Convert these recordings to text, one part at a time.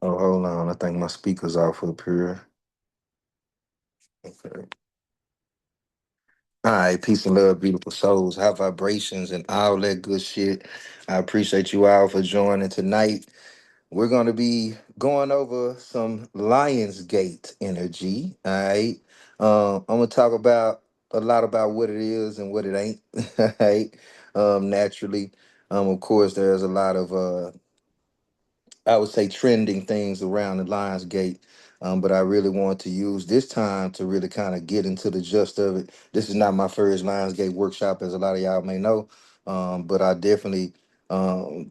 Oh, hold on. I think my speaker's off up here. Okay. All right, peace and love, beautiful souls, high vibrations, and all that good shit. I appreciate you all for joining tonight. We're going to be going over some Lionsgate energy. All right. I'm going to talk about a lot about what it is and what it ain't. All right. Naturally. Of course, there's a lot of I would say trending things around the Lionsgate. But I really want to use this time to really kind of get into the gist of it. This is not my first Lionsgate workshop, as a lot of y'all may know. But I definitely,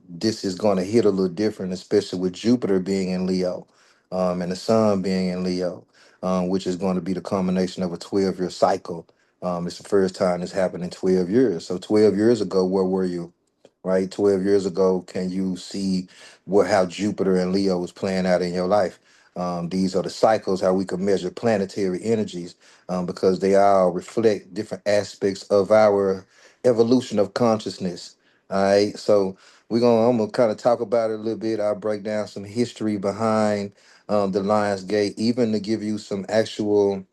this is going to hit a little different, especially with Jupiter being in Leo, and the Sun being in Leo, which is going to be the culmination of a 12-year cycle. It's the first time it's happened in 12 years. So 12 years ago, where were you? Right? 12 years ago, can you see what how Jupiter and Leo was playing out in your life? These are the cycles, how we can measure planetary energies, because they all reflect different aspects of our evolution of consciousness. All right. So I'm gonna kind of talk about it a little bit. I'll break down some history behind the Lions Gate, even to give you some actual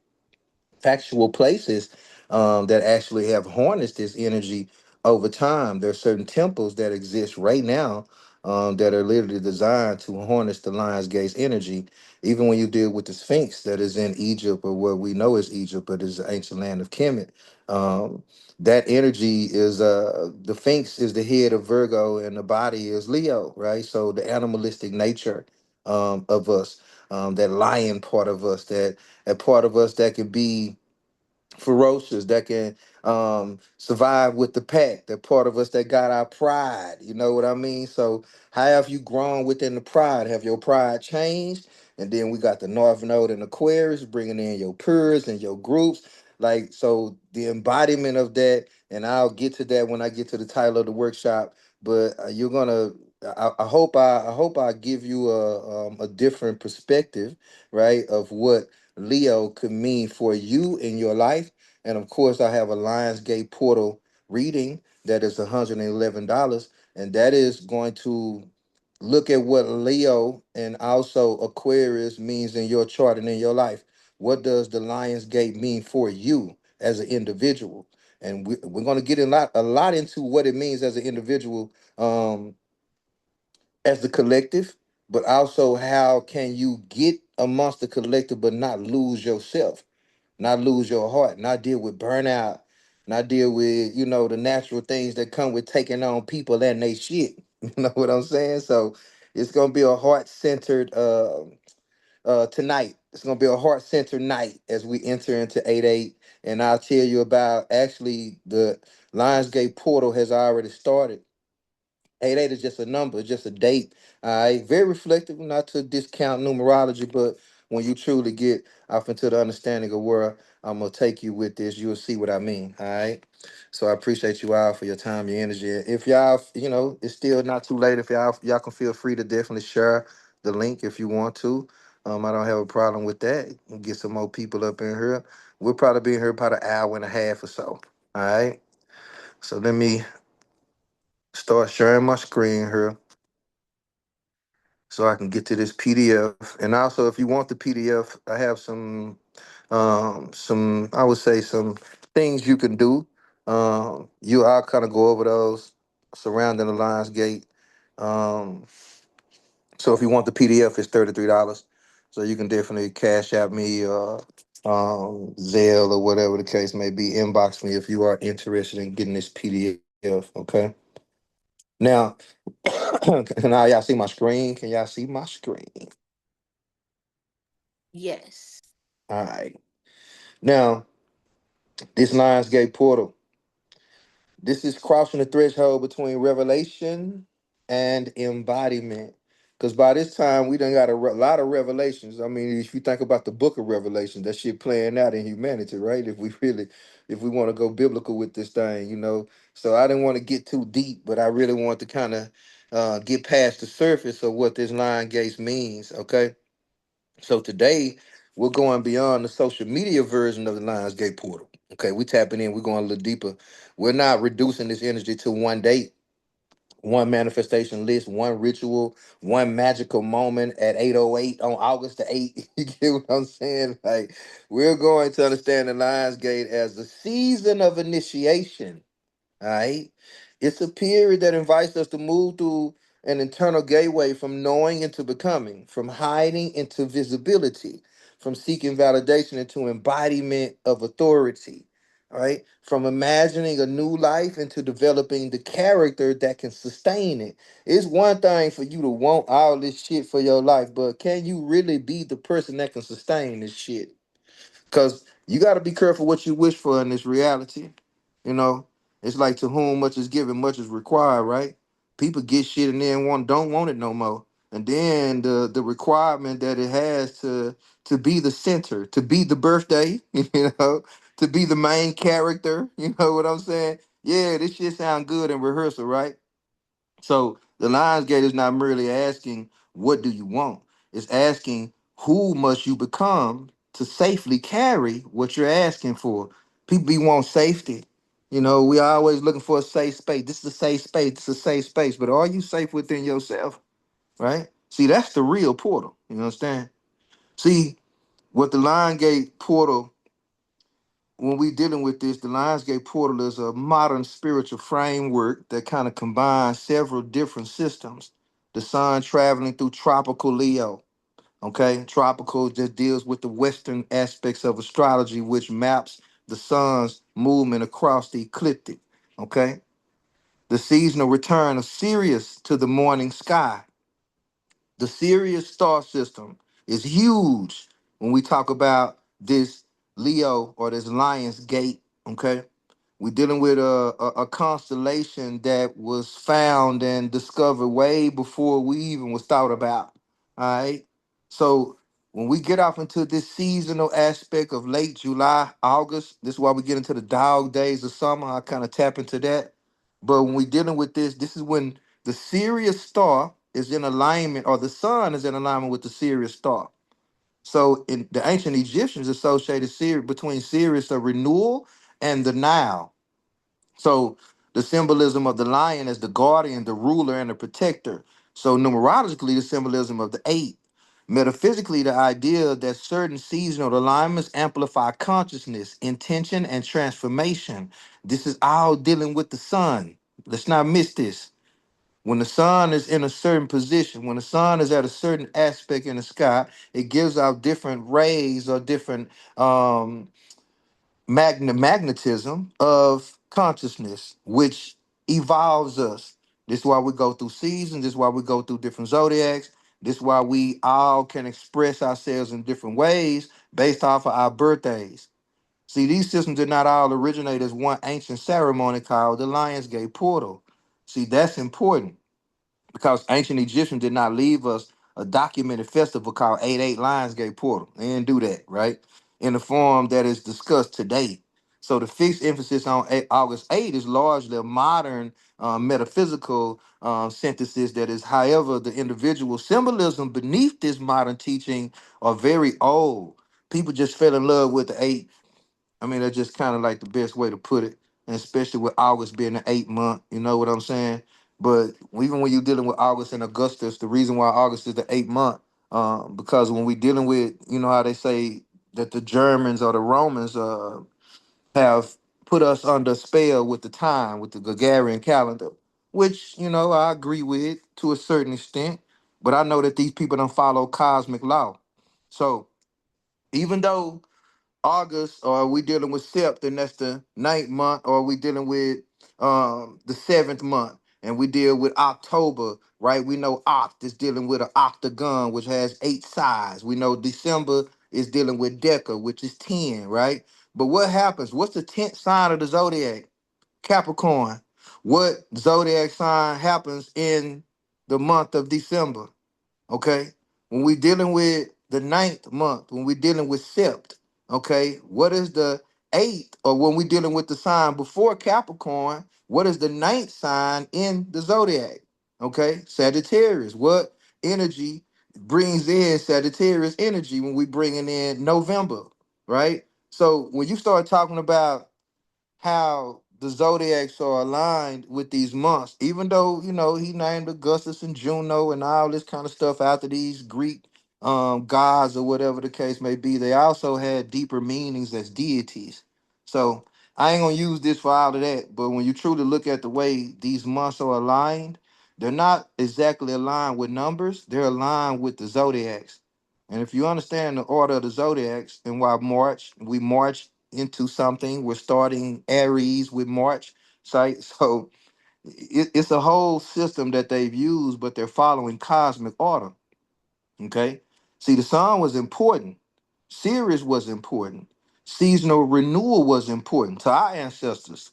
places that actually have harnessed this energy over time. There are certain temples that exist right now that are literally designed to harness the Lion's Gate's energy. Even when you deal with the Sphinx that is in Egypt, or what we know as Egypt, but is the ancient land of Kemet. That energy is the Sphinx is the head of Virgo and the body is Leo, right? So the animalistic nature of us, that lion part of us, that a part of us that can be ferocious, that can survive with the pack, that part of us that got our pride. You know what I mean? So how have you grown within the pride? Have your pride changed? And then we got the North Node and Aquarius bringing in your peers and your groups. Like, so the embodiment of that, and I'll get to that when I get to the title of the workshop. But you're gonna, I hope I give you a different perspective, right, of what Leo could mean for you in your life. And of course, I have a Lionsgate portal reading that is $111. And that is going to look at what Leo and also Aquarius means in your chart and in your life. What does the Lionsgate mean for you as an individual? And we're going to get a lot into what it means as an individual, as the collective, but also how can you get amongst the collective but not lose yourself, not lose your heart, not deal with burnout, not deal with, the natural things that come with taking on people and they shit. You know what I'm saying? So it's gonna be a heart-centered tonight. It's gonna be a heart-centered night as we enter into 8-8. And I'll tell you about, actually, the Lionsgate portal has already started. 8-8 is just a number, just a date. All right. Very reflective, not to discount numerology, but when you truly get off into the understanding of where I'm gonna take you with this, you'll see what I mean. All right. So I appreciate you all for your time, your energy. If y'all, it's still not too late. If y'all can feel free to definitely share the link if you want to. I don't have a problem with that. We'll get some more people up in here. We'll probably be in here about an hour and a half or so. All right. So let me start sharing my screen here so I can get to this PDF. And also, if you want the PDF, I have some I would say some things you can do. I'll kind of go over those surrounding the Lionsgate. Um, so if you want the PDF, it's $33. So you can definitely cash out me, Zelle or whatever the case may be. Inbox me if you are interested in getting this PDF. Okay. Now, now y'all see my screen? Can y'all see my screen? Yes. All right. Now, this Lionsgate portal, this is crossing the threshold between revelation and embodiment. Because by this time, we done got a lot of revelations. I mean, if you think about the book of Revelation, that shit playing out in humanity, right? If we want to go biblical with this thing. So I didn't want to get too deep, but I really want to kind of get past the surface of what this Lion Gates means, okay? So today we're going beyond the social media version of the Lionsgate portal. Okay, we tapping in, we're going a little deeper. We're not reducing this energy to one date. one manifestation list, one ritual, one magical moment at 8:08 on August the 8th. You get what I'm saying? Like, we're going to understand the Lions Gate as the season of initiation. All right. It's a period that invites us to move through an internal gateway from knowing into becoming, from hiding into visibility, from seeking validation into embodiment of authority. All right. From imagining a new life into developing the character that can sustain it. It's one thing for you to want all this shit for your life, but can you really be the person that can sustain this shit? Because you got to be careful what you wish for in this reality. You know, it's like to whom much is given, much is required, right? People get shit and then don't want it no more. And then the requirement that it has to be the center, to be the birthday, you know, to be the main character, you know what I'm saying? Yeah, this shit sound good in rehearsal, right? So the Lions Gate is not merely asking, what do you want? It's asking, who must you become to safely carry what you're asking for? People be want safety. You know, we always looking for a safe space. This is a safe space. This is a safe space. But are you safe within yourself? Right? See, that's the real portal. You understand? See, what the Lion Gate portal, when we dealing with this, the Lionsgate portal is a modern spiritual framework that kind of combines several different systems. The sun traveling through tropical Leo. Okay, tropical just deals with the Western aspects of astrology, which maps the sun's movement across the ecliptic. Okay, the seasonal return of Sirius to the morning sky. The Sirius star system is huge when we talk about this Leo or this Lion's Gate. Okay, we're dealing with a constellation that was found and discovered way before we even was thought about. All right. So when we get off into this seasonal aspect of late July, August, this is why we get into the dog days of summer. I kind of tap into that. But when we're dealing with this is when the Sirius star is in alignment, or the sun is in alignment with the Sirius star. So in the ancient Egyptians associated between Sirius of renewal and the Nile. So the symbolism of the lion as the guardian, the ruler, and the protector. So numerologically, the symbolism of the eight. Metaphysically, the idea that certain seasonal alignments amplify consciousness, intention, and transformation. This is all dealing with the sun. Let's not miss this. When the sun is in a certain position, when the sun is at a certain aspect in the sky, it gives out different rays or different magnetism of consciousness, which evolves us. This is why we go through seasons. This is why we go through different zodiacs. This is why we all can express ourselves in different ways based off of our birthdays. See, these systems did not all originate as one ancient ceremony called the Lionsgate Portal. See, that's important because ancient Egyptians did not leave us a documented festival called 88 Lionsgate Portal. They didn't do that, right? In the form that is discussed today. So the fixed emphasis on August 8 is largely a modern metaphysical synthesis that is, however, the individual symbolism beneath this modern teaching are very old. People just fell in love with the 8. I mean, that's just kind of like the best way to put it, and especially with August being the 8th month. You know what I'm saying? But even when you're dealing with August and Augustus, the reason why August is the 8th month, because when we're dealing with, you know how they say that the Germans or the Romans have put us under spell with the time, with the Gregorian calendar, which, you know, I agree with to a certain extent. But I know that these people don't follow cosmic law. So even though August, or are we dealing with Sept, and that's the 9th month, or are we dealing with the 7th month, and we deal with October, right? We know Oct is dealing with an octagon, which has 8 sides. We know December is dealing with Deca, which is 10, right? But what happens? What's the 10th sign of the zodiac? Capricorn. What zodiac sign happens in the month of December? Okay. When we're dealing with the 9th month, when we're dealing with Sept, okay, what is the eighth, or when we're dealing with the sign before Capricorn, what is the ninth sign in the zodiac? Okay, Sagittarius. What energy brings in Sagittarius energy when we bringing in November, right? So when you start talking about how the zodiacs are aligned with these months, even though he named Augustus and Juno and all this kind of stuff after these Greek gods or whatever the case may be. They also had deeper meanings as deities. So I ain't gonna use this for all of that. But when you truly look at the way these months are aligned, they're not exactly aligned with numbers. They're aligned with the zodiacs. And if you understand the order of the zodiacs and why we march into something. We're starting Aries with March, right? So it's a whole system that they've used, but they're following cosmic order. Okay. See, the sun was important. Sirius was important. Seasonal renewal was important to our ancestors,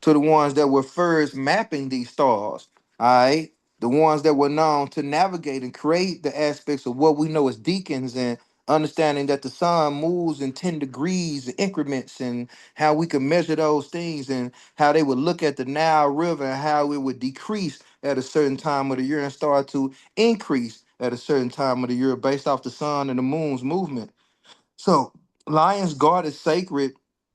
to the ones that were first mapping these stars. All right. The ones that were known to navigate and create the aspects of what we know as deacons, and understanding that the sun moves in 10 degrees increments, and how we can measure those things, and how they would look at the Nile River and how it would decrease at a certain time of the year and start to increase at a certain time of the year based off the sun and the moon's movement. So, lions guarded sacred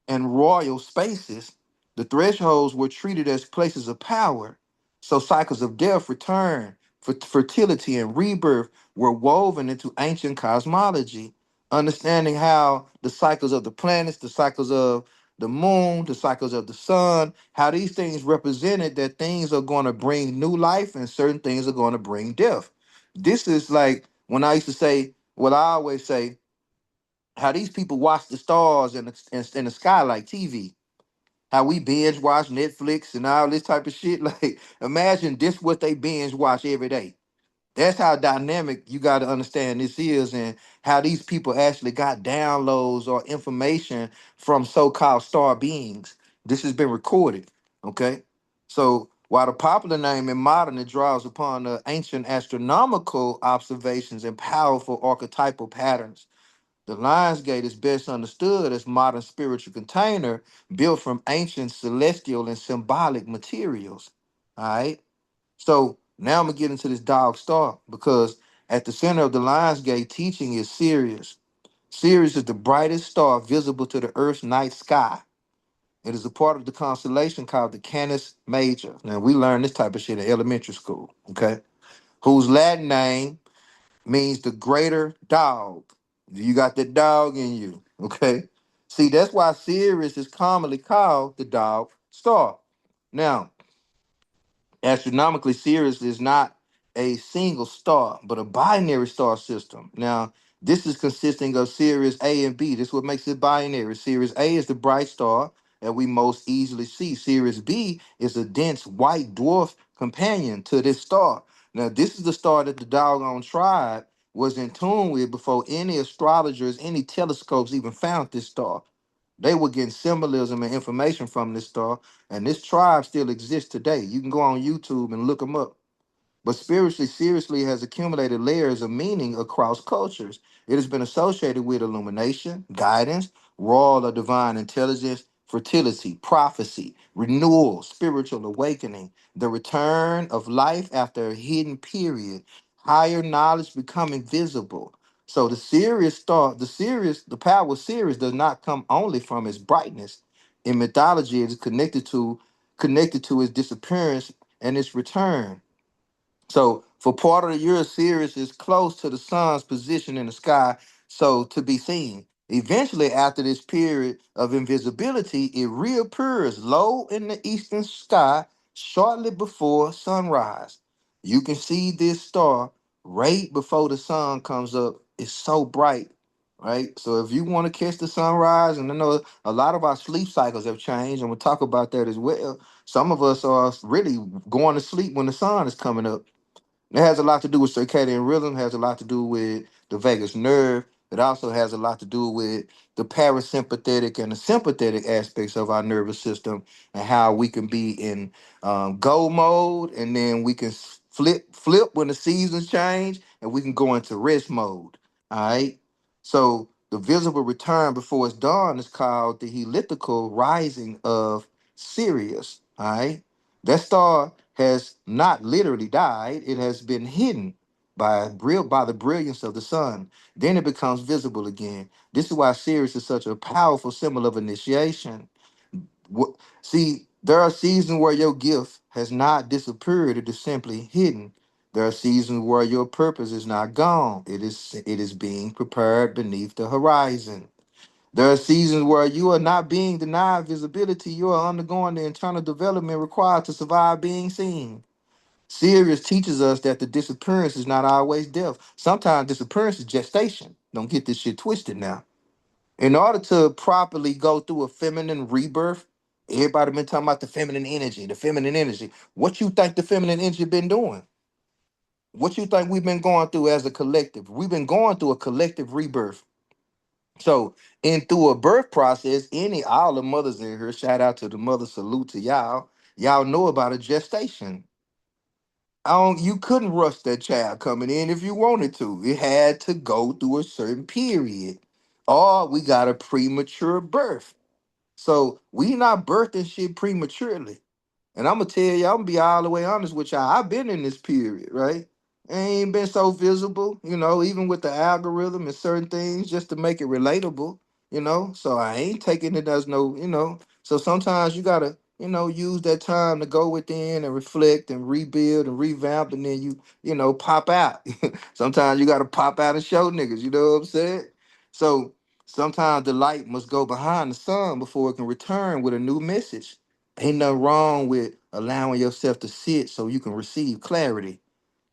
and royal spaces. The thresholds were treated as places of power. So, cycles of death, return, fertility, and rebirth were woven into ancient cosmology. Understanding how the cycles of the planets, the cycles of the moon, the cycles of the sun, how these things represented that things are going to bring new life and certain things are going to bring death. This is like when I used to say, what I always say, how these people watch the stars in the sky like TV. How we binge watch Netflix and all this type of shit. Like, imagine this what they binge watch every day. That's how dynamic you got to understand this is, and how these people actually got downloads or information from so-called star beings. This has been recorded. Okay. So while the popular name in modern it draws upon the ancient astronomical observations and powerful archetypal patterns, the Lions Gate is best understood as modern spiritual container built from ancient celestial and symbolic materials. All right. So now I'm gonna get into this dog star, because at the center of the Lions Gate teaching is Sirius. Sirius is the brightest star visible to the Earth's night sky. It is a part of the constellation called the Canis Major. Now we learned this type of shit in elementary school, okay? Whose Latin name means the greater dog. You got the dog in you, okay? See, that's why Sirius is commonly called the dog star. Now, astronomically, Sirius is not a single star, but a binary star system. Now, this is consisting of Sirius A and B. This is what makes it binary. Sirius A is the bright star that we most easily see. Sirius B is a dense white dwarf companion to this star. Now, this is the star that the doggone tribe was in tune with before any astrologers, any telescopes even found this star. They were getting symbolism and information from this star, and this tribe still exists today. You can go on YouTube and look them up. But spiritually, seriously has accumulated layers of meaning across cultures. It has been associated with illumination, guidance, royal or divine intelligence, fertility, prophecy, renewal, spiritual awakening, the return of life after a hidden period, higher knowledge becoming visible. So the Sirius star, the power of Sirius does not come only from its brightness. In mythology, it is connected to its disappearance and its return. So for part of the year, Sirius is close to the sun's position in the sky, so to be seen. Eventually, after this period of invisibility, it reappears low in the eastern sky shortly before sunrise. You can see this star right before the sun comes up. It's so bright, right? So if you want to catch the sunrise, and I know a lot of our sleep cycles have changed, and we'll talk about that as well. Some of us are really going to sleep when the sun is coming up. It has a lot to do with circadian rhythm, has a lot to do with the vagus nerve. It also has a lot to do with the parasympathetic and the sympathetic aspects of our nervous system, and how we can be in go mode, and then we can flip when the seasons change, and we can go into rest mode. All right. So the visible return before it's dawn is called the elliptical rising of Sirius. All right. That star has not literally died. It has been hidden by the brilliance of the sun. Then it becomes visible again. This is why Sirius is such a powerful symbol of initiation. See, There are seasons where your gift has not disappeared, it is simply hidden. There are seasons where your purpose is not gone. It is being prepared beneath the horizon. There are seasons where you are not being denied visibility. You are undergoing the internal development required to survive being seen. Sirius teaches us that the disappearance is not always death. Sometimes disappearance is gestation. Don't get this shit twisted now. In order to properly go through a feminine rebirth, everybody been talking about the feminine energy, the feminine energy. What you think the feminine energy been doing? What you think we've been going through as a collective? We've been going through a collective rebirth. So, in through a birth process, any all the mothers in here, shout out to the mother, salute to y'all. Y'all know about a gestation. I don't, you couldn't rush that child coming in if you wanted to. It had to go through a certain period. Or we got a premature birth. So we not birthing shit prematurely. And I'm gonna tell you, I'm gonna be all the way honest with y'all. I've been in this period, right? It ain't been so visible, even with the algorithm and certain things, just to make it relatable, So I ain't taking it as no. So sometimes you gotta, use that time to go within and reflect and rebuild and revamp, and then pop out. Sometimes you gotta pop out and show niggas. You know what I'm saying? So sometimes the light must go behind the sun before it can return with a new message. Ain't nothing wrong with allowing yourself to sit so you can receive clarity.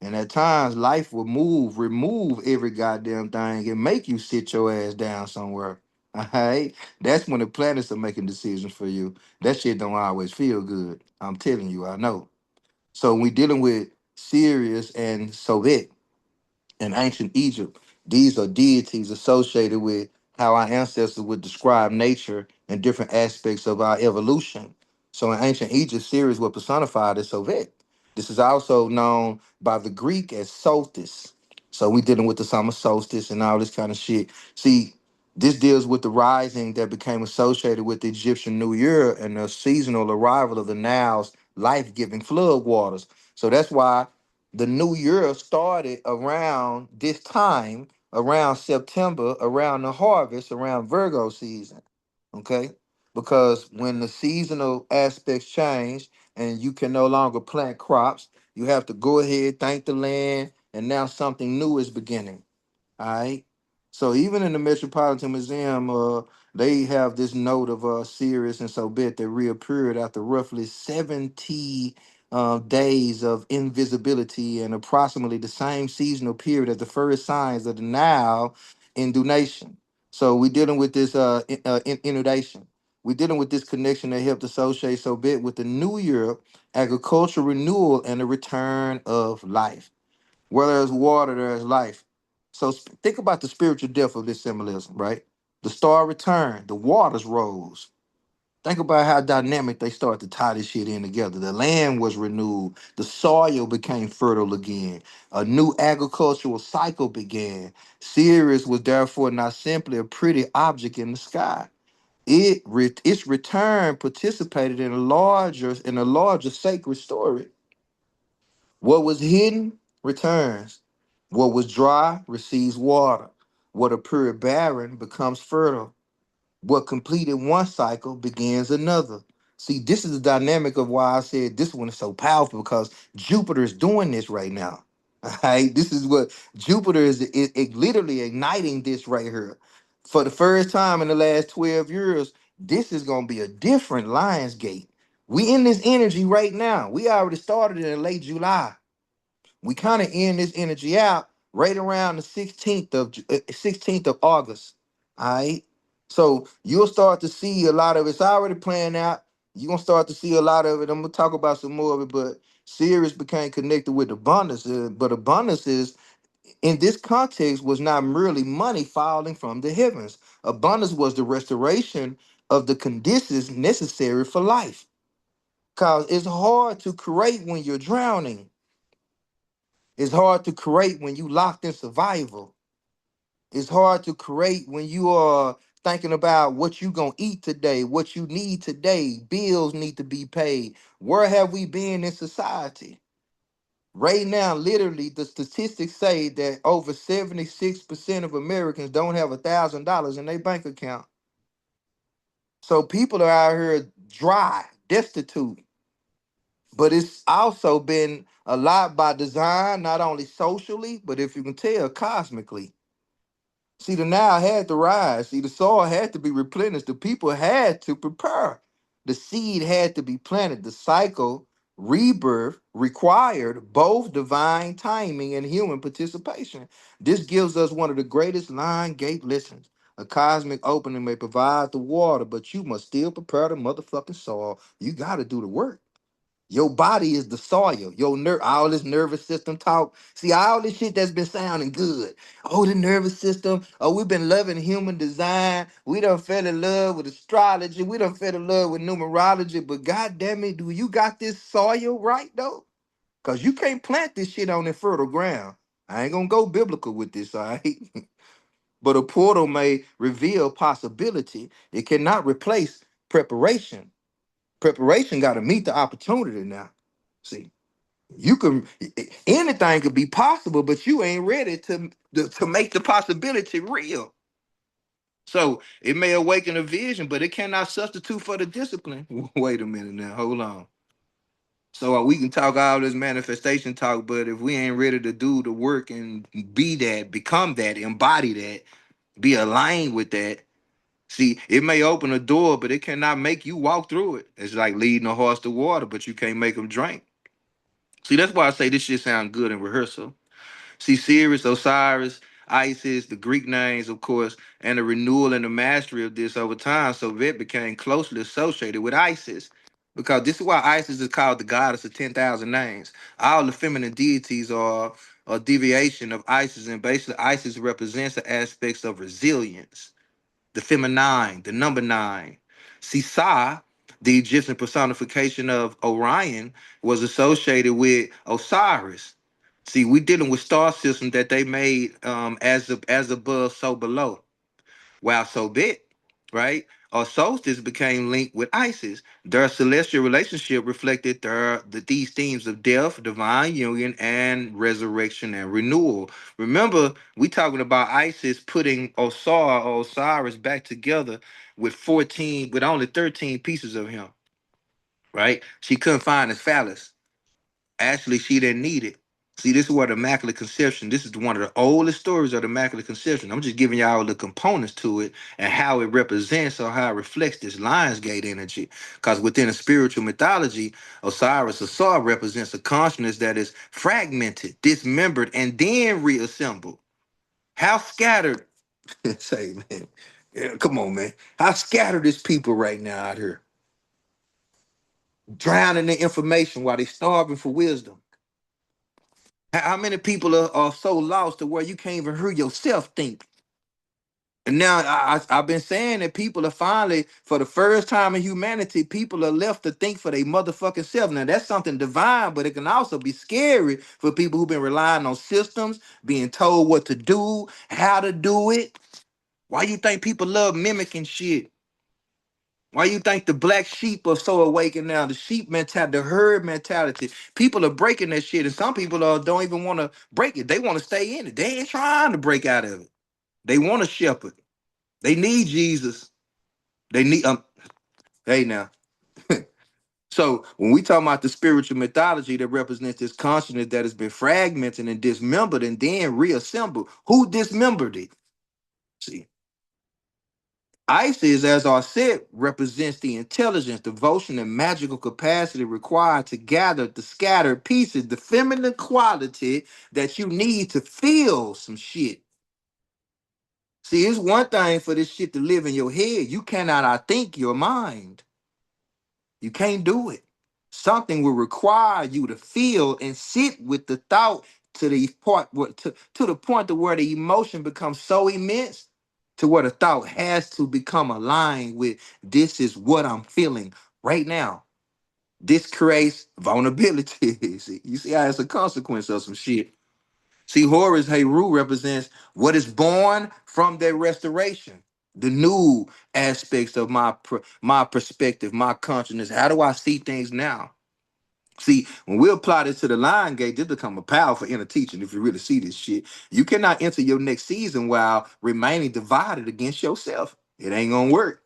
And at times, life will remove every goddamn thing and make you sit your ass down somewhere. All right? That's when the planets are making decisions for you. That shit don't always feel good. I'm telling you, I know. So we dealing with Sirius and Soviet in ancient Egypt. These are deities associated with how our ancestors would describe nature and different aspects of our evolution. So in ancient Egypt, Ceres was personified as Sovet. This is also known by the Greek as solstice. So we dealing with the summer solstice and all this kind of shit. See, this deals with the rising that became associated with the Egyptian New Year and the seasonal arrival of the Nile's life-giving flood waters. So that's why the new year started around this time, around September, around the harvest, around Virgo season. Okay. Because when the seasonal aspects change and you can no longer plant crops, you have to go ahead, thank the land, and now something new is beginning. All right. So even in the Metropolitan Museum, they have this note of Sirius and Sobit that reappeared after roughly 70 days of invisibility and approximately the same seasonal period as the first signs of the now indunation. So we're dealing with this inundation. We're dealing with this connection that helped associate Sobit with the New Year, agricultural renewal, and the return of life. Where there's water, there's life. So think about the spiritual depth of this symbolism, right? The star returned, the waters rose. Think about how dynamic they start to tie this shit in together. The land was renewed, the soil became fertile again, a new agricultural cycle began. Sirius was therefore not simply a pretty object in the sky. Its return participated in a larger sacred story. What was hidden returns. What was dry receives water. What appeared barren becomes fertile. What completed one cycle begins another. See, this is the dynamic of why I said this one is so powerful because Jupiter is doing this right now. All right, this is what Jupiter is literally igniting this right here. For the first time in the last 12 years, this is going to be a different Lions Gate. We in this energy right now. We already started in late July. We kind of end this energy out right around the 16th of August. All right. So you'll start to see a lot of it's already playing out. You're gonna start to see a lot of it. I'm gonna talk about some more of it, but Sirius became connected with abundance. But abundance is in this context was not merely money falling from the heavens. Abundance was the restoration of the conditions necessary for life. Cause it's hard to create when you're drowning. It's hard to create when you locked in survival. It's hard to create when you are thinking about what you gonna eat today, what you need today. Bills need to be paid. Where have we been in society? Right now, literally, the statistics say that over 76% of Americans don't have $1,000 in their bank account. So people are out here dry. destitute. But it's also been a lot by design, not only socially, but if you can tell, cosmically. See, the Nile had to rise. See, the soil had to be replenished. The people had to prepare. The seed had to be planted. The cycle, rebirth, required both divine timing and human participation. This gives us one of the greatest line gate lessons. A cosmic opening may provide the water, but you must still prepare the motherfucking soil. You got to do the work. Your body is the soil. Your all this nervous system talk. See, all this shit that's been sounding good. Oh, the nervous system. Oh, we've been loving human design. We done fell in love with astrology. We done fell in love with numerology. But god damn it, do you got this soil right though? Cause you can't plant this shit on infertile ground. I ain't gonna go biblical with this, all right? But a portal may reveal possibility. It cannot replace preparation. Preparation got to meet the opportunity now. See, you can anything could be possible, but you ain't ready to make the possibility real. So it may awaken a vision, but it cannot substitute for the discipline. Wait a minute now, hold on. So we can talk all this manifestation talk, but if we ain't ready to do the work and be that, become that, embody that, be aligned with that, see, it may open a door, but it cannot make you walk through it. It's like leading a horse to water, but you can't make them drink. See, that's why I say this shit sound good in rehearsal. See, Sirius, Osiris, Isis, the Greek names, of course, and the renewal and the mastery of this over time, so it became closely associated with Isis. Because this is why Isis is called the goddess of 10,000 names. All the feminine deities are a deviation of Isis, and basically Isis represents the aspects of resilience, the feminine, the number nine. Sisa, the Egyptian personification of Orion, was associated with Osiris. See, we dealing with star systems that they made as above, so below. While so big, right? Or solstice became linked with Isis. Their celestial relationship reflected these themes of death, divine union, and resurrection and renewal. Remember, we talking about Isis putting Osar or Osiris back together with 14, with only 13 pieces of him, right? She couldn't find his phallus. Actually, she didn't need it. See, this is what Immaculate Conception, this is one of the oldest stories of the Immaculate Conception. I'm just giving y'all the components to it and how it represents or how it reflects this Lionsgate energy. Because within a spiritual mythology, Osiris Asar represents a consciousness that is fragmented, dismembered, and then reassembled. How scattered, say, man, yeah, come on, man. How scattered is people right now out here, drowning in information while they starving for wisdom? How many people are so lost to where you can't even hear yourself think? And now I've been saying that people are finally, for the first time in humanity, people are left to think for their motherfucking self. Now that's something divine, but it can also be scary for people who've been relying on systems, being told what to do, how to do it. Why you think people love mimicking shit? Why you think the black sheep are so awakened now? The sheep mentality, the herd mentality. People are breaking that shit, and some people don't even want to break it. They want to stay in it. They ain't trying to break out of it. They want a shepherd. They need Jesus. They need Hey now. So when we talk about the spiritual mythology that represents this consciousness that has been fragmented and dismembered and then reassembled, who dismembered it? See, Isis, as I said, represents the intelligence, devotion, and magical capacity required to gather the scattered pieces, the feminine quality that you need to feel some shit. See, it's one thing for this shit to live in your head. You cannot outthink your mind. You can't do it. Something will require you to feel and sit with the thought to the to the point to where the emotion becomes so immense to where the thought has to become aligned with this is what I'm feeling right now. This creates vulnerability. See, you see how it's a consequence of some shit. See, Horus Heru represents what is born from their restoration, the new aspects of my perspective, my consciousness. How do I see things now? See, when we apply this to the line gate, this become a powerful inner teaching. If you really see this shit, you cannot enter your next season while remaining divided against yourself. It ain't gonna work.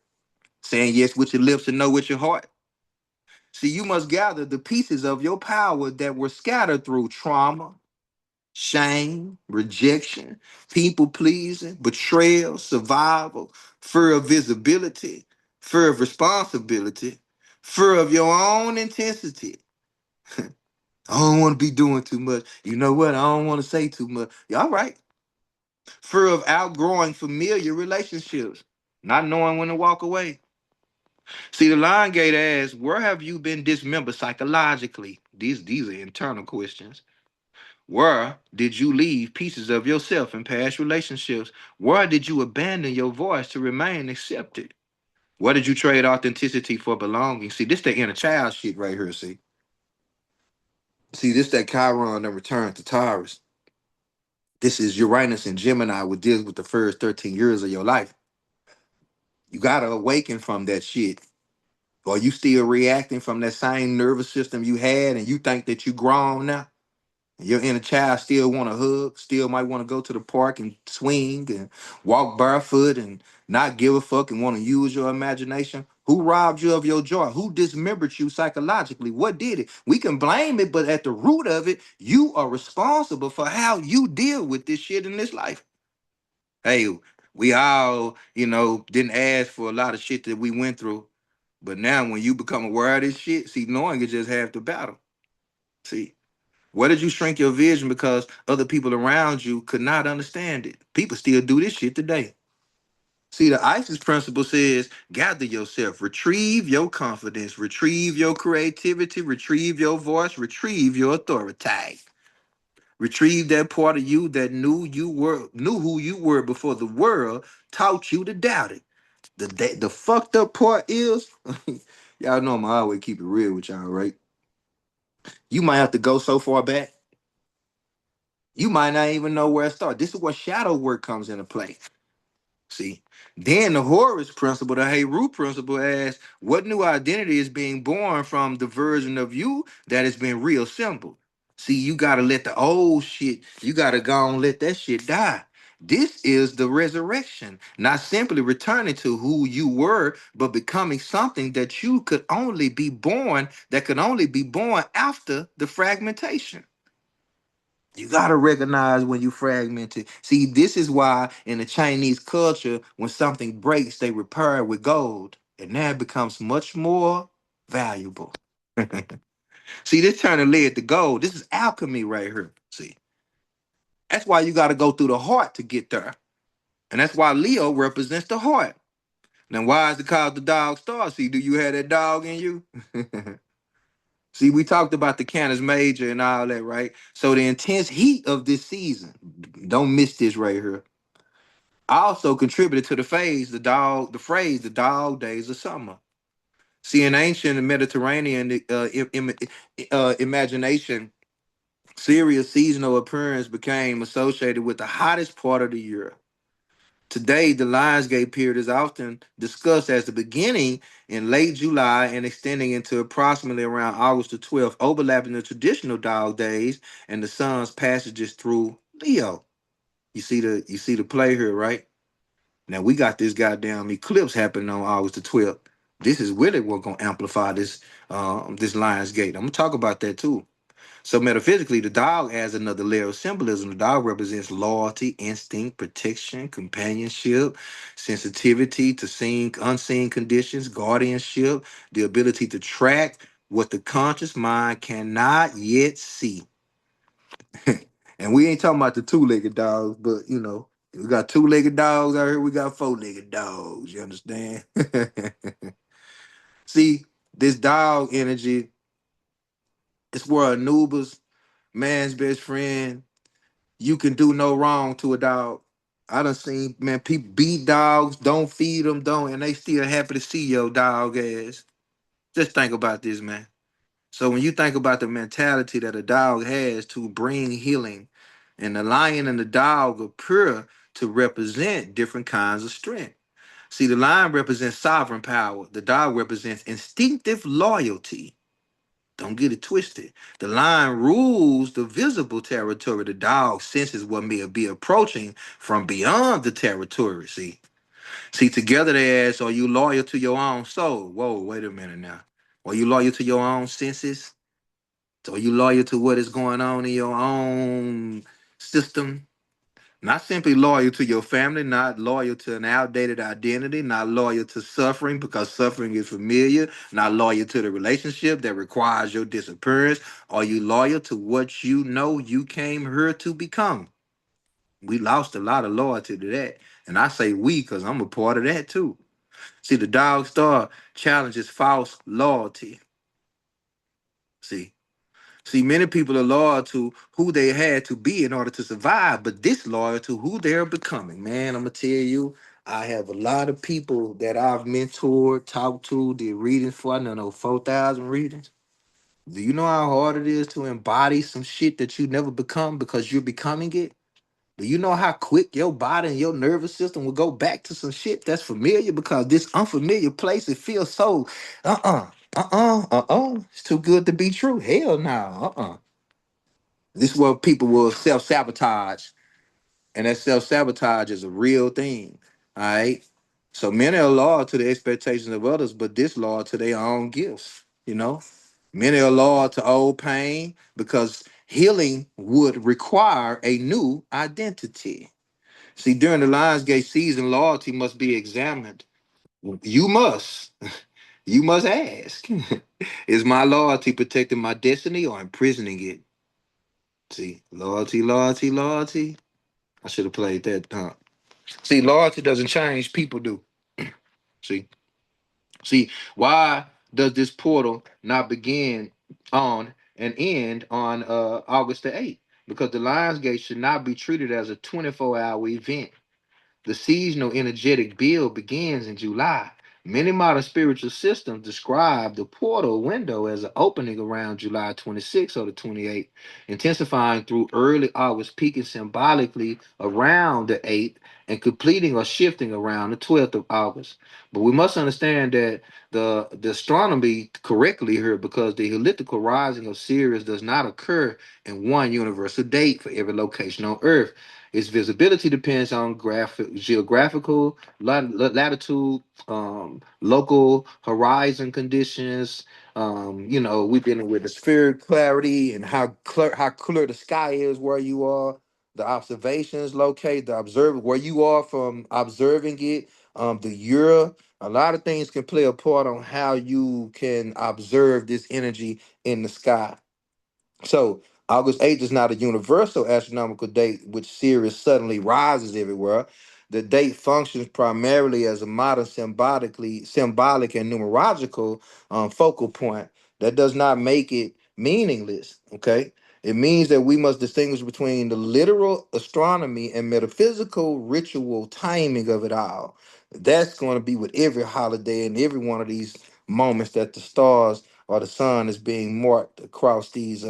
Saying yes with your lips and no with your heart. See, you must gather the pieces of your power that were scattered through trauma, shame, rejection, people pleasing, betrayal, survival, fear of visibility, fear of responsibility, fear of your own intensity. I don't want to be doing too much. You know what? I don't want to say too much. Yeah, all right. Fear of outgrowing familiar relationships, not knowing when to walk away. See, the Lion Gate asks, where have you been dismembered psychologically? These are internal questions. Where did you leave pieces of yourself in past relationships? Where did you abandon your voice to remain accepted? Where did you trade authenticity for belonging? See, this the inner child shit right here. See, this that Chiron that returned to Taurus. This is Uranus and Gemini, which deals with the first 13 years of your life. You gotta awaken from that shit. Or you still reacting from that same nervous system you had, and you think that you grown now. Your inner child still want to hug, still might want to go to the park and swing and walk barefoot and not give a fuck and want to use your imagination. Who robbed you of your joy? Who dismembered you psychologically? What did it? We can blame it, but at the root of it, you are responsible for how you deal with this shit in this life. Hey, we all, didn't ask for a lot of shit that we went through. But now when you become aware of this shit, see, knowing is just half the battle. See. Where did you shrink your vision because other people around you could not understand it? People still do this shit today. See, the ISIS principle says gather yourself, retrieve your confidence, retrieve your creativity, retrieve your voice, retrieve your authority. Retrieve that part of you that knew who you were before the world taught you to doubt it. The fucked up part is, y'all know I'm always keep it real with y'all, right? You might have to go so far back you might not even know where to start. This is where shadow work comes into play. See, then the Horus principle, the Heru principle, asks, what new identity is being born from the version of you that has been reassembled? See, you got to let the old shit, you got to go and let that shit die. This is the resurrection, not simply returning to who you were, but becoming something that you could only be born, that could only be born after the fragmentation. You gotta recognize when you fragmented. See, this is why in the Chinese culture, when something breaks, they repair it with gold, and now it becomes much more valuable. See, this turning lead to gold. This is alchemy right here. See, that's why you gotta go through the heart to get there, and that's why Leo represents the heart. Now, why is it called the dog star? See, do you have that dog in you? See, we talked about the Canis Major and all that, right? So the intense heat of this season, don't miss this right here, also contributed to the phrase, the dog days of summer. See, in ancient Mediterranean imagination, Syria's seasonal appearance became associated with the hottest part of the year. Today, the Lionsgate period is often discussed as the beginning in late July and extending into approximately around August the 12th, overlapping the traditional dog days and the sun's passages through Leo. You see the play here, right? Now we got this goddamn eclipse happening on August the 12th. This is really what's gonna amplify this Lionsgate. I'm gonna talk about that too. So metaphysically, the dog adds another layer of symbolism. The dog represents loyalty, instinct, protection, companionship, sensitivity to seen, unseen conditions, guardianship, the ability to track what the conscious mind cannot yet see. And we ain't talking about the two-legged dogs, but we got two-legged dogs out here. We got four-legged dogs. You understand? See, this dog energy, it's where Anubis, man's best friend, you can do no wrong to a dog. I done seen, man, people beat dogs, don't feed them, don't, and they still happy to see your dog ass. Just think about this, man. So when you think about the mentality that a dog has to bring healing, and the lion and the dog appear to represent different kinds of strength. See, the lion represents sovereign power. The dog represents instinctive loyalty. Don't get it twisted. The lion rules the visible territory. The dog senses what may be approaching from beyond the territory. See, together they ask, are you loyal to your own soul? Whoa, wait a minute now. Are you loyal to your own senses? Are you loyal to what is going on in your own system? Not simply loyal to your family, not loyal to an outdated identity, not loyal to suffering because suffering is familiar, not loyal to the relationship that requires your disappearance. Are you loyal to what you know you came here to become? We lost a lot of loyalty to that. And I say we because I'm a part of that too. See, the dog star challenges false loyalty. See, See, many people are loyal to who they had to be in order to survive, but disloyal to who they're becoming. Man, I'm gonna tell you, I have a lot of people that I've mentored, talked to, did readings for. I don't know 4,000 readings. Do you know how hard it is to embody some shit that you never become because you're becoming it? Do you know how quick your body and your nervous system will go back to some shit that's familiar because this unfamiliar place it feels so it's too good to be true. Hell no, This is what people will self sabotage, and that self sabotage is a real thing. All right. So many are loyal to the expectations of others, but disloyal to their own gifts. Many are loyal to old pain because healing would require a new identity. See, during the Lionsgate season, loyalty must be examined. You must. You must ask. Is my loyalty protecting my destiny or imprisoning it? See, loyalty, loyalty, loyalty. I should have played that. See, loyalty doesn't change, people do. See, see, why does this portal not begin on and end on August the 8th? Because the Lionsgate should not be treated as a 24-hour event. The seasonal energetic build begins in July. Many modern spiritual systems describe the portal window as an opening around July 26th or the 28th, intensifying through early August, peaking symbolically around the 8th, and completing or shifting around the 12th of August. But we must understand that the astronomy correctly here because the elliptical rising of Sirius does not occur in one universal date for every location on Earth. Its visibility depends on geographical latitude, local horizon conditions. We're dealing with the sphere clarity and how clear the sky is where you are. The observations locate the observer where you are from observing it. The year, a lot of things can play a part on how you can observe this energy in the sky. So August 8th is not a universal astronomical date which Sirius suddenly rises everywhere. The date functions primarily as a modern symbolic and numerological focal point. That does not make it meaningless. Okay. It means that we must distinguish between the literal astronomy and metaphysical ritual timing of it all. That's going to be with every holiday and every one of these moments that the stars or the sun is being marked across these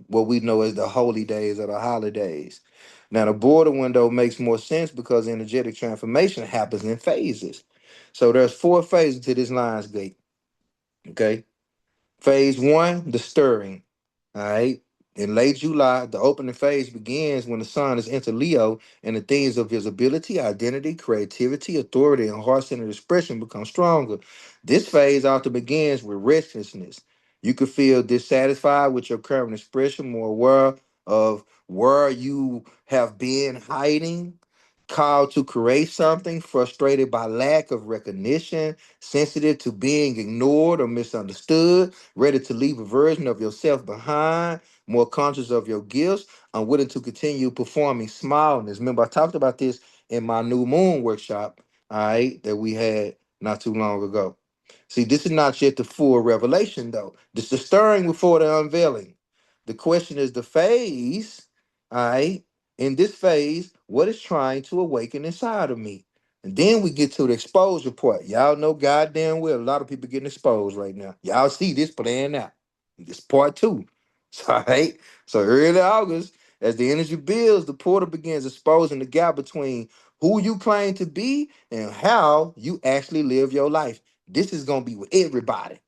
what we know as the holy days or the holidays. Now the border window makes more sense because energetic transformation happens in phases. So there's four phases to this lion's gate. Okay. Phase one, the stirring. All right. In late July, the opening phase begins when the sun is into Leo and the themes of visibility, identity, creativity, authority, and heart centered expression become stronger. This phase often begins with restlessness. You could feel dissatisfied with your current expression, more aware of where you have been hiding, called to create something, frustrated by lack of recognition, sensitive to being ignored or misunderstood, ready to leave a version of yourself behind, more conscious of your gifts, unwilling to continue performing smallness. Remember, I talked about this in my new moon workshop, all right, that we had not too long ago. See, this is not yet the full revelation, though. This is the stirring before the unveiling. The question is the phase, all right? In this phase, what is trying to awaken inside of me? And then we get to the exposure part. Y'all know goddamn well a lot of people getting exposed right now. Y'all see this playing out. This part two. So, all right. So early August, as the energy builds, the portal begins exposing the gap between who you claim to be and how you actually live your life. This is gonna be with everybody.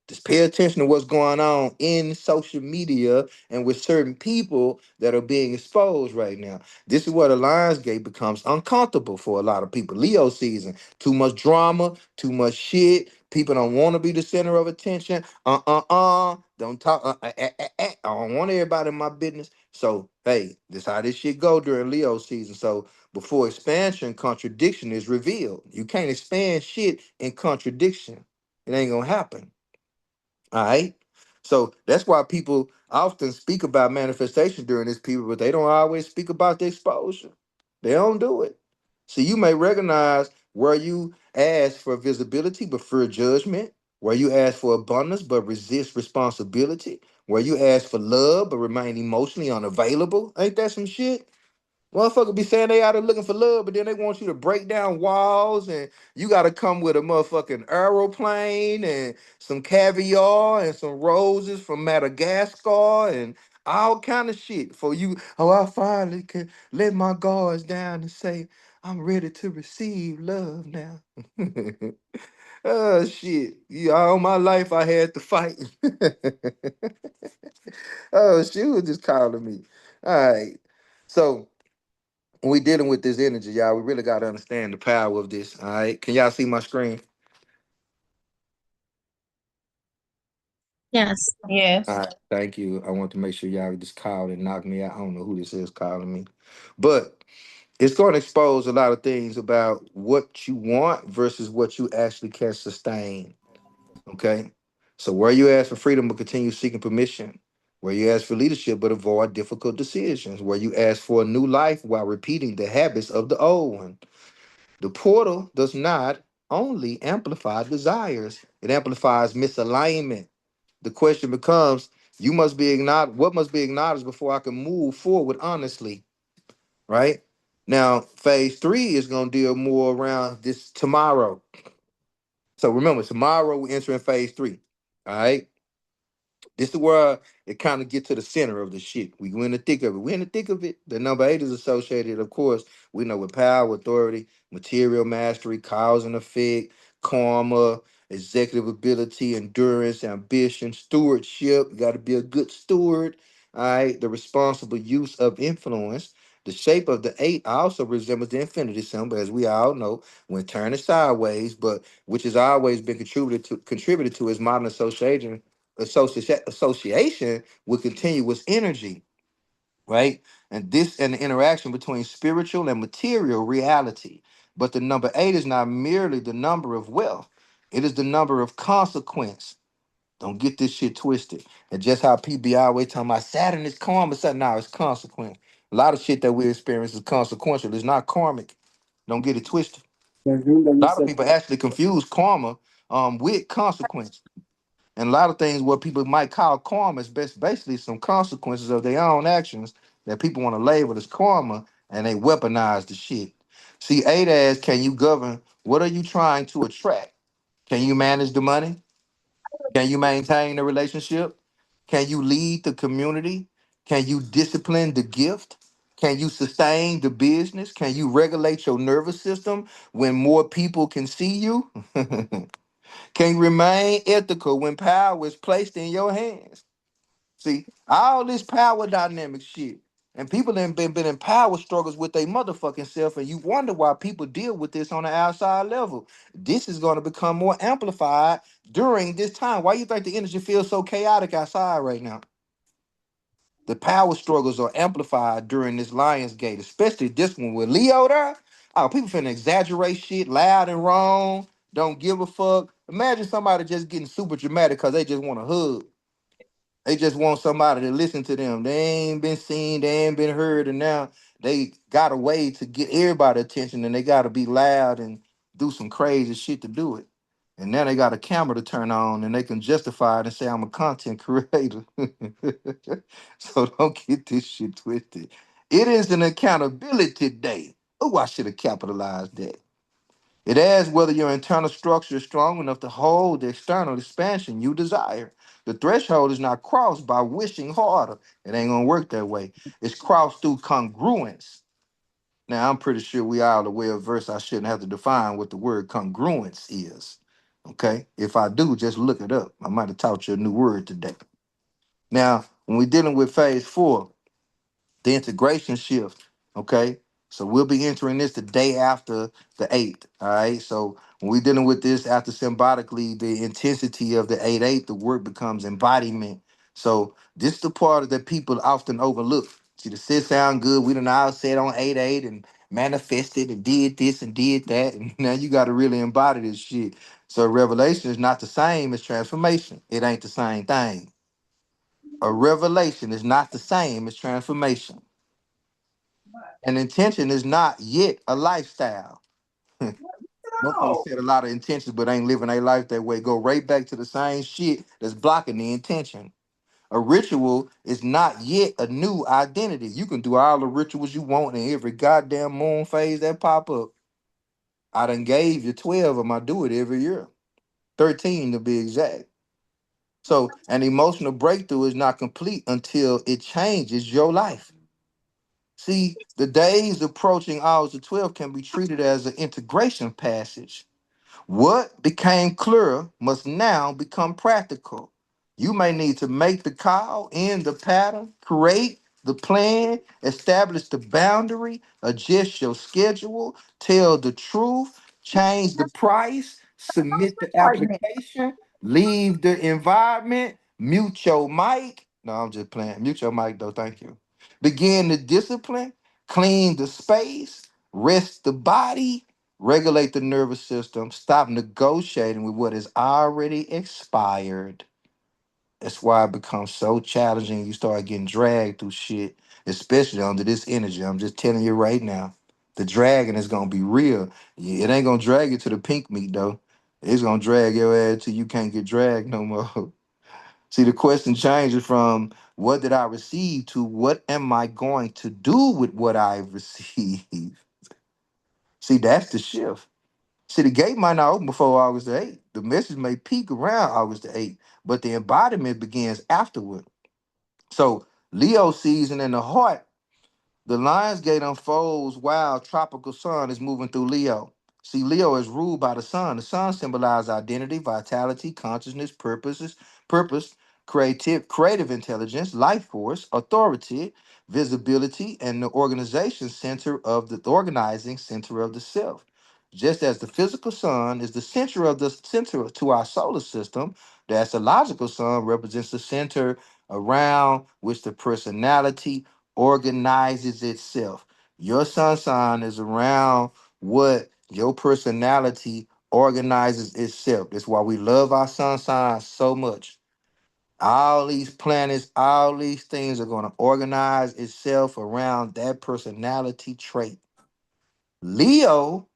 Just pay attention to what's going on in social media and with certain people that are being exposed right now. This is where the Lionsgate becomes uncomfortable for a lot of people. Leo season, too much drama, too much shit, People don't want to be the center of attention. Don't talk. I don't want everybody in my business. So hey, this how this shit go during Leo season. So before expansion, contradiction is revealed. You can't expand shit in contradiction. It ain't gonna happen. All right. So that's why people often speak about manifestation during this period, but they don't always speak about the exposure. They don't do it. So you may recognize where you ask for visibility but fear judgment, where you ask for abundance but resist responsibility, where you ask for love but remain emotionally unavailable. Ain't that some shit? Motherfucker be saying they out there looking for love, but then they want you to break down walls, and you got to come with a motherfucking aeroplane and some caviar and some roses from Madagascar and all kind of shit for you. Oh, I finally can let my guards down and say I'm ready to receive love now. Oh shit! Yeah, all my life I had to fight. Oh, she was just calling me. All right, so when we dealing with this energy, y'all, we really got to understand the power of this. All right, can y'all see my screen? Yes. All Yes. right, thank you. I want to make sure y'all just called and knocked me out. I don't know who this is calling me, but it's going to expose a lot of things about what you want versus what you actually can sustain. Okay, so where you ask for freedom but continue seeking permission. Where you ask for leadership but avoid difficult decisions. Where you ask for a new life while repeating the habits of the old one. The portal does not only amplify desires, it amplifies misalignment. The question becomes, you must be acknowledged, what must be acknowledged before I can move forward honestly, right? Now, phase three is going to deal more around this tomorrow. So remember, tomorrow we enter in phase three. All right. This is where it kind of get to the center of the shit. We in the thick of it. We in the thick of it. The number eight is associated, of course, we know with power, authority, material mastery, cause and effect, karma, executive ability, endurance, ambition, stewardship. You got to be a good steward. All right. The responsible use of influence. The shape of the eight also resembles the infinity symbol, as we all know, when turning sideways, but which has always been contributed to as modern association with continuous energy, right? And this and the interaction between spiritual and material reality. But the number eight is not merely the number of wealth, it is the number of consequence. Don't get this shit twisted. And just how people always talking about Saturn is karma, Saturn now it's consequence. A lot of shit that we experience is consequential. It's not karmic. Don't get it twisted. A lot of people actually confuse karma with consequence. And a lot of things what people might call karma is basically some consequences of their own actions that people want to label as karma, and they weaponize the shit. See, eight as, can you govern? What are you trying to attract? Can you manage the money? Can you maintain the relationship? Can you lead the community? Can you discipline the gift? Can you sustain the business? Can you regulate your nervous system when more people can see you? Can you remain ethical when power is placed in your hands? See, all this power dynamic shit. And people have been in power struggles with their motherfucking self, and you wonder why people deal with this on the outside level. This is going to become more amplified during this time. Why you think the energy feels so chaotic outside right now? The power struggles are amplified during this Lions Gate, especially this one with Leo there. Oh, people finna exaggerate shit loud and wrong. Don't give a fuck. Imagine somebody just getting super dramatic because they just want a hug. They just want somebody to listen to them. They ain't been seen, they ain't been heard, and now they got a way to get everybody attention, and they got to be loud and do some crazy shit to do it. And now they got a camera to turn on, and they can justify it and say I'm a content creator. So don't get this shit twisted. It is an accountability day. Oh, I should have capitalized that. It asks whether your internal structure is strong enough to hold the external expansion you desire. The threshold is not crossed by wishing harder. It ain't gonna work that way. It's crossed through congruence. Now, I'm pretty sure we all aware of verse. I shouldn't have to define what the word congruence is. Okay? If I do, just look it up. I might have taught you a new word today. Now, when we're dealing with phase four, the integration shift, okay? So we'll be entering this the day after the 8th. All right. So when we're dealing with this after symbolically, the intensity of the 8/8, the work becomes embodiment. So this is the part that people often overlook. See, the shit sound good. We done all said on 8/8 and manifested and did this and did that. And now you got to really embody this shit. So revelation is not the same as transformation. It ain't the same thing. A revelation is not the same as transformation. An intention is not yet a lifestyle. Motherfuckers said a lot of intentions, but ain't living their life that way. Go right back to the same shit that's blocking the intention. A ritual is not yet a new identity. You can do all the rituals you want in every goddamn moon phase that pop up. I done gave you 12 of them. I do it every year. 13 to be exact. So an emotional breakthrough is not complete until it changes your life. See, the days approaching hours of 12 can be treated as an integration passage. What became clear must now become practical. You may need to make the call, end the pattern, create the plan, establish the boundary, adjust your schedule, tell the truth, change the price, submit the application, leave the environment, mute your mic. No, I'm just playing. Mute your mic though, thank you. Begin the discipline, clean the space, rest the body, regulate the nervous system, stop negotiating with what is already expired. That's why it becomes so challenging. You start getting dragged through shit, especially under this energy. I'm just telling you right now. The dragging is gonna be real. It ain't gonna drag you to the pink meat though. It's gonna drag your ass till you can't get dragged no more. See, the question changes from what did I receive to what am I going to do with what I've received? See, that's the shift. See, the gate might not open before August the 8th. The message may peak around August the 8th, but the embodiment begins afterward. So Leo season in the heart, the Lion's Gate unfolds while tropical sun is moving through Leo. See, Leo is ruled by the sun. The sun symbolizes identity, vitality, consciousness, purpose, creative intelligence, life force, authority, visibility, and the organization center of the organizing center of the self. Just as the physical sun is the center to our solar system, the astrological sun represents the center around which the personality organizes itself. Your sun sign is around what your personality organizes itself. That's why we love our sun sign so much. All these planets, all these things are going to organize itself around that personality trait. Leo,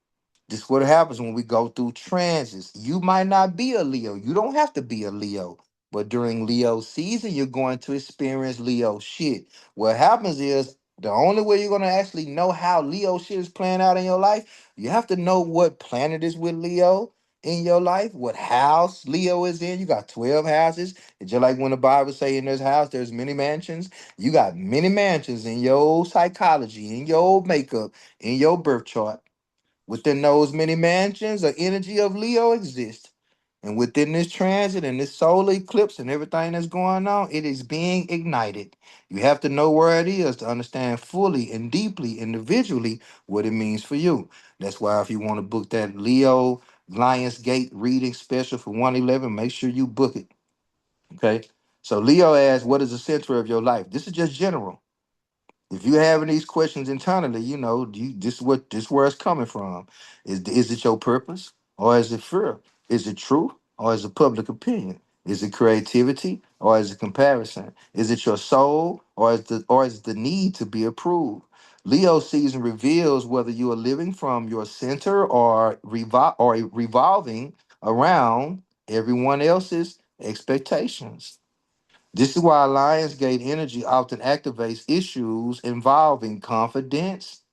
this is what happens when we go through transits. You might not be a Leo. You don't have to be a Leo. But during Leo season, you're going to experience Leo shit. What happens is the only way you're going to actually know how Leo shit is playing out in your life, you have to know what planet is with Leo in your life, what house Leo is in. You got 12 houses. It's just like when the Bible say in this house, there's many mansions. You got many mansions in your psychology, in your makeup, in your birth chart. Within those many mansions, the energy of Leo exists. And within this transit and this solar eclipse and everything that's going on, it is being ignited. You have to know where it is to understand fully and deeply, individually, what it means for you. That's why if you want to book that Leo Lions Gate reading special for 111, make sure you book it. Okay. So Leo asks, what is the center of your life? This is just general. If you having these questions internally, this is where it's coming from. Is it your purpose or is it fear? Is it truth or is it public opinion? Is it creativity or is it comparison? Is it your soul or is it the need to be approved? Leo season reveals whether you are living from your center or revolving around everyone else's expectations. This is why Lionsgate energy often activates issues involving confidence,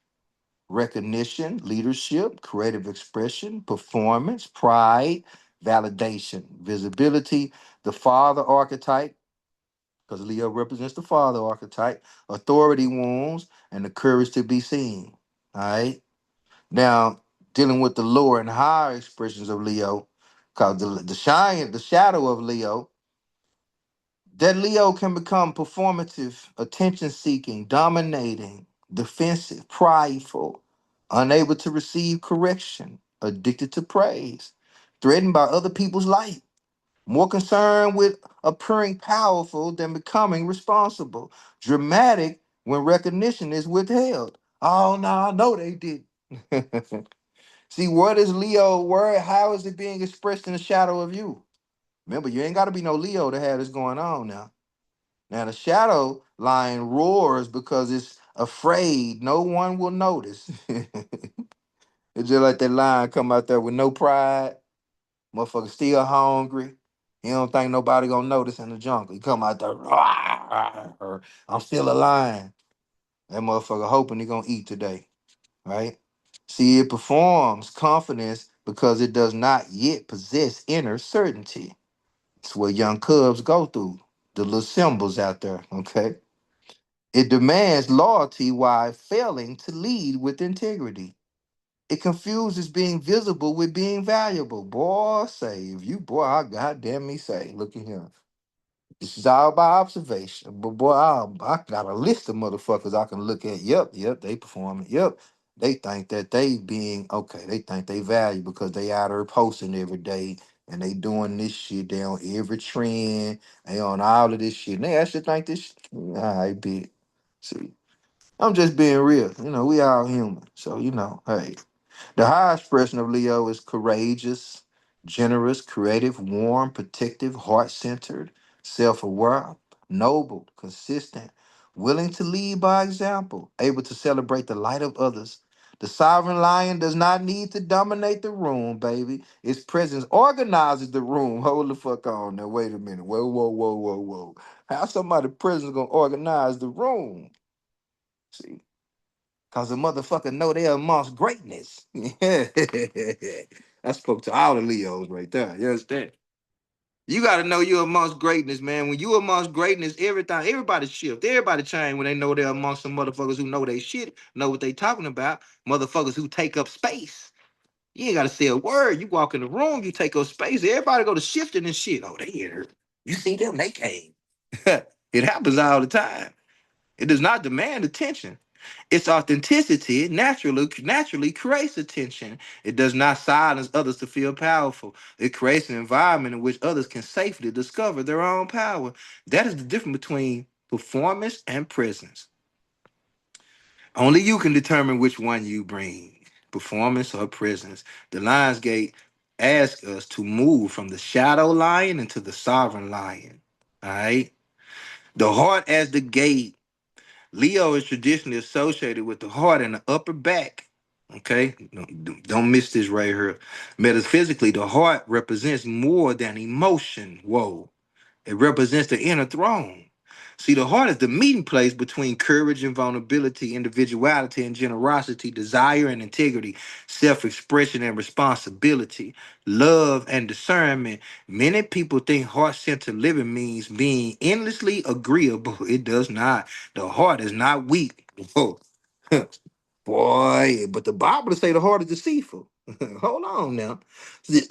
recognition, leadership, creative expression, performance, pride, validation, visibility, the father archetype, because Leo represents the father archetype, authority wounds, and the courage to be seen. All right. Now, dealing with the lower and higher expressions of Leo, because the shadow of Leo, that Leo can become performative, attention seeking, dominating. defensive, prideful, unable to receive correction, addicted to praise, threatened by other people's light, more concerned with appearing powerful than becoming responsible, dramatic when recognition is withheld. Oh no, I know they did. See, what is Leo word? How is it being expressed in the shadow of you? Remember, you ain't got to be no Leo to have this going on now. Now, the shadow lion roars because it's afraid no one will notice. It's just like that lion come out there with no pride. Motherfucker still hungry. He don't think nobody gonna notice in the jungle. He come out there, "Rawr, I'm still a lion." That motherfucker hoping he gonna eat today, right? See, it performs confidence because it does not yet possess inner certainty. It's what young cubs go through. The little symbols out there, okay? It demands loyalty while failing to lead with integrity. It confuses being visible with being valuable. Boy, say, if you, boy, I goddamn me say, look at him. This is all by observation. But boy, I got a list of motherfuckers I can look at. Yep, they performing. Yep, they think that they being okay. They think they value because they out there posting every day and they doing this shit. They on every trend. They on all of this shit. And they actually think this. All right, bitch. See, I'm just being real. You know, we all human. So you know, hey. The high expression of Leo is courageous, generous, creative, warm, protective, heart centered, self aware, noble, consistent, willing to lead by example, able to celebrate the light of others. The sovereign lion does not need to dominate the room, baby. Its presence organizes the room. Hold the fuck on now. Wait a minute. Whoa. How somebody presence gonna organize the room? See? Cause the motherfucker know they're amongst greatness. I spoke to all the Leos right there. You understand? You gotta know you're amongst greatness, man. When you amongst greatness, everything, everybody shift, everybody change when they know they're amongst some motherfuckers who know they shit, know what they talking about, motherfuckers who take up space. You ain't gotta say a word. You walk in the room, you take up space. Everybody go to shifting and shit. Oh, they here. You see them, they came. It happens all the time. It does not demand attention. Its authenticity naturally creates attention. It does not silence others to feel powerful. It creates an environment in which others can safely discover their own power. That is the difference between performance and presence. Only you can determine which one you bring, performance or presence. The Lionsgate asks us to move from the shadow lion into the sovereign lion. All right. The heart as the gate. Leo is traditionally associated with the heart and the upper back. Okay, don't miss this right here. Metaphysically, the heart represents more than emotion. Whoa, it represents the inner throne. See, the heart is the meeting place between courage and vulnerability, individuality and generosity, desire and integrity, self expression and responsibility, love and discernment. Many people think heart centered living means being endlessly agreeable. It does not. The heart is not weak. Whoa. Boy, but the Bible say the heart is deceitful. Hold on now. See,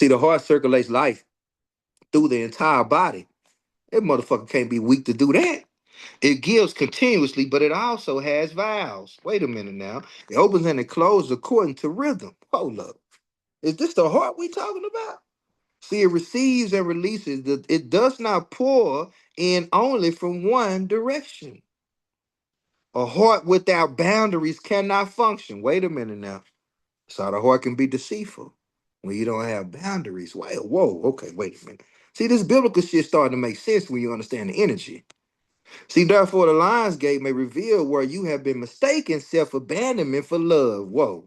the heart circulates life through the entire body. That motherfucker can't be weak to do that. It gives continuously, but it also has valves. Wait a minute now. It opens and it closes according to rhythm. Hold up. Is this the heart we talking about? See, it receives and releases. It does not pour in only from one direction. A heart without boundaries cannot function. Wait a minute now. So the heart can be deceitful when you don't have boundaries. Whoa, okay, wait a minute. See, this biblical shit starting to make sense when you understand the energy. See, therefore, the Lions Gate may reveal where you have been mistaken self-abandonment for love. Whoa.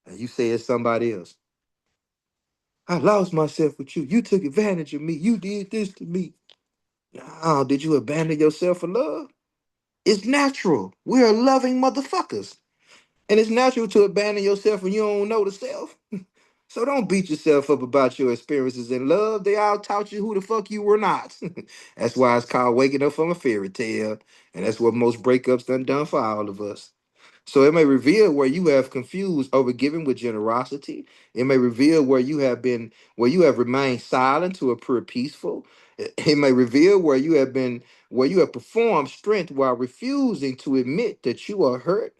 And you say it's somebody else. I lost myself with you. You took advantage of me. You did this to me. No, did you abandon yourself for love? It's natural. We're loving motherfuckers. And it's natural to abandon yourself when you don't know the self. So don't beat yourself up about your experiences in love. They all taught you who the fuck you were not. That's why it's called waking up from a fairy tale. And that's what most breakups done for all of us. So it may reveal where you have confused over giving with generosity. It may reveal where you have remained silent to appear peaceful. It may reveal where you have performed strength while refusing to admit that you are hurt.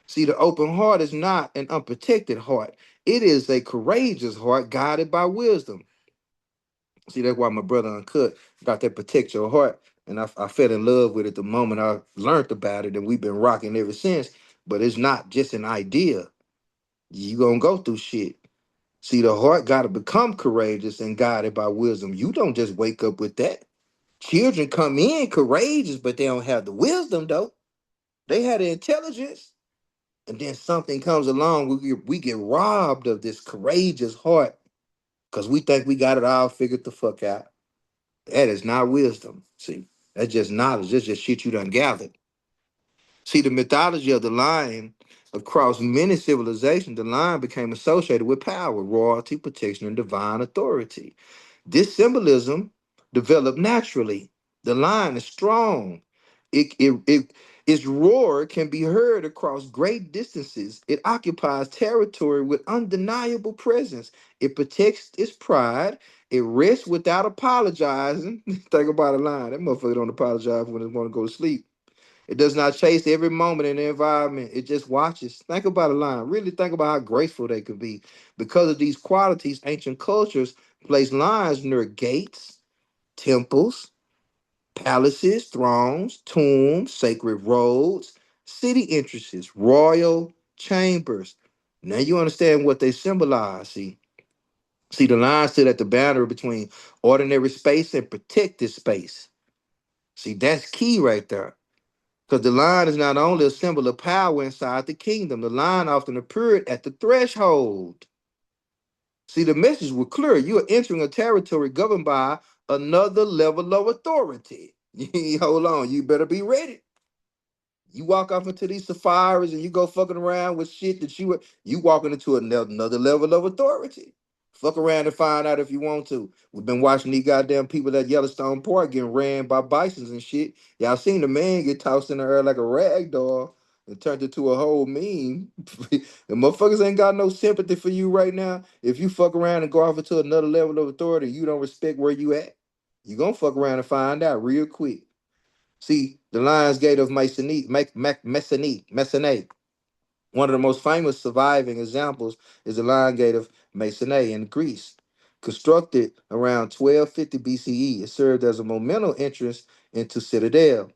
See, the open heart is not an unprotected heart. It is a courageous heart guided by wisdom. See, that's why my brother Uncut got that protect your heart. And I fell in love with it the moment I learned about it, and we've been rocking ever since. But it's not just an idea. You gonna go through shit. See, the heart gotta become courageous and guided by wisdom. You don't just wake up with that. Children come in courageous, but they don't have the wisdom though. They have the intelligence. And then something comes along, we get robbed of this courageous heart because we think we got it all figured the fuck out. That is not wisdom. See, that's just knowledge. That's just shit you done gathered. See, the mythology of the lion across many civilizations, the lion became associated with power, royalty, protection, and divine authority. This symbolism developed naturally. The lion is strong. Its roar can be heard across great distances. It occupies territory with undeniable presence. It protects its pride. It rests without apologizing. Think about a lion. That motherfucker don't apologize when it want to go to sleep. It does not chase every moment in the environment. It just watches. Think about a lion. Really think about how graceful they could be. Because of these qualities, ancient cultures placed lions near gates, temples, palaces, thrones, tombs, sacred roads, city entrances, royal chambers. Now you understand what they symbolize. See, the lion stood at the boundary between ordinary space and protected space. See, that's key right there. Because the lion is not only a symbol of power inside the kingdom, the lion often appeared at the threshold. See, the message was clear. You are entering a territory governed by another level of authority. Hold on, you better be ready. You walk off into these safaris and you go fucking around with shit that you walking into another level of authority. Fuck around and find out if you want to. We've been watching these goddamn people at Yellowstone Park getting ran by bisons and shit. Y'all seen the man get tossed in the air like a rag doll and turned into a whole meme. The motherfuckers ain't got no sympathy for you right now. If you fuck around and go off into another level of authority, you don't respect where you at. You gonna fuck around and find out real quick. See, the Lion's Gate of Massenet. One of the most famous surviving examples is the Lion Gate of Massenet in Greece. Constructed around 1250 BCE, it served as a monumental entrance into Citadel.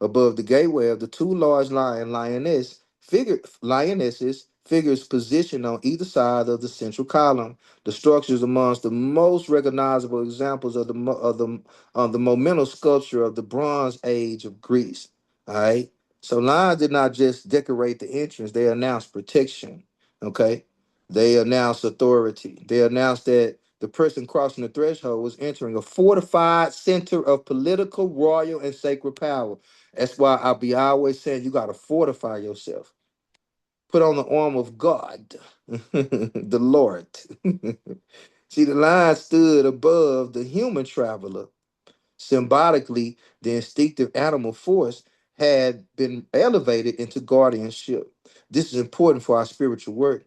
Above the gateway of the two large lionesses figures positioned on either side of the central column. The structure is amongst the most recognizable examples of the monumental sculpture of the Bronze Age of Greece. All right. So lions did not just decorate the entrance; they announced protection. Okay. They announced authority. They announced that the person crossing the threshold was entering a fortified center of political, royal, and sacred power. That's why I'll be always saying you got to fortify yourself. Put on the arm of God, the Lord. See, the lion stood above the human traveler. Symbolically, the instinctive animal force had been elevated into guardianship. This is important for our spiritual work.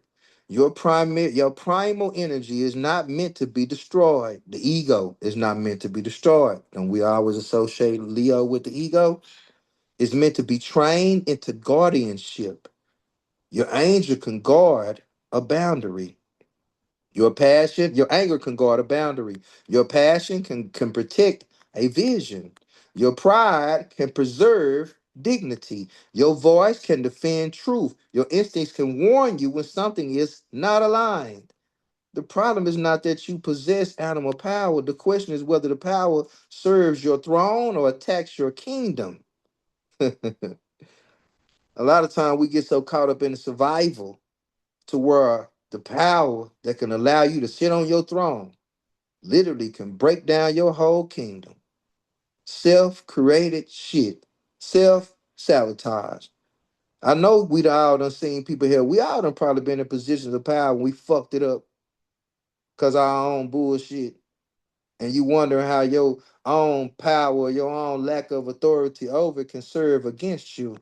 Your primal energy is not meant to be destroyed. The ego is not meant to be destroyed. And we always associate Leo with the ego. It's meant to be trained into guardianship. Your angel can guard a boundary. Your anger can guard a boundary. Your passion can protect a vision. Your pride can preserve dignity. Your voice can defend truth. Your instincts can warn you when something is not aligned. The problem is not that you possess animal power. The question is whether the power serves your throne or attacks your kingdom. A lot of time we get so caught up in the survival to where the power that can allow you to sit on your throne literally can break down your whole kingdom. Self-created shit. Self-sabotage. I know we all done seen people here. We all done probably been in positions of power when we fucked it up because our own bullshit. And you wondering how your own power, your own lack of authority over it can serve against you.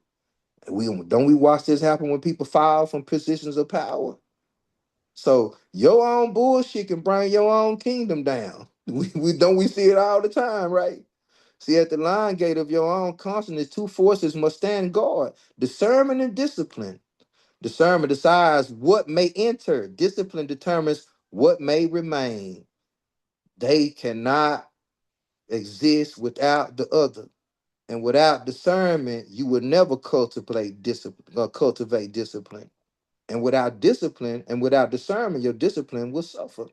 We watch this happen when people fall from positions of power? So your own bullshit can bring your own kingdom down. We see it all the time, right? See, at the line gate of your own consciousness, two forces must stand guard: discernment and discipline. Discernment decides what may enter, discipline determines what may remain. They cannot exist without the other. And without discernment, you will never cultivate discipline. And without discipline and without discernment, your discipline will suffer.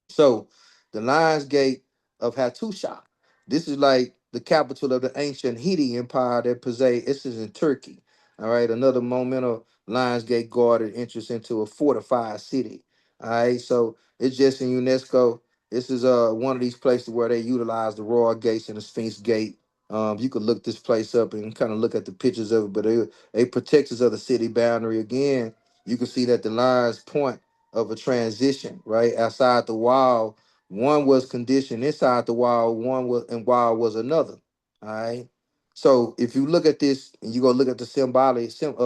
So the Lions Gate of Hattusha, this is like the capital of the ancient Hittite Empire that possessed, this is in Turkey. All right, another monumental Lions Gate guarded entrance into a fortified city. All right, so it's just in UNESCO. This is one of these places where they utilize the Royal Gates and the Sphinx Gate. You could look this place up and kind of look at the pictures of it, but they protect us of the city boundary. Again, you can see that the lines point of a transition, right? Outside the wall, one was conditioned inside the wall, one was and wall was another. All right. So if you look at this and you go look at the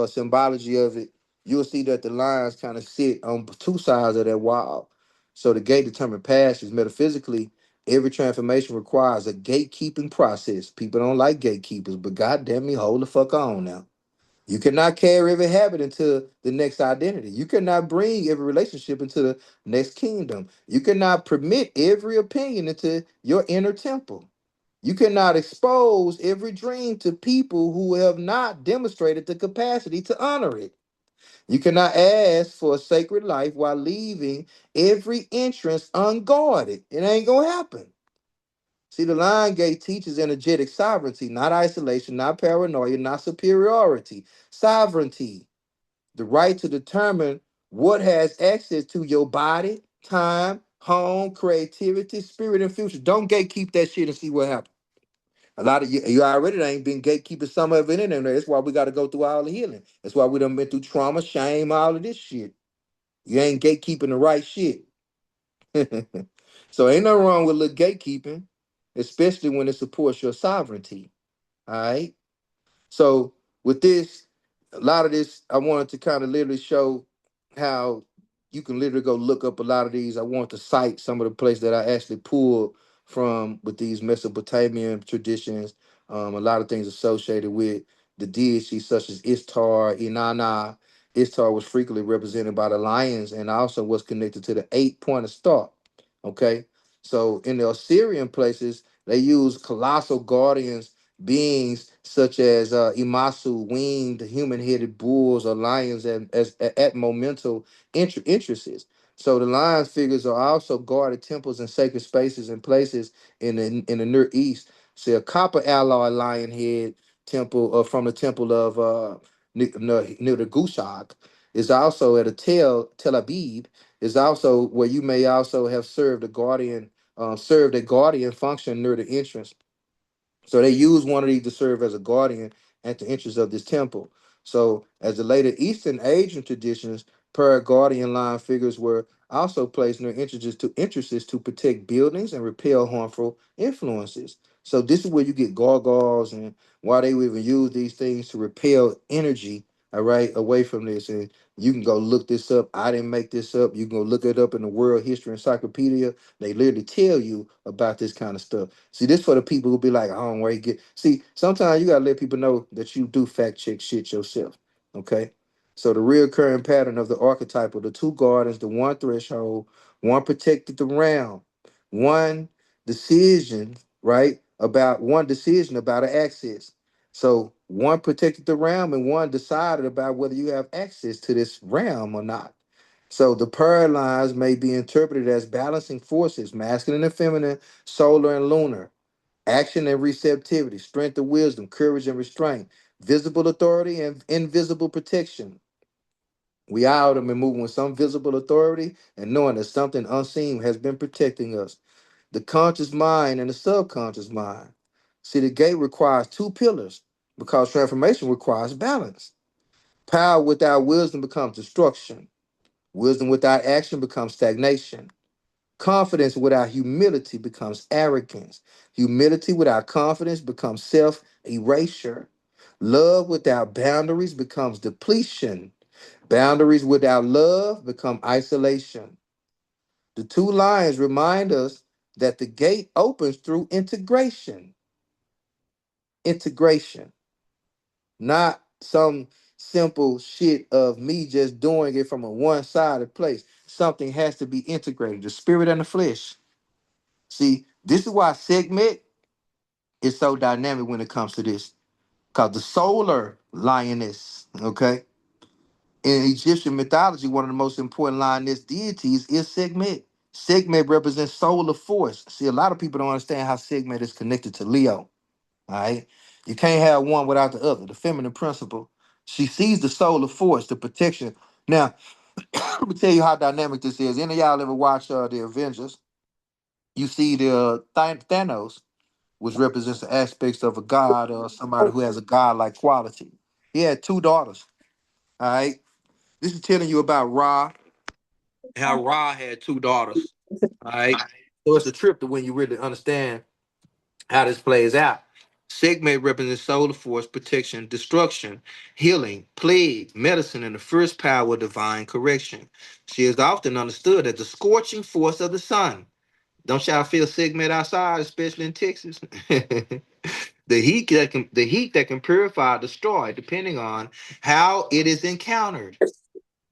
symbology of it, you'll see that the lines kind of sit on two sides of that wall. So the gate determined passage metaphysically. Every transformation requires a gatekeeping process. People don't like gatekeepers, but goddamn me, hold the fuck on now. You cannot carry every habit into the next identity. You cannot bring every relationship into the next kingdom. You cannot permit every opinion into your inner temple. You cannot expose every dream to people who have not demonstrated the capacity to honor it. You cannot ask for a sacred life while leaving every entrance unguarded. It ain't gonna happen. See, the Lion Gate teaches energetic sovereignty, not isolation, not paranoia, not superiority. Sovereignty, the right to determine what has access to your body, time, home, creativity, spirit, and future. Don't gatekeep that shit and see what happens. A lot of you already ain't been gatekeeping some of it in there. That's why we got to go through all the healing. That's why we done been through trauma, shame, all of this shit. You ain't gatekeeping the right shit. So ain't nothing wrong with little gatekeeping, especially when it supports your sovereignty. All right. So with this, a lot of this, I wanted to kind of literally show how you can literally go look up a lot of these. I want to cite some of the places that I actually pulled from with these Mesopotamian traditions. A lot of things associated with the deities such as Ishtar, Inanna. Ishtar was frequently represented by the lions and also was connected to the eight-pointed star. Okay. So in the Assyrian places, they use colossal guardians beings such as Imasu, winged human-headed bulls or lions at momental interests. So the lion figures are also guarded temples and sacred spaces and places in the Near East. See a copper alloy lion head temple from the temple of near the Gushak is also at a Tel Aviv is also where you may also have served a guardian function near the entrance, so they used one of these to serve as a guardian at the entrance of this temple. So, as the later Eastern Asian traditions, per guardian line figures were also placed near entrances to protect buildings and repel harmful influences. So, this is where you get gargoyles and why they would even use these things to repel energy, all right, away from this. And you can go look this up. I didn't make this up. You can go look it up in the World History Encyclopedia. They literally tell you about this kind of stuff. See, this for the people who be like, I don't where you get. See, sometimes you gotta let people know that you do fact check shit yourself. Okay. So the reoccurring pattern of the archetype of the two gardens, the one threshold, one protected the realm, one decision, right? About one decision about an access. So one protected the realm and one decided about whether you have access to this realm or not. So the paradigms may be interpreted as balancing forces, masculine and feminine, solar and lunar, action and receptivity, strength and wisdom, courage and restraint, visible authority and invisible protection. We are them and moving with some visible authority and knowing that something unseen has been protecting us. The conscious mind and the subconscious mind. See, the gate requires two pillars because transformation requires balance. Power without wisdom becomes destruction. Wisdom without action becomes stagnation. Confidence without humility becomes arrogance. Humility without confidence becomes self erasure. Love without boundaries becomes depletion. Boundaries without love become isolation. The two lions remind us that the gate opens through integration. Integration, not some simple shit of me just doing it from a one-sided place. Something has to be integrated, the spirit and the flesh. See, this is why segment is so dynamic when it comes to this. Because the solar lioness, okay, in Egyptian mythology, one of the most important lioness deities is Sekhmet. Sekhmet represents solar force. See, a lot of people don't understand how Sekhmet is connected to Leo. All right. You can't have one without the other. The feminine principle. She sees the solar force, the protection. Now, let me tell you how dynamic this is. Any of y'all ever watch the Avengers? You see the Thanos, which represents the aspects of a god or somebody who has a god-like quality. He had two daughters. All right. This is telling you about Ra, how Ra had two daughters. All right. So it's a trip to when you really understand how this plays out. Sekhmet represents solar force, protection, destruction, healing, plague, medicine, and the first power of divine correction. She is often understood as the scorching force of the sun. Don't y'all feel Sekhmet outside, especially in Texas? The heat that can purify or destroy, depending on how it is encountered.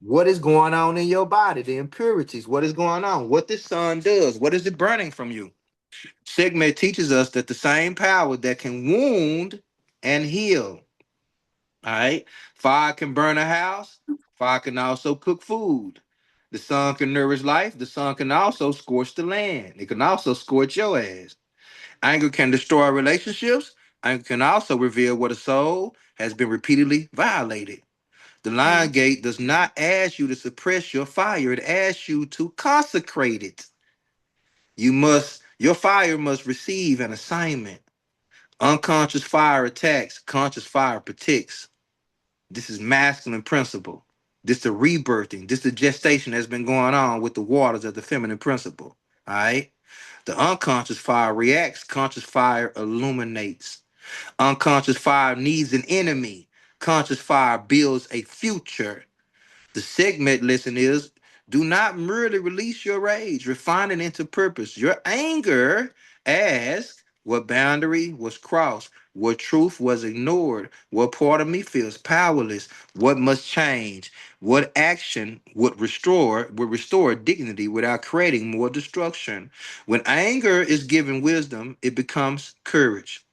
What is going on in your body, the impurities, what is going on, what the sun does, what is it burning from you. Sigma teaches us that the same power that can wound and heal. All right. Fire can burn a house. Fire can also cook food. The sun can nourish life. The sun can also scorch the land. It can also scorch your ass. Anger can destroy relationships. Anger can also reveal what a soul has been repeatedly violated. The lion gate does not ask you to suppress your fire, it asks you to consecrate it. Your fire must receive an assignment. Unconscious fire attacks, conscious fire protects. This is masculine principle. This the rebirthing. This the gestation that's been going on with the waters of the feminine principle. All right. The unconscious fire reacts. Conscious fire illuminates. Unconscious fire needs an enemy. Conscious fire builds a future. The segment lesson is do not merely release your rage, refine it into purpose. Your anger asks what boundary was crossed, what truth was ignored, what part of me feels powerless, what must change, what action would restore dignity without creating more destruction. When anger is given wisdom, it becomes courage.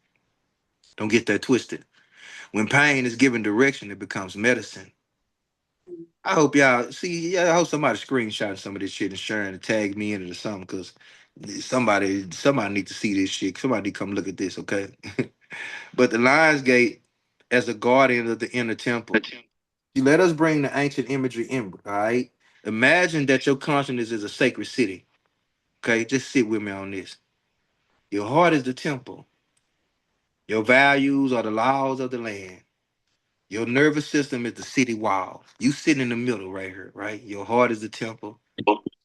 Don't get that twisted. When pain is given direction, it becomes medicine. I hope y'all see. Yeah, I hope somebody screenshot some of this shit and sharing and tag me in it or something, because somebody need to see this shit. Somebody need to come look at this, okay? But the Lions Gate as a guardian of the inner temple. You let us bring the ancient imagery in, all right? Imagine that your consciousness is a sacred city. Okay, just sit with me on this. Your heart is the temple. Your values are the laws of the land. Your nervous system is the city wall. You sit in the middle right here, right? Your heart is the temple.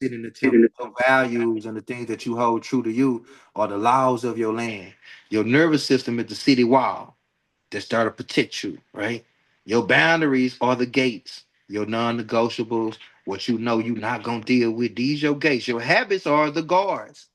Sit in the temple. Your values and the things that you hold true to you are the laws of your land. Your nervous system is the city wall that start to protect you, right? Your boundaries are the gates, your non-negotiables, what you know you're not gonna deal with. These your gates. Your habits are the guards,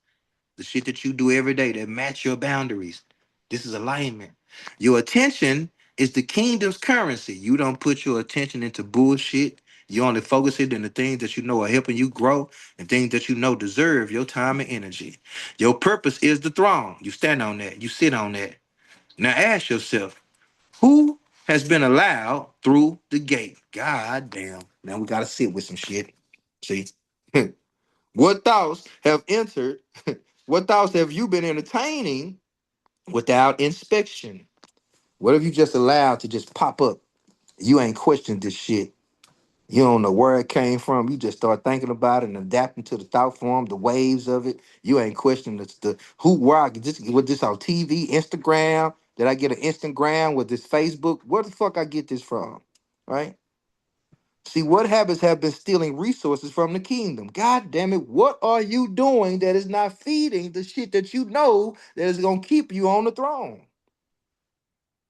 the shit that you do every day that match your boundaries. This is alignment. Your attention is the kingdom's currency. You don't put your attention into bullshit. You only focus it in the things that you know are helping you grow and things that you know deserve your time and energy. Your purpose is the throne. You stand on that. You sit on that. Now ask yourself, who has been allowed through the gate? God damn. Now we gotta sit with some shit. See? What thoughts have entered? What thoughts have you been entertaining without inspection? What have you just allowed to just pop up? You ain't questioned this shit. You don't know where it came from. You just start thinking about it and adapting to the thought form, the waves of it. You ain't questioning the who, where I get this, with this on TV, Instagram. Did I get an Instagram with this Facebook? Where the fuck I get this from? Right? See, what habits have been stealing resources from the kingdom? God damn it, what are you doing that is not feeding the shit that you know that is gonna keep you on the throne?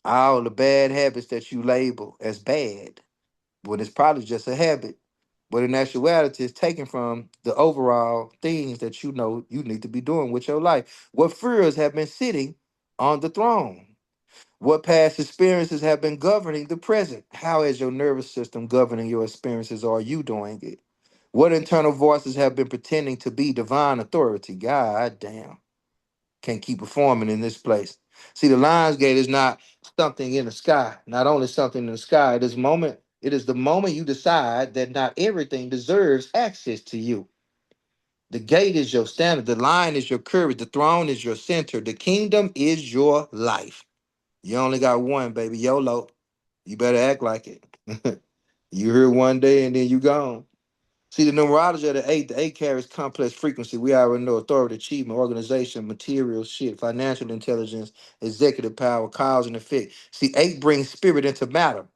All the bad habits that you label as bad, when it's probably just a habit. But in actuality, it's taken from the overall things that you know you need to be doing with your life. What fears have been sitting on the throne? What past experiences have been governing the present? How is your nervous system governing your experiences? Or are you doing it? What internal voices have been pretending to be divine authority? God damn. Can't keep performing in this place. See, the Lions Gate is not something in the sky. Not only something in the sky, it is the moment you decide that not everything deserves access to you. The gate is your standard, the lion is your courage, the throne is your center, the kingdom is your life. You only got one, baby. YOLO. You better act like it. You here one day and then you gone. See, the numerology of the eight carries complex frequency. We already know authority, achievement, organization, material shit, financial intelligence, executive power, cause and effect. See, eight brings spirit into matter.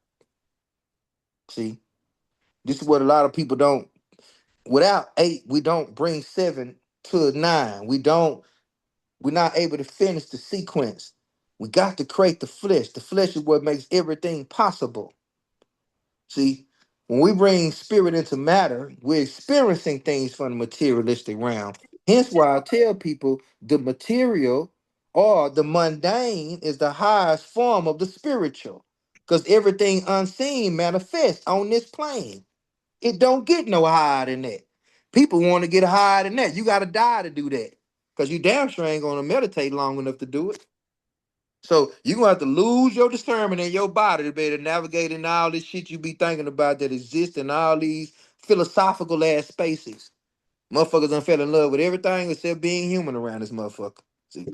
See, this is what a lot of people don't. Without eight, we don't bring seven to nine. We're not able to finish the sequence. We got to create the flesh. The flesh is what makes everything possible. See, when we bring spirit into matter, we're experiencing things from the materialistic realm. Hence why I tell people the material or the mundane is the highest form of the spiritual. Because everything unseen manifests on this plane. It don't get no higher than that. People want to get higher than that. You got to die to do that. Because you damn sure ain't going to meditate long enough to do it. So you're gonna have to lose your discernment in your body to be able to navigate in all this shit you be thinking about that exists in all these philosophical ass spaces. Motherfuckers done fell in love with everything except being human around this motherfucker. See,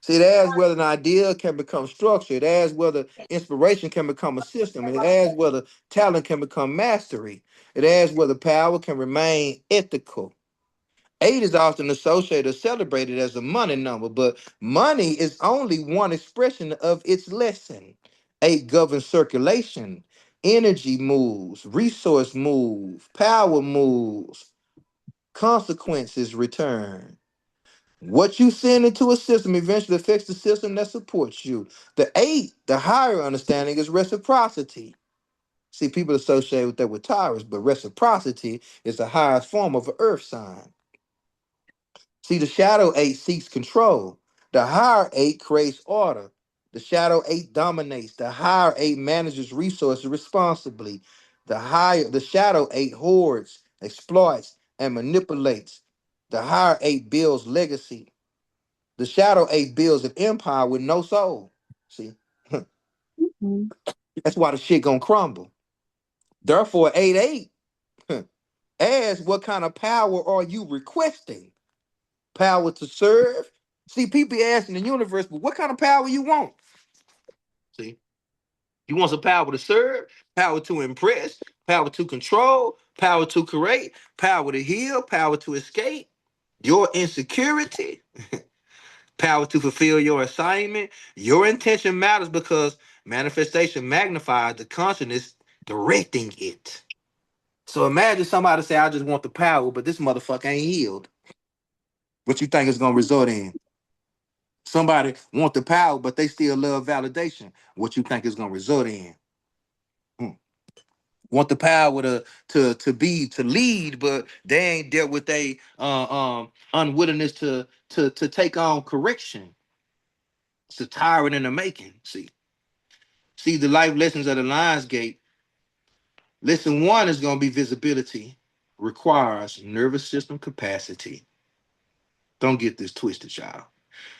see, it asks whether an idea can become structure. It asks whether inspiration can become a system. It asks whether talent can become mastery. It asks whether power can remain ethical. Eight is often associated or celebrated as a money number, but money is only one expression of its lesson. Eight governs circulation, energy moves, resource move, power moves, consequences return. What you send into a system eventually affects the system that supports you. The eight, the higher understanding is reciprocity. See, people associate with that with Taurus, but reciprocity is the highest form of an earth sign. See, the shadow eight seeks control. The higher eight creates order. The shadow eight dominates. The higher eight manages resources responsibly. The shadow eight hoards, exploits, and manipulates. The higher eight builds legacy. The shadow eight builds an empire with no soul. See, Mhm. that's why the shit gonna crumble. Therefore, 8-8 asks what kind of power are you requesting? Power to serve. See, people asking the universe, but what kind of power you want? See, you want some power to serve, power to impress, power to control, power to create, power to heal, power to escape your insecurity, power to fulfill your assignment. Your intention matters because manifestation magnifies the consciousness directing it. So imagine somebody say, I just want the power, but this motherfucker ain't healed. What you think is gonna result in? Somebody want the power, but they still love validation. What you think is gonna result in? Hmm. Want the power to lead, but they ain't dealt with a unwillingness to take on correction. It's a tyrant in the making. See the life lessons of the Lions Gate. Lesson one is gonna be visibility requires nervous system capacity. Don't get this twisted, y'all.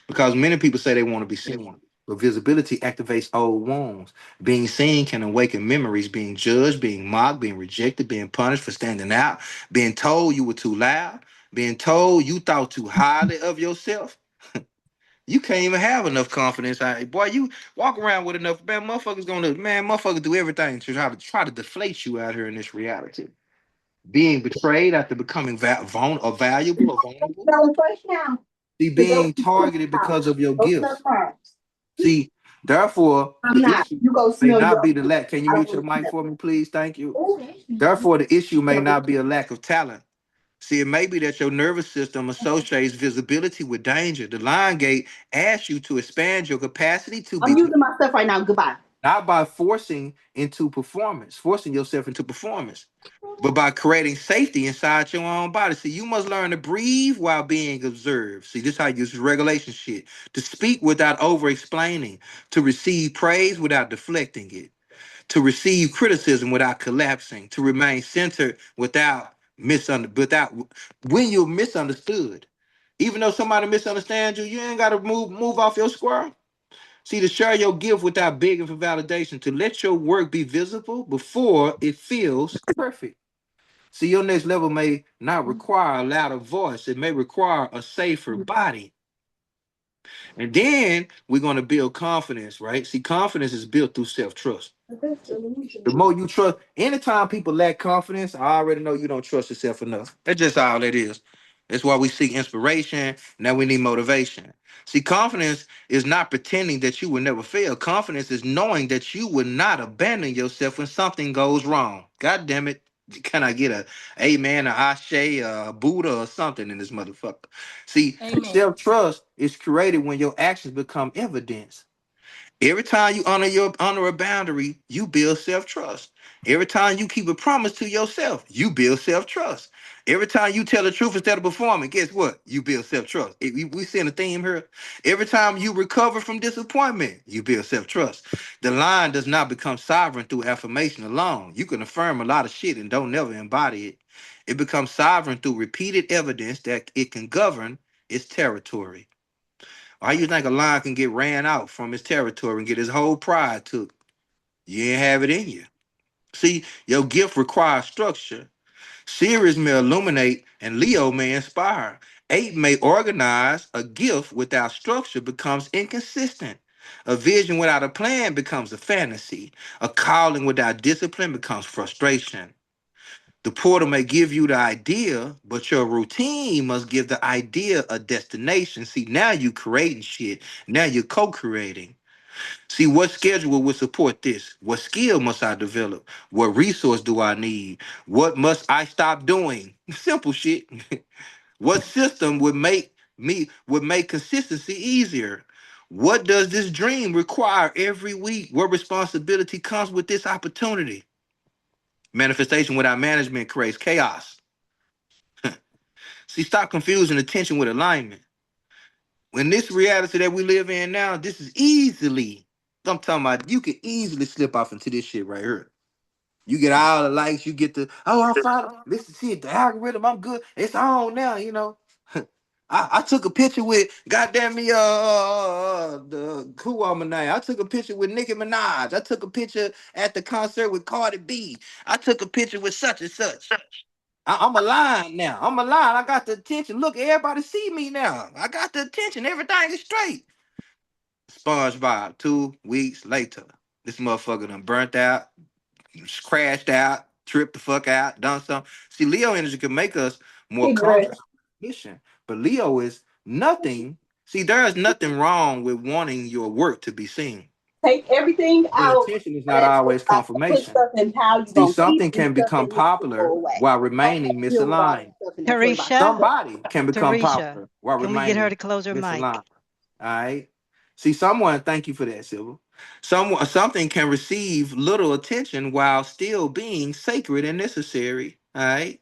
Because many people say they want to be seen. But visibility activates old wounds. Being seen can awaken memories, being judged, being mocked, being rejected, being punished for standing out, being told you were too loud, being told you thought too highly of yourself. You can't even have enough confidence. Boy, you walk around with enough, motherfuckers do everything to try to deflate you out here in this reality. Being betrayed after becoming valuable or vulnerable. Go first now. See, To go being targeted because of your go smell gifts. crabs. See, therefore, I'm the not. issue You go may smell not your. be the lack. Can you I don't mute your want to mic smell. for me, please? Thank you. Oh, that's nasty. Therefore, the issue may So not be a lack of talent. See, it may be that your nervous system associates visibility with danger. The Lion Gate asks you to expand your capacity to I'm be. using my stuff right now. Goodbye. not by forcing yourself into performance, but by creating safety inside your own body. See, you must learn to breathe while being observed. See, this is how you use regulation shit. To speak without over explaining, to receive praise without deflecting it, to receive criticism without collapsing, to remain centered without when you're misunderstood. Even though somebody misunderstands you, you ain't gotta move off your square. See, to share your gift without begging for validation, to let your work be visible before it feels perfect. See, your next level may not require a louder voice, it may require a safer body. And then we're going to build confidence, right? See, confidence is built through self trust. The more you trust, anytime people lack confidence, I already know you don't trust yourself enough. That's just all it is. That's why we seek inspiration. Now we need motivation. See, confidence is not pretending that you will never fail. Confidence is knowing that you will not abandon yourself when something goes wrong. God damn it. Can I get a amen, a ashe, a Buddha, or something in this motherfucker? See, Amen. self-trust is created when your actions become evidence. Every time you honor a boundary, you build self-trust. Every time you keep a promise to yourself, you build self-trust. Every time you tell the truth instead of performing, guess what? You build self-trust. We seeing a theme here. Every time you recover from disappointment, you build self-trust. The line does not become sovereign through affirmation alone. You can affirm a lot of shit and don't never embody it. It becomes sovereign through repeated evidence that it can govern its territory. Why you think a lion can get ran out from his territory and get his whole pride took? You ain't have it in you. See, your gift requires structure. Sirius may illuminate and Leo may inspire. Eight may organize. A gift without structure becomes inconsistent. A vision without a plan becomes a fantasy. A calling without discipline becomes frustration. The portal may give you the idea, but your routine must give the idea a destination. See, now you creating shit. Now you're co-creating. See, what schedule would support this? What skill must I develop? What resource do I need? What must I stop doing? Simple shit. What system would make consistency easier? What does this dream require every week? What responsibility comes with this opportunity? Manifestation without management creates chaos. See, stop confusing attention with alignment. When this reality that we live in now, this is easily, I'm talking about, you can easily slip off into this shit right here. You get all the likes, you get the, oh, I'm fine. Listen, see the algorithm, I'm good. It's on now, you know. I took a picture with goddamn me the who woman name. I took a picture with Nicki Minaj. I took a picture at the concert with Cardi B. I took a picture with such and such. I'm a line now. I'm a line. I got the attention. Look, everybody see me now. I got the attention. Everything is straight. SpongeBob, 2 weeks later. This motherfucker done burnt out, crashed out, tripped the fuck out, done something. See, Leo energy can make us more Ignorant. conscious of mission, but Leo is nothing. See, there is nothing wrong with wanting your work to be seen. Take everything But out attention is of not that always stuff and put confirmation. stuff in how you See, gonna keep something it and can stuff become that needs to go popular away. while Don't remaining deal with all that misaligned. stuff and that's worried about Tarisha, yourself. Somebody can become Tarisha, popular while can we get her remaining to close her misaligned. mic? All right. See, someone, thank you for that, Silver. Something can receive little attention while still being sacred and necessary. All right.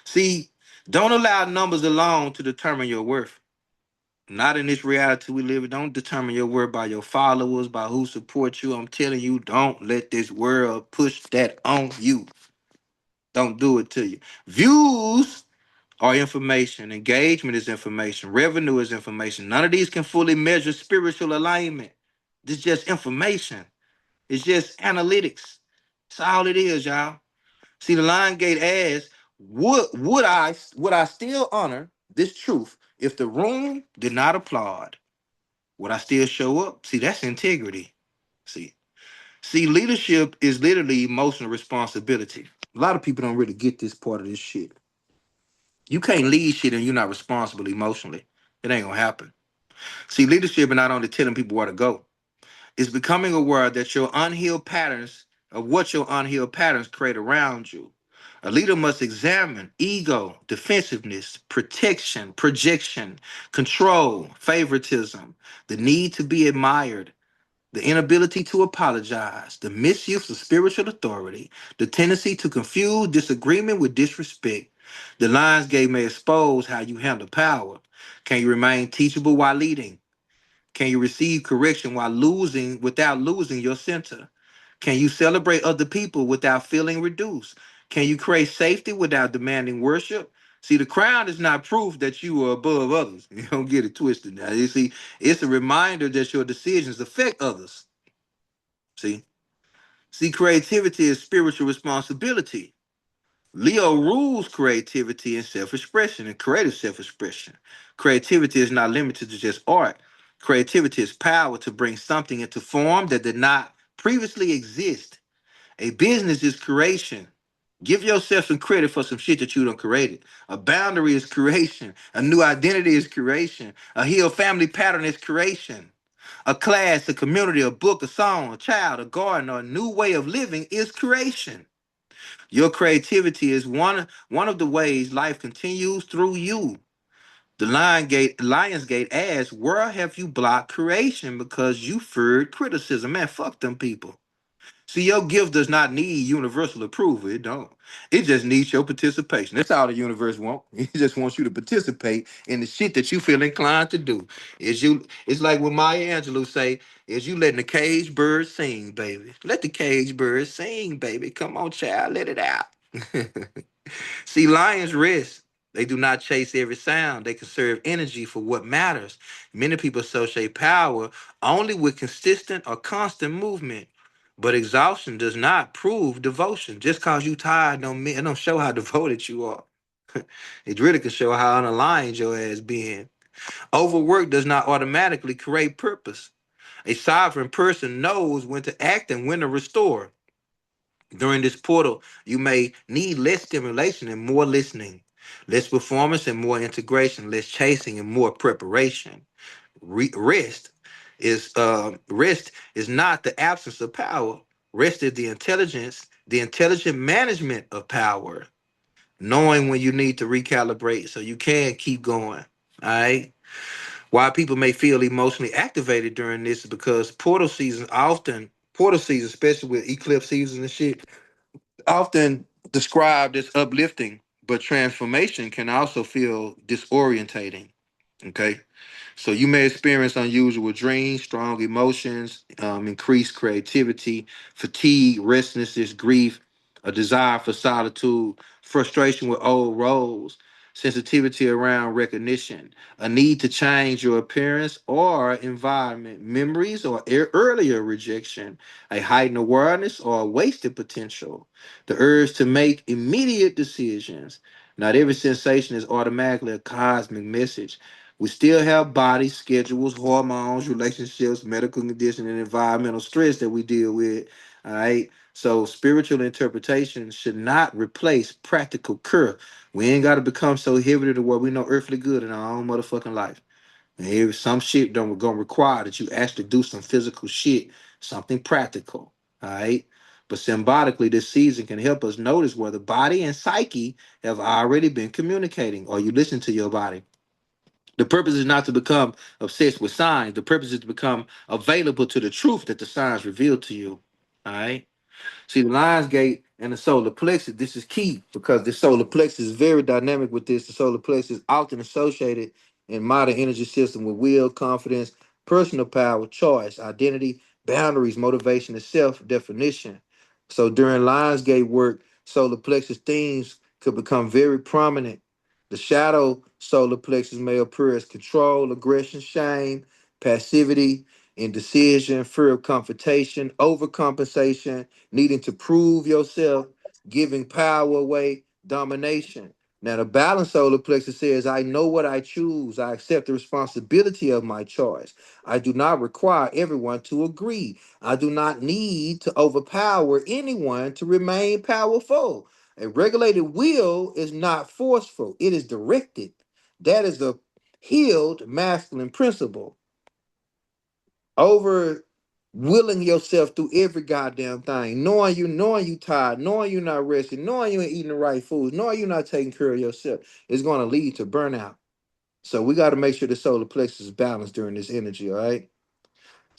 See, don't allow numbers alone to determine your worth. Not in this reality we live in. Don't determine your worth by your followers, by who supports you. I'm telling you, don't let this world push that on you. Don't do it to you. Views are information. Engagement is information. Revenue is information. None of these can fully measure spiritual alignment. It's just information. It's just analytics. That's all it is, y'all. See, the Lion Gate asks, would I still honor this truth if the room did not applaud? Would I still show up? See, that's integrity. See, leadership is literally emotional responsibility. A lot of people don't really get this part of this shit. You can't lead shit and you're not responsible emotionally. It ain't gonna happen. See, leadership is not only telling people where to go, it's becoming aware that your unhealed patterns of what your unhealed patterns create around you. A leader must examine ego, defensiveness, protection, projection, control, favoritism, the need to be admired. The inability to apologize, the misuse of spiritual authority, the tendency to confuse disagreement with disrespect. The Lionsgate may expose how you handle power. Can you remain teachable while leading? Can you receive correction while losing without losing your center? Can you celebrate other people without feeling reduced? Can you create safety without demanding worship? See, the crown is not proof that you are above others. You don't get it twisted now. You see, it's a reminder that your decisions affect others. See, creativity is spiritual responsibility. Leo rules creativity and self-expression and creative self-expression. Creativity is not limited to just art. Creativity is power to bring something into form that did not previously exist. A business is creation. Give yourself some credit for some shit that you done created. A boundary is creation. A new identity is creation. A healed family pattern is creation. A class, a community, a book, a song, a child, a garden, or a new way of living is creation. Your creativity is one of the ways life continues through you. The Lionsgate asks, where have you blocked creation because you feared criticism? Man, fuck them people. See, your gift does not need universal approval. It don't. It just needs your participation. That's all the universe wants. It just wants you to participate in the shit that you feel inclined to do. It's like what Maya Angelou say, is you letting the cage bird sing, baby. Let the cage bird sing, baby. Come on, child, let it out. See, lions rest. They do not chase every sound. They conserve energy for what matters. Many people associate power only with consistent or constant movement. But exhaustion does not prove devotion. Just cause you tired don't mean it don't show how devoted you are. It really can show how unaligned your ass being. Overwork does not automatically create purpose. A sovereign person knows when to act and when to restore. During this portal, you may need less stimulation and more listening, less performance and more integration, less chasing and more preparation. Rest is not the absence of power. Rest is the intelligent management of power, knowing when you need to recalibrate so you can keep going. All right. Why people may feel emotionally activated during this is because portal season, especially with eclipse seasons and shit, often described as uplifting, but transformation can also feel disorientating. Okay. So you may experience unusual dreams, strong emotions, increased creativity, fatigue, restlessness, grief, a desire for solitude, frustration with old roles, sensitivity around recognition, a need to change your appearance or environment, memories or earlier rejection, a heightened awareness or a wasted potential, the urge to make immediate decisions. Not every sensation is automatically a cosmic message. We still have bodies, schedules, hormones, relationships, medical condition, and environmental stress that we deal with. All right. So spiritual interpretation should not replace practical cure. We ain't got to become so heavy to where we know earthly good in our own motherfucking life. And here, some shit don't gonna require that you actually do some physical shit, something practical. All right. But symbolically, this season can help us notice where the body and psyche have already been communicating, or you listen to your body. The purpose is not to become obsessed with signs. The purpose is to become available to the truth that the signs reveal to you. All right. See, the Lions Gate and the solar plexus, this is key because the solar plexus is very dynamic with this. The solar plexus is often associated in modern energy system with will, confidence, personal power, choice, identity, boundaries, motivation, and self-definition. So during Lions Gate work, solar plexus themes could become very prominent. The shadow solar plexus may appear as control, aggression, shame, passivity, indecision, fear of confrontation, overcompensation, needing to prove yourself, giving power away, domination. Now, the balanced solar plexus says, I know what I choose. I accept the responsibility of my choice. I do not require everyone to agree. I do not need to overpower anyone to remain powerful. A regulated will is not forceful, it is directed. That is the healed masculine principle over willing yourself through every goddamn thing, knowing you tired, knowing you're not resting, knowing you ain't eating the right foods, knowing you're not taking care of yourself, is going to lead to burnout. So we got to make sure the solar plexus is balanced during this energy, all right?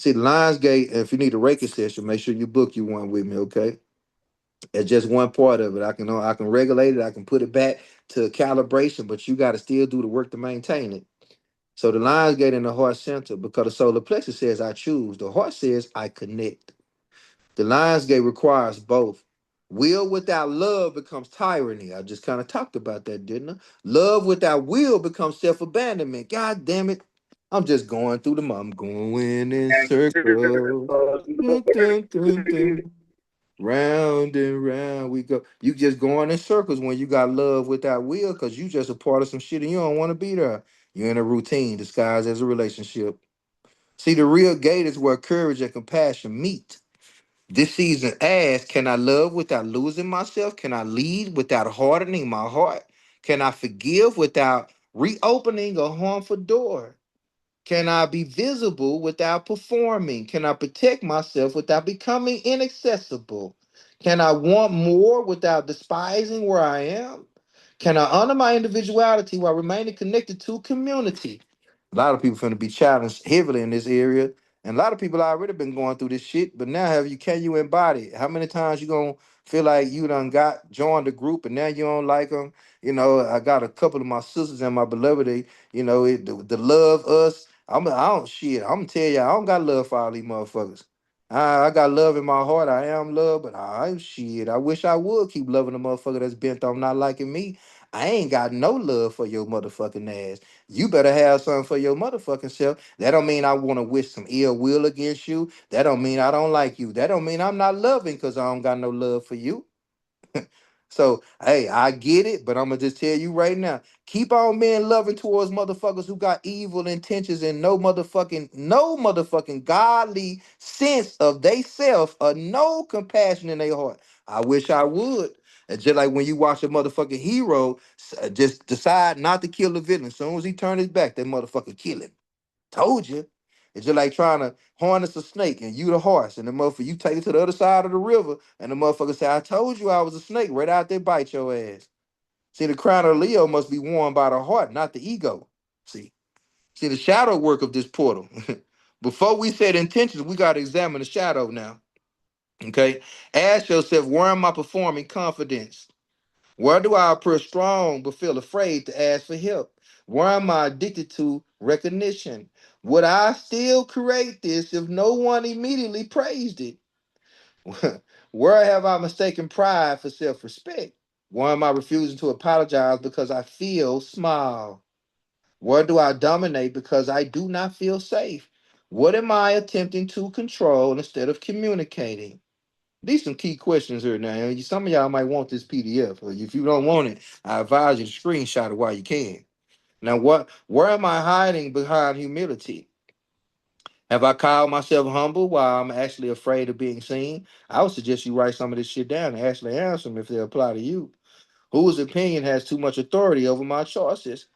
See the Lionsgate. If you need a Reiki session, make sure you book you one with me. Okay, it's just one part of it. I can regulate it. I can put it back to calibration, but you got to still do the work to maintain it. So the Lionsgate in the heart center, because the solar plexus says I choose. The heart says I connect. The Lionsgate requires both. Will without love becomes tyranny. I just kind of talked about that, didn't I? Love without will becomes self-abandonment. God damn it. I'm just going through the I'm going in circles. Dun, dun, dun, dun. Round and round we go. You just going in circles when you got love without will, because you just a part of some shit and you don't want to be there. You're in a routine disguised as a relationship. See, the real gate is where courage and compassion meet. This season asks, can I love without losing myself? Can I lead without hardening my heart? Can I forgive without reopening a harmful door? Can I be visible without performing? Can I protect myself without becoming inaccessible? Can I want more without despising where I am? Can I honor my individuality while remaining connected to community? A lot of people finna be challenged heavily in this area. And a lot of people already been going through this shit, but now have you can you embody it? How many times you gonna feel like you done got joined the group and now you don't like them? You know, I got a couple of my sisters and my beloved, the love us. I don't shit. I'm gonna tell you, I don't got love for all these motherfuckers. I got love in my heart. I am love, but I'm shit. I wish I would keep loving the motherfucker that's bent on not liking me. I ain't got no love for your motherfucking ass. You better have something for your motherfucking self. That don't mean I want to wish some ill will against you. That don't mean I don't like you. That don't mean I'm not loving because I don't got no love for you. So, hey, I get it, but I'm gonna just tell you right now: keep on being loving towards motherfuckers who got evil intentions and no motherfucking godly sense of they self or no compassion in their heart. I wish I would. And just like when you watch a motherfucking hero, just decide not to kill the villain. As soon as he turn his back, that motherfucker kill him. Told you. It's just like trying to harness a snake and you the horse, and the motherfucker you take it to the other side of the river, and the motherfucker say, "I told you I was a snake." Right out there, bite your ass. See, the crown of Leo must be worn by the heart, not the ego. See, see the shadow work of this portal. Before we set intentions, we got to examine the shadow now. Okay, ask yourself, where am I performing confidence? Where do I appear strong but feel afraid to ask for help? Where am I addicted to recognition? Would I still create this if no one immediately praised it? Where have I mistaken pride for self respect? Where am I refusing to apologize because I feel small? Where do I dominate because I do not feel safe? What am I attempting to control instead of communicating? These some key questions here now. Some of y'all might want this PDF. Or if you don't want it, I advise you to screenshot it while you can. Now, where am I hiding behind humility? Have I called myself humble while I'm actually afraid of being seen? I would suggest you write some of this shit down and actually answer them if they apply to you. Whose opinion has too much authority over my choices?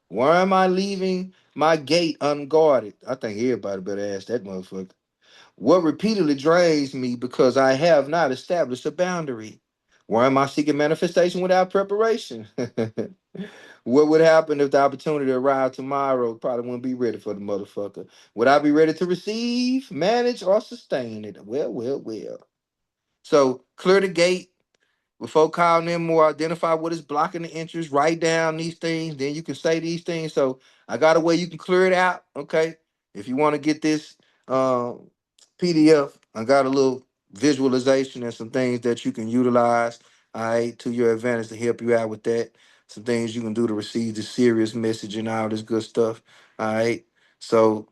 Where am I leaving my gate unguarded? I think everybody better ask that motherfucker. What repeatedly drains me because I have not established a boundary? Why am I seeking manifestation without preparation? What would happen if the opportunity arrived tomorrow? Probably wouldn't be ready for the motherfucker. Would I be ready to receive, manage, or sustain it? Well, well, well. So clear the gate, before calling them more, identify what is blocking the interest, write down these things, then you can say these things. So I got a way you can clear it out. Okay. If you want to get this um, PDF, I got a little visualization and some things that you can utilize, all right, to your advantage to help you out with that. Some things you can do to receive the serious message and all this good stuff. All right. So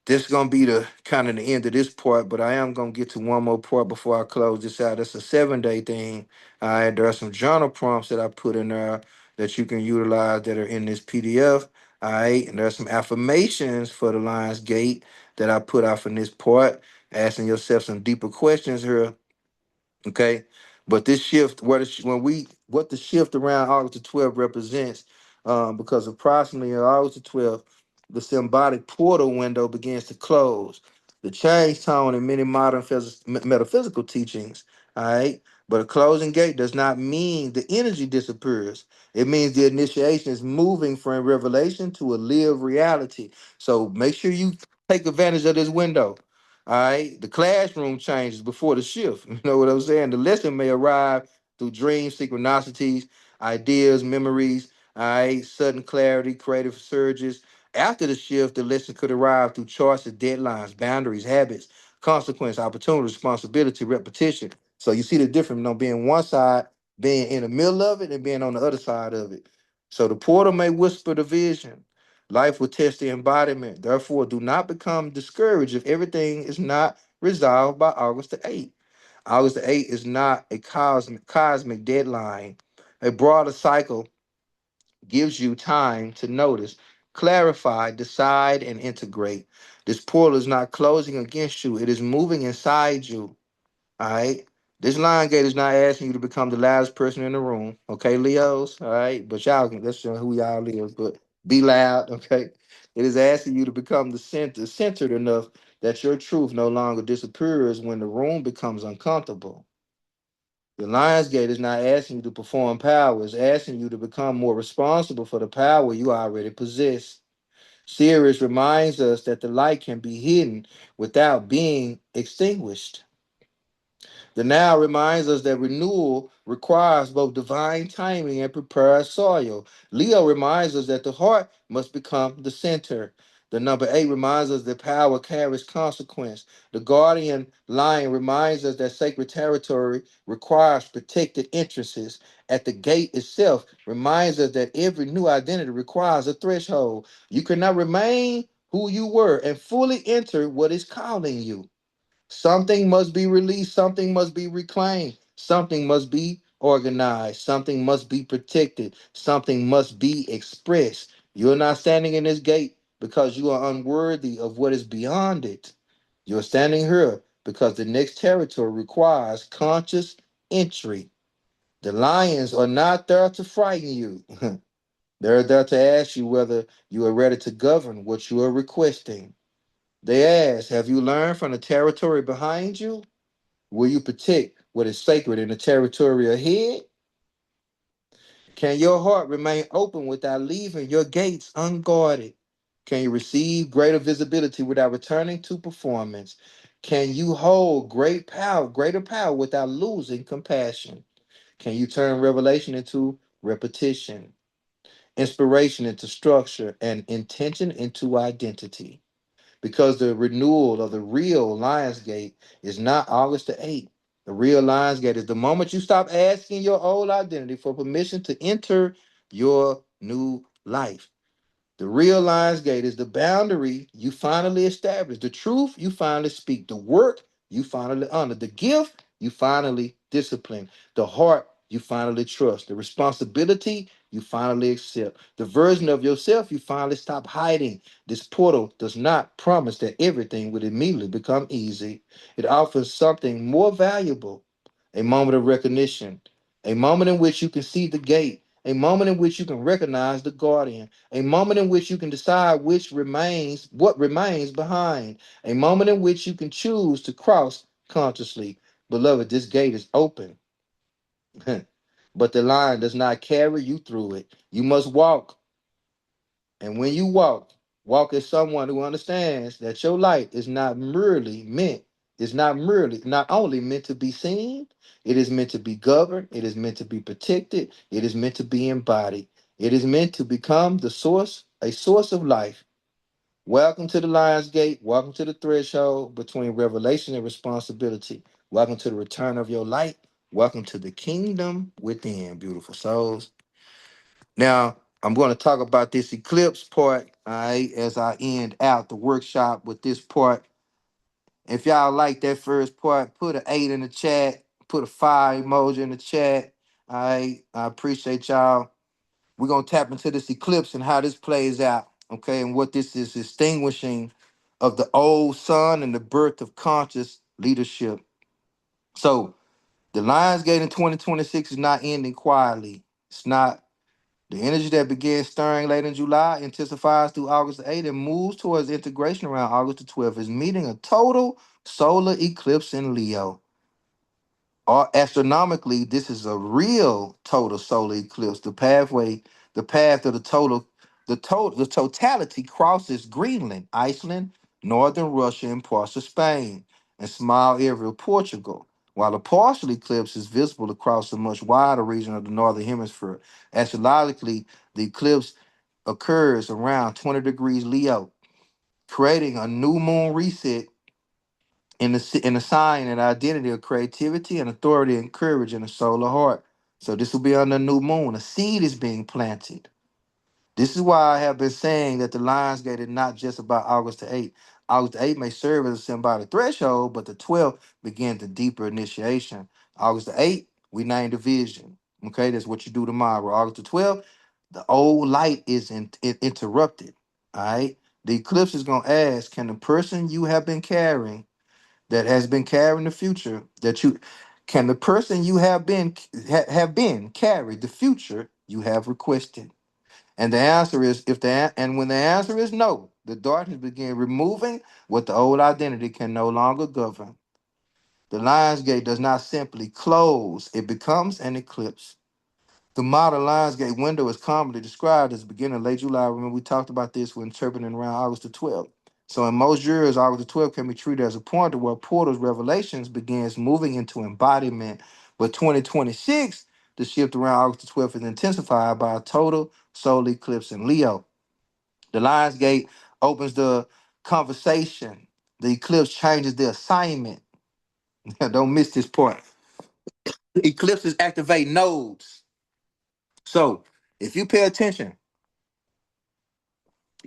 this is gonna be the kind of the end of this part, but I am gonna get to one more part before I close this out. It's a 7 day thing. All right, there are some journal prompts that I put in there that you can utilize that are in this PDF. All right, and there's some affirmations for the Lions Gate that I put out in this part, asking yourself some deeper questions here. Okay, but this shift, what the shift around August the 12th represents, because approximately on August the 12th, the symbolic portal window begins to close. The change tone in many modern metaphysical teachings, all right. But a closing gate does not mean the energy disappears. It means the initiation is moving from revelation to a lived reality. So make sure you take advantage of this window. All right. The classroom changes before the shift. You know what I'm saying? The lesson may arrive through dreams, synchronicities, ideas, memories, all right, sudden clarity, creative surges. After the shift, the lesson could arrive through choices, deadlines, boundaries, habits, consequence, opportunity, responsibility, repetition. So you see the difference, being one side, being in the middle of it, and being on the other side of it. So the portal may whisper the vision. Life will test the embodiment. Therefore, do not become discouraged if everything is not resolved by August the 8th. August the 8th is not a cosmic deadline. A broader cycle gives you time to notice, clarify, decide, and integrate. This portal is not closing against you, it is moving inside you. All right. This lion gate is not asking you to become the loudest person in the room. Okay, Leos. All right. But y'all can, that's just who y'all is. But be loud. Okay. It is asking you to become centered enough that your truth no longer disappears when the room becomes uncomfortable. The lion's gate is not asking you to perform power, it's asking you to become more responsible for the power you already possess. Sirius reminds us that the light can be hidden without being extinguished. The now reminds us that renewal requires both divine timing and prepared soil. Leo reminds us that the heart must become the center. The number 8 reminds us that power carries consequence. The guardian lion reminds us that sacred territory requires protected entrances. At the gate itself reminds us that every new identity requires a threshold. You cannot remain who you were and fully enter what is calling you. Something must be released, something must be reclaimed, something must be organized, something must be protected, something must be expressed. You're not standing in this gate because you are unworthy of what is beyond it. You're standing here because the next territory requires conscious entry. The lions are not there to frighten you. They're there to ask you whether you are ready to govern what you are requesting. They ask, have you learned from the territory behind you? Will you protect what is sacred in the territory ahead? Can your heart remain open without leaving your gates unguarded? Can you receive greater visibility without returning to performance? Can you hold greater power without losing compassion? Can you turn revelation into repetition, inspiration into structure, and intention into identity? Because the renewal of the real Lionsgate is not August the 8th. The real Lionsgate is the moment you stop asking your old identity for permission to enter your new life. The real Lions Gate is the boundary you finally establish, the truth you finally speak, the work you finally honor, the gift you finally discipline, the heart you finally trust, the responsibility you finally accept, the version of yourself you finally stop hiding. This portal does not promise that everything would immediately become easy. It offers something more valuable, a moment of recognition, a moment in which you can see the gate, a moment in which you can recognize the guardian, a moment in which you can decide what remains behind, a moment in which you can choose to cross consciously. Beloved, this gate is open, but the line does not carry you through it. You must walk, and when you walk as someone who understands that your light is not only meant to be seen, it is meant to be governed, it is meant to be protected, it is meant to be embodied. It is meant to become a source of life. Welcome to the Lion's Gate. Welcome to the threshold between revelation and responsibility. Welcome to the return of your light. Welcome to the kingdom within, beautiful souls. Now, I'm going to talk about this eclipse part, all right, as I end out the workshop with this part. If y'all like that first part, put an 8 in the chat, put a fire emoji in the chat. All right, I appreciate y'all. We're going to tap into this eclipse and how this plays out, okay, and what this is distinguishing of the old sun and the birth of conscious leadership. So, the Lionsgate in 2026 is not ending quietly. It's not. The energy that began stirring late in July intensifies through August the 8th and moves towards integration around August the 12th. Is meeting a total solar eclipse in Leo. Or astronomically, this is a real total solar eclipse. The path of the totality crosses Greenland, Iceland, northern Russia, and parts of Spain, and small area of Portugal, while a partial eclipse is visible across a much wider region of the northern hemisphere. Astrologically, the eclipse occurs around 20 degrees Leo, creating a new moon reset in the sign and identity of creativity and authority and courage in the solar heart. So this will be on the new moon. A seed is being planted. This is why I have been saying that the Lions Gate is not just about August the 8th. August the 8th may serve as a symbolic threshold, but the 12th begins the deeper initiation. August the 8th, we name the vision. Okay, that's what you do tomorrow. August the 12th, the old light is interrupted. All right. The eclipse is going to ask, can the person you have been carrying that has been carrying the future that you can the person you have been carried the future you have requested? And the answer is and when the answer is no, the darkness begin removing what the old identity can no longer govern. The Lions Gate does not simply close, it becomes an eclipse. The modern Lionsgate window is commonly described as beginning late July. Remember, we talked about this when interpreting around August the 12th. So in most years, August the 12th can be treated as a point where portal's revelations begins moving into embodiment. But 2026, the shift around August the 12th is intensified by a total solar eclipse in Leo. The Lionsgate opens the conversation. The eclipse changes the assignment. Don't miss this part. Eclipses activate nodes. So if you pay attention,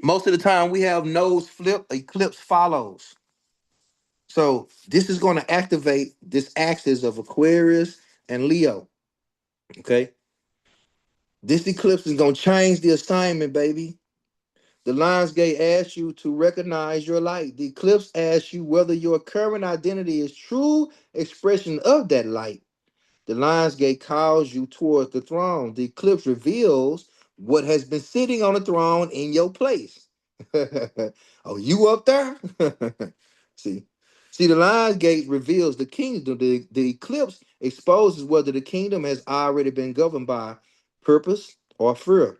most of the time we have nodes flip, eclipse follows. So this is going to activate this axis of Aquarius and Leo. Okay. This eclipse is going to change the assignment, baby. The Lionsgate asks you to recognize your light. The eclipse asks you whether your current identity is true expression of that light. The Lionsgate calls you towards the throne. The eclipse reveals what has been sitting on the throne in your place. Oh, you up there? See, see, the Lionsgate reveals the kingdom. The eclipse exposes whether the kingdom has already been governed by purpose or fear,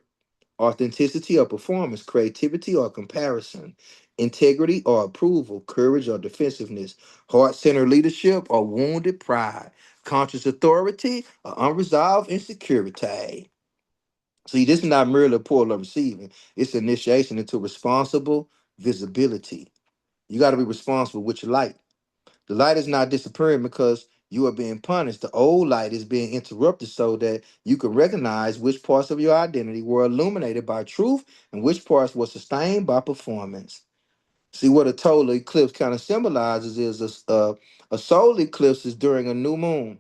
authenticity or performance, creativity or comparison, integrity or approval, courage or defensiveness, heart centered leadership or wounded pride, conscious authority or unresolved insecurity. See, this is not merely a portal of receiving, it's initiation into responsible visibility. You got to be responsible with your light. The light is not disappearing because you are being punished. The old light is being interrupted so that you can recognize which parts of your identity were illuminated by truth and which parts were sustained by performance. See, what a total eclipse kind of symbolizes is a solar eclipse is during a new moon,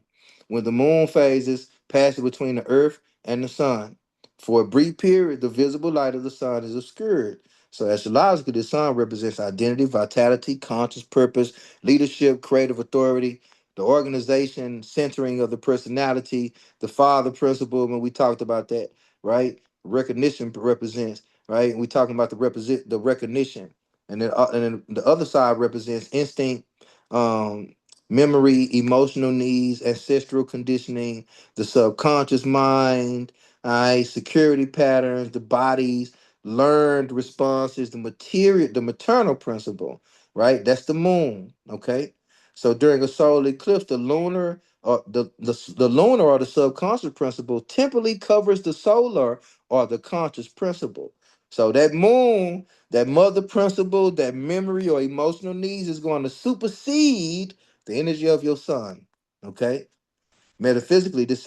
when the moon phases passing between the earth and the sun. For a brief period, the visible light of the sun is obscured. So astrologically, the sun represents identity, vitality, conscious purpose, leadership, creative authority, the organization, centering of the personality, the father principle, when we talked about that, right? Recognition represents, right? And we talking about the recognition, and then the other side represents instinct, um, memory, emotional needs, ancestral conditioning, the subconscious mind, all right, security patterns, the body's learned responses, the maternal principle, right? That's the moon, okay? So during a solar eclipse, the lunar or the subconscious principle temporarily covers the solar or the conscious principle. So that moon, that mother principle, that memory or emotional needs is going to supersede the energy of your sun. Okay. Metaphysically, this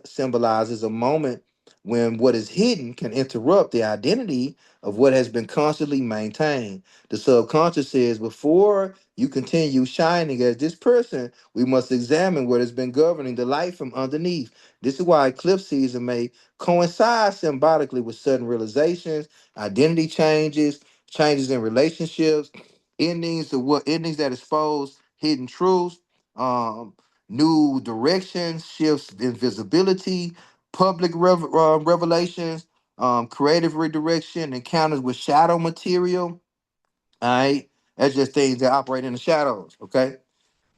symbolizes a moment when what is hidden can interrupt the identity of what has been constantly maintained. The subconscious says, before you continue shining as this person, we must examine what has been governing the light from underneath. This is why eclipse season may coincide symbolically with sudden realizations, identity changes, changes in relationships, endings that expose hidden truths. New directions, shifts in visibility, public revelations, creative redirection, encounters with shadow material. All right, that's just things that operate in the shadows. Okay,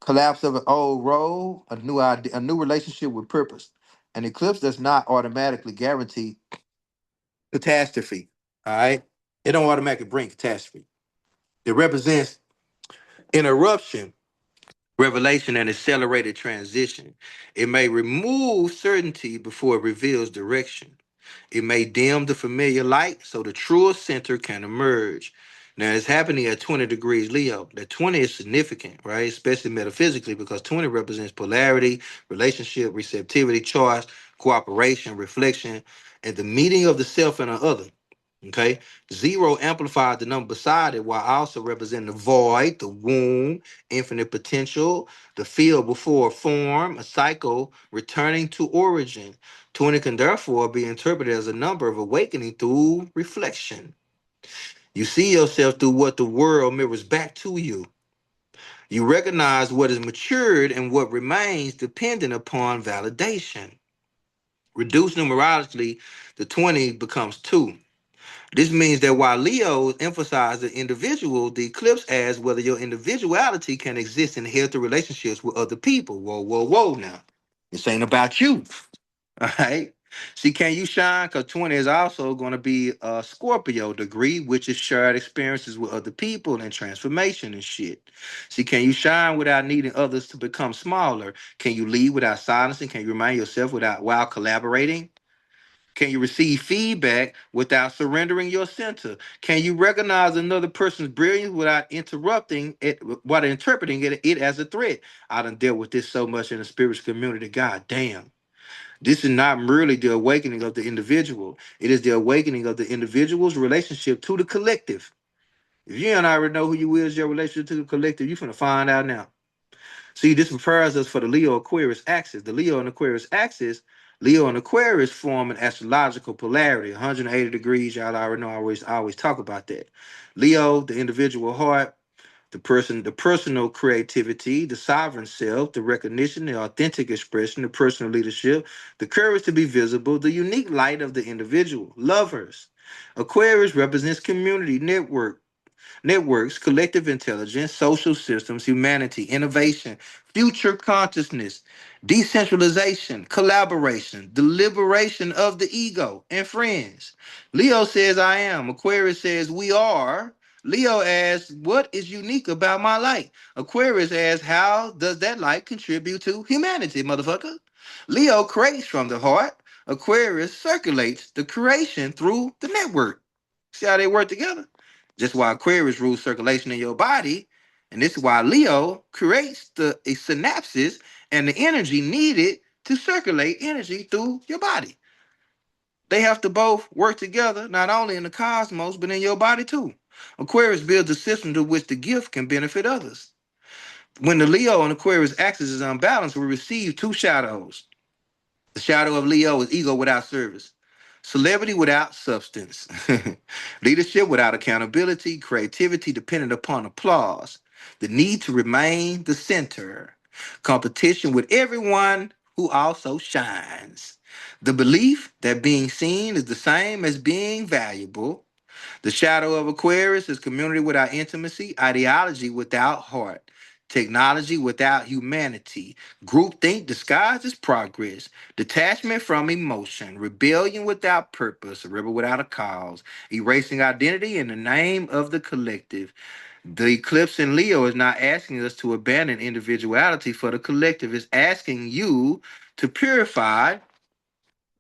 collapse of an old role, a new idea, a new relationship with purpose. An eclipse does not automatically guarantee catastrophe. All right, it don't automatically bring catastrophe. It represents interruption, revelation, and accelerated transition. It may remove certainty before it reveals direction. It may dim the familiar light so the truer center can emerge. Now it's happening at 20 degrees Leo. That 20 is significant, right? Especially metaphysically, because 20 represents polarity, relationship, receptivity, choice, cooperation, reflection, and the meeting of the self and the other. Okay. Zero amplifies the number beside it while also representing the void, the womb, infinite potential, the field before form, a cycle returning to origin. 20 can therefore be interpreted as a number of awakening through reflection. You see yourself through what the world mirrors back to you. You recognize what is matured and what remains dependent upon validation. Reduced numerologically, the 20 becomes 2. This means that while Leo emphasizes the individual, the eclipse asks whether your individuality can exist in healthy relationships with other people. Whoa, whoa, whoa now. This ain't about you. All right. See, can you shine? Because 20 is also going to be a Scorpio degree, which is shared experiences with other people and transformation and shit. See, can you shine without needing others to become smaller? Can you lead without silencing? Can you remind yourself without while collaborating? Can you receive feedback without surrendering your center? Can you recognize another person's brilliance without interrupting it, while interpreting it as a threat? I done dealt with this so much in the spiritual community. God damn. This is not merely the awakening of the individual. It is the awakening of the individual's relationship to the collective. If you don't already know who you is, your relationship to the collective, you're finna find out now. See, this prepares us for the Leo Aquarius axis. The Leo and Aquarius axis, Leo and Aquarius form an astrological polarity, 180 degrees. Y'all already know I always talk about that. Leo, the individual heart, the personal creativity, the sovereign self, the recognition, the authentic expression, the personal leadership, the courage to be visible, the unique light of the individual, lovers. Aquarius represents community, networks, collective intelligence, social systems, humanity, innovation, future consciousness, decentralization, collaboration, the liberation of the ego, and friends. Leo says, I am. Aquarius says, we are. Leo asks, what is unique about my light? Aquarius asks, how does that light contribute to humanity, motherfucker? Leo creates from the heart. Aquarius circulates the creation through the network. See how they work together? Just why Aquarius rules circulation in your body, and this is why Leo creates the synapses and the energy needed to circulate energy through your body. They have to both work together, not only in the cosmos, but in your body too. Aquarius builds a system to which the gift can benefit others. When the Leo and Aquarius axis is unbalanced, we receive two shadows. The shadow of Leo is ego without service, celebrity without substance, leadership without accountability, creativity dependent upon applause, the need to remain the center, competition with everyone who also shines, the belief that being seen is the same as being valuable. The shadow of Aquarius is community without intimacy, ideology without heart, technology without humanity, groupthink disguised as progress, detachment from emotion, rebellion without purpose, a rebel without a cause, erasing identity in the name of the collective. The eclipse in Leo is not asking us to abandon individuality for the collective. It's asking you to purify.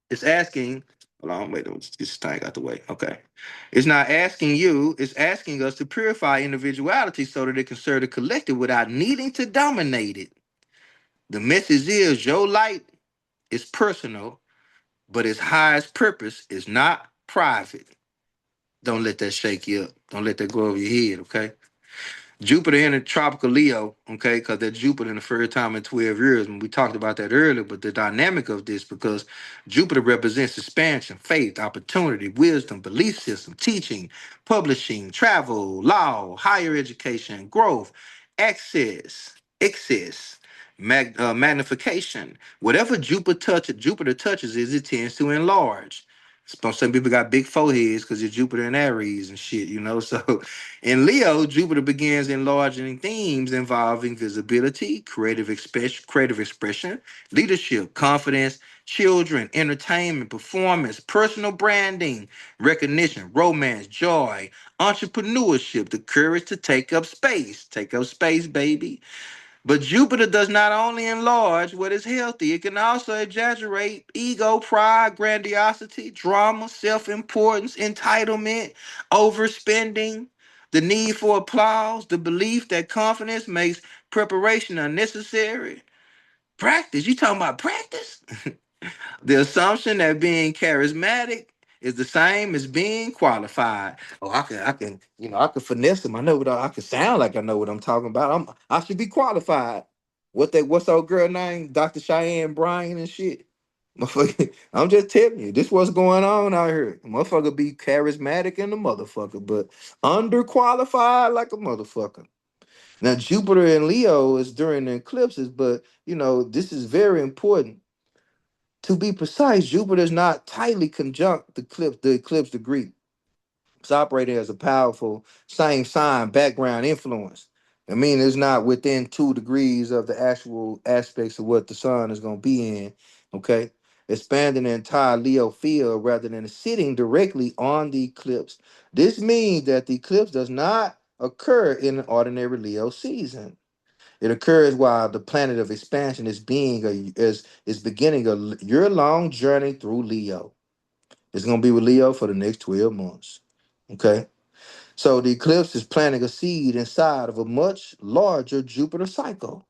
It's asking, hold on, wait, let's get this thing out the way. Okay. It's not asking you, it's asking us to purify individuality so that it can serve the collective without needing to dominate it. The message is your light is personal, but its highest purpose is not private. Don't let that shake you up. Don't let that go over your head, okay? Jupiter in the tropical Leo, okay, because that Jupiter in the first time in 12 years, and we talked about that earlier, but the dynamic of this, because Jupiter represents expansion, faith, opportunity, wisdom, belief system, teaching, publishing, travel, law, higher education, growth, excess, magnification. Whatever Jupiter touches is it tends to enlarge. Some people got big foreheads because it's Jupiter and Aries and shit, you know. So in Leo, Jupiter begins enlarging themes involving visibility, creative expression, leadership, confidence, children, entertainment, performance, personal branding, recognition, romance, joy, entrepreneurship, the courage to take up space, baby. But Jupiter does not only enlarge what is healthy, it can also exaggerate ego, pride, grandiosity, drama, self importance, entitlement, overspending, the need for applause, the belief that confidence makes preparation unnecessary. Practice. You talking about practice? The assumption that being charismatic is the same as being qualified. Oh, I can finesse them. I know I can sound like I know what I'm talking about. I should be qualified. What's old girl name? Dr. Cheyenne Bryan and shit. Motherfucker, I'm just telling you, this what's going on out here. Motherfucker be charismatic in the motherfucker, but underqualified like a motherfucker. Now Jupiter and Leo is during the eclipses, but this is very important. To be precise, Jupiter is not tightly conjunct the eclipse degree. It's operating as a powerful same sign background influence. I mean, it's not within 2 degrees of the actual aspects of what the sun is going to be in. Okay, expanding the entire Leo field rather than sitting directly on the eclipse. This means that the eclipse does not occur in an ordinary Leo season. It occurs while the planet of expansion is beginning a year-long journey through Leo. It's gonna be with Leo for the next 12 months. Okay. So the eclipse is planting a seed inside of a much larger Jupiter cycle.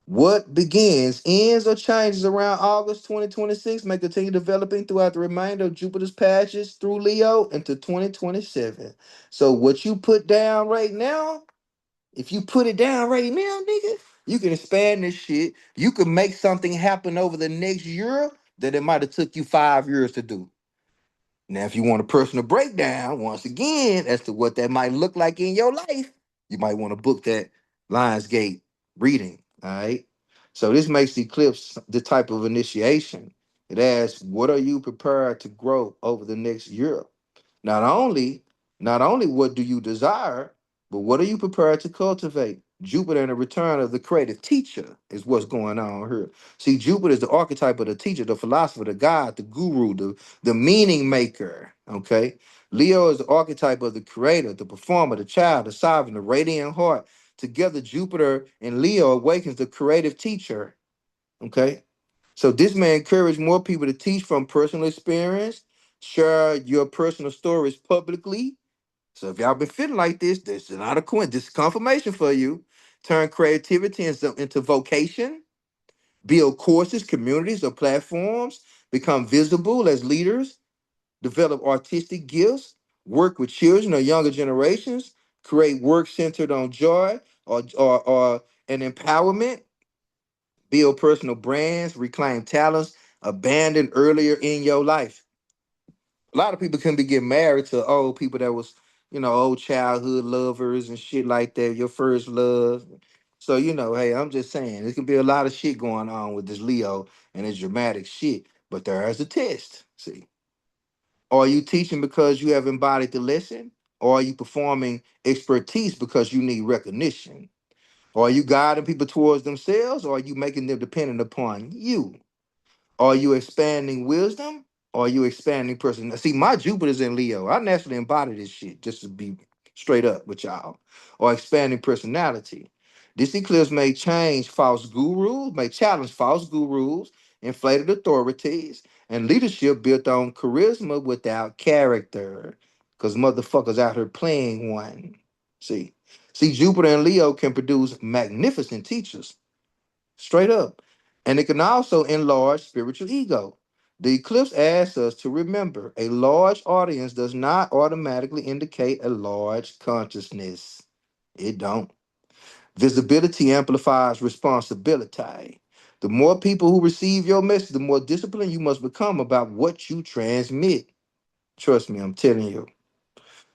What begins, ends, or changes around August 2026 may continue developing throughout the remainder of Jupiter's passage through Leo into 2027. So what you put down right now, if you put it down right now, nigga, you can expand this shit. You can make something happen over the next year that it might have took you 5 years to do. Now, if you want a personal breakdown, once again, as to what that might look like in your life, you might want to book that Lionsgate reading. All right. So this makes the eclipse the type of initiation. It asks, what are you prepared to grow over the next year? Not only, not only what do you desire, but what are you prepared to cultivate? Jupiter and the return of the creative teacher is what's going on here. See, Jupiter is the archetype of the teacher, the philosopher, the god, the guru, the meaning maker. Okay. Leo is the archetype of the creator, the performer, the child, the sovereign, the radiant heart. Together, Jupiter and Leo awakens the creative teacher. Okay. So this may encourage more people to teach from personal experience, share your personal stories publicly. So if y'all been feeling like this is not a coincidence. This is confirmation for you. Turn creativity into vocation, build courses, communities, or platforms, become visible as leaders, develop artistic gifts, work with children or younger generations, create work centered on joy or an empowerment, build personal brands, reclaim talents abandoned earlier in your life. A lot of people can be getting married to old people that was, old childhood lovers and shit like that, your first love. So, hey, I'm just saying, there can be a lot of shit going on with this Leo and his dramatic shit. But there's a test. See, are you teaching because you have embodied the lesson? Or are you performing expertise because you need recognition? Or are you guiding people towards themselves? Or are you making them dependent upon you? Are you expanding wisdom? Or are you expanding person? See, my Jupiter's in Leo. I naturally embody this shit, just to be straight up with y'all. Or expanding personality. This eclipse may challenge false gurus, inflated authorities, and leadership built on charisma without character. Because motherfuckers out here playing one. See. See, Jupiter and Leo can produce magnificent teachers. Straight up. And it can also enlarge spiritual ego. The eclipse asks us to remember a large audience does not automatically indicate a large consciousness. It don't. Visibility amplifies responsibility. The more people who receive your message, the more disciplined you must become about what you transmit. Trust me, I'm telling you.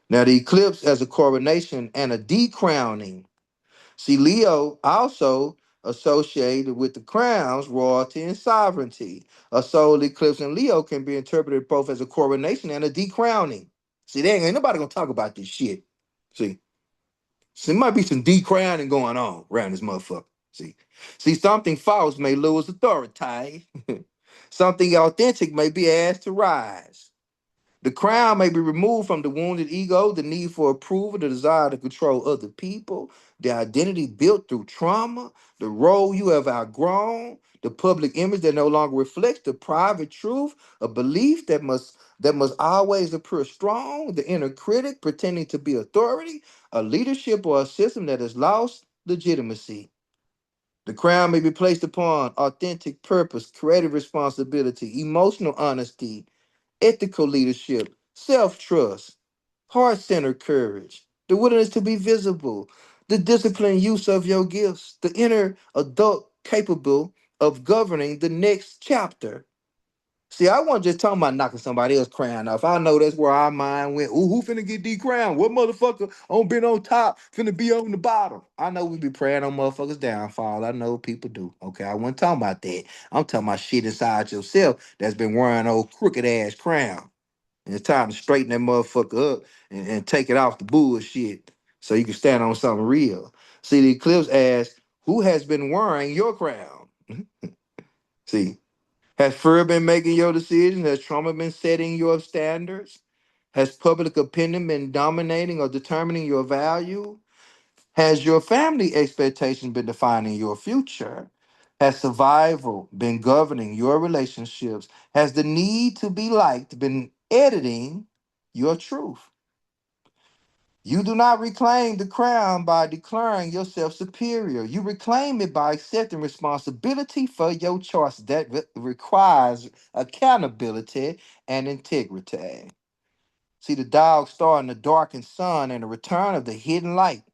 Now, the eclipse as a coronation and a decrowning. See, Leo also associated with the crown's royalty and sovereignty. A solar eclipse in Leo can be interpreted both as a coronation and a decrowning. See, there ain't nobody gonna talk about this shit. See, so there might be some decrowning going on around this motherfucker. See, something false may lose authority. Something authentic may be asked to rise. The crown may be removed from the wounded ego, the need for approval, the desire to control other people, the identity built through trauma, the role you have outgrown, the public image that no longer reflects the private truth, a belief that must always appear strong, the inner critic pretending to be authority, a leadership or a system that has lost legitimacy. The crown may be placed upon authentic purpose, creative responsibility, emotional honesty, ethical leadership, self trust, heart centered courage, the willingness to be visible, the disciplined use of your gifts, the inner adult capable of governing the next chapter. See, I wasn't just talking about knocking somebody else's crown off. I know that's where our mind went. Ooh, who finna get decrowned? What motherfucker on been on top finna be on the bottom? I know we be praying on motherfuckers' downfall. I know people do. Okay, I wasn't talking about that. I'm talking about shit inside yourself that's been wearing old crooked ass crown. And it's time to straighten that motherfucker up and take it off the bullshit so you can stand on something real. See, the eclipse asks, who has been wearing your crown? See, has fear been making your decisions? Has trauma been setting your standards? Has public opinion been dominating or determining your value? Has your family expectations been defining your future? Has survival been governing your relationships? Has the need to be liked been editing your truth? You do not reclaim the crown by declaring yourself superior. You reclaim it by accepting responsibility for your choices. That requires accountability and integrity. See, the dog star in the darkened sun and the return of the hidden light.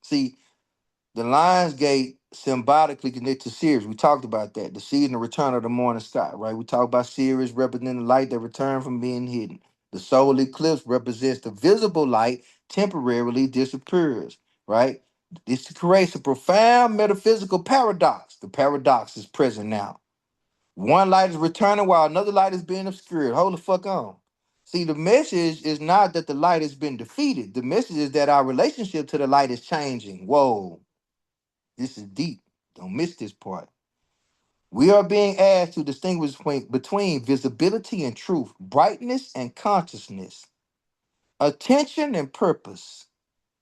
See, the Lion's Gate symbolically connected to Sirius. We talked about that. The seed and the return of the morning sky, right? We talked about Sirius representing the light that returned from being hidden. The solar eclipse represents the visible light temporarily disappears, right? This creates a profound metaphysical paradox. The paradox is present now. One light is returning while another light is being obscured. Hold the fuck on. See, the message is not that the light has been defeated. The message is that our relationship to the light is changing. Whoa. This is deep. Don't miss this part. We are being asked to distinguish between visibility and truth, brightness and consciousness, attention and purpose,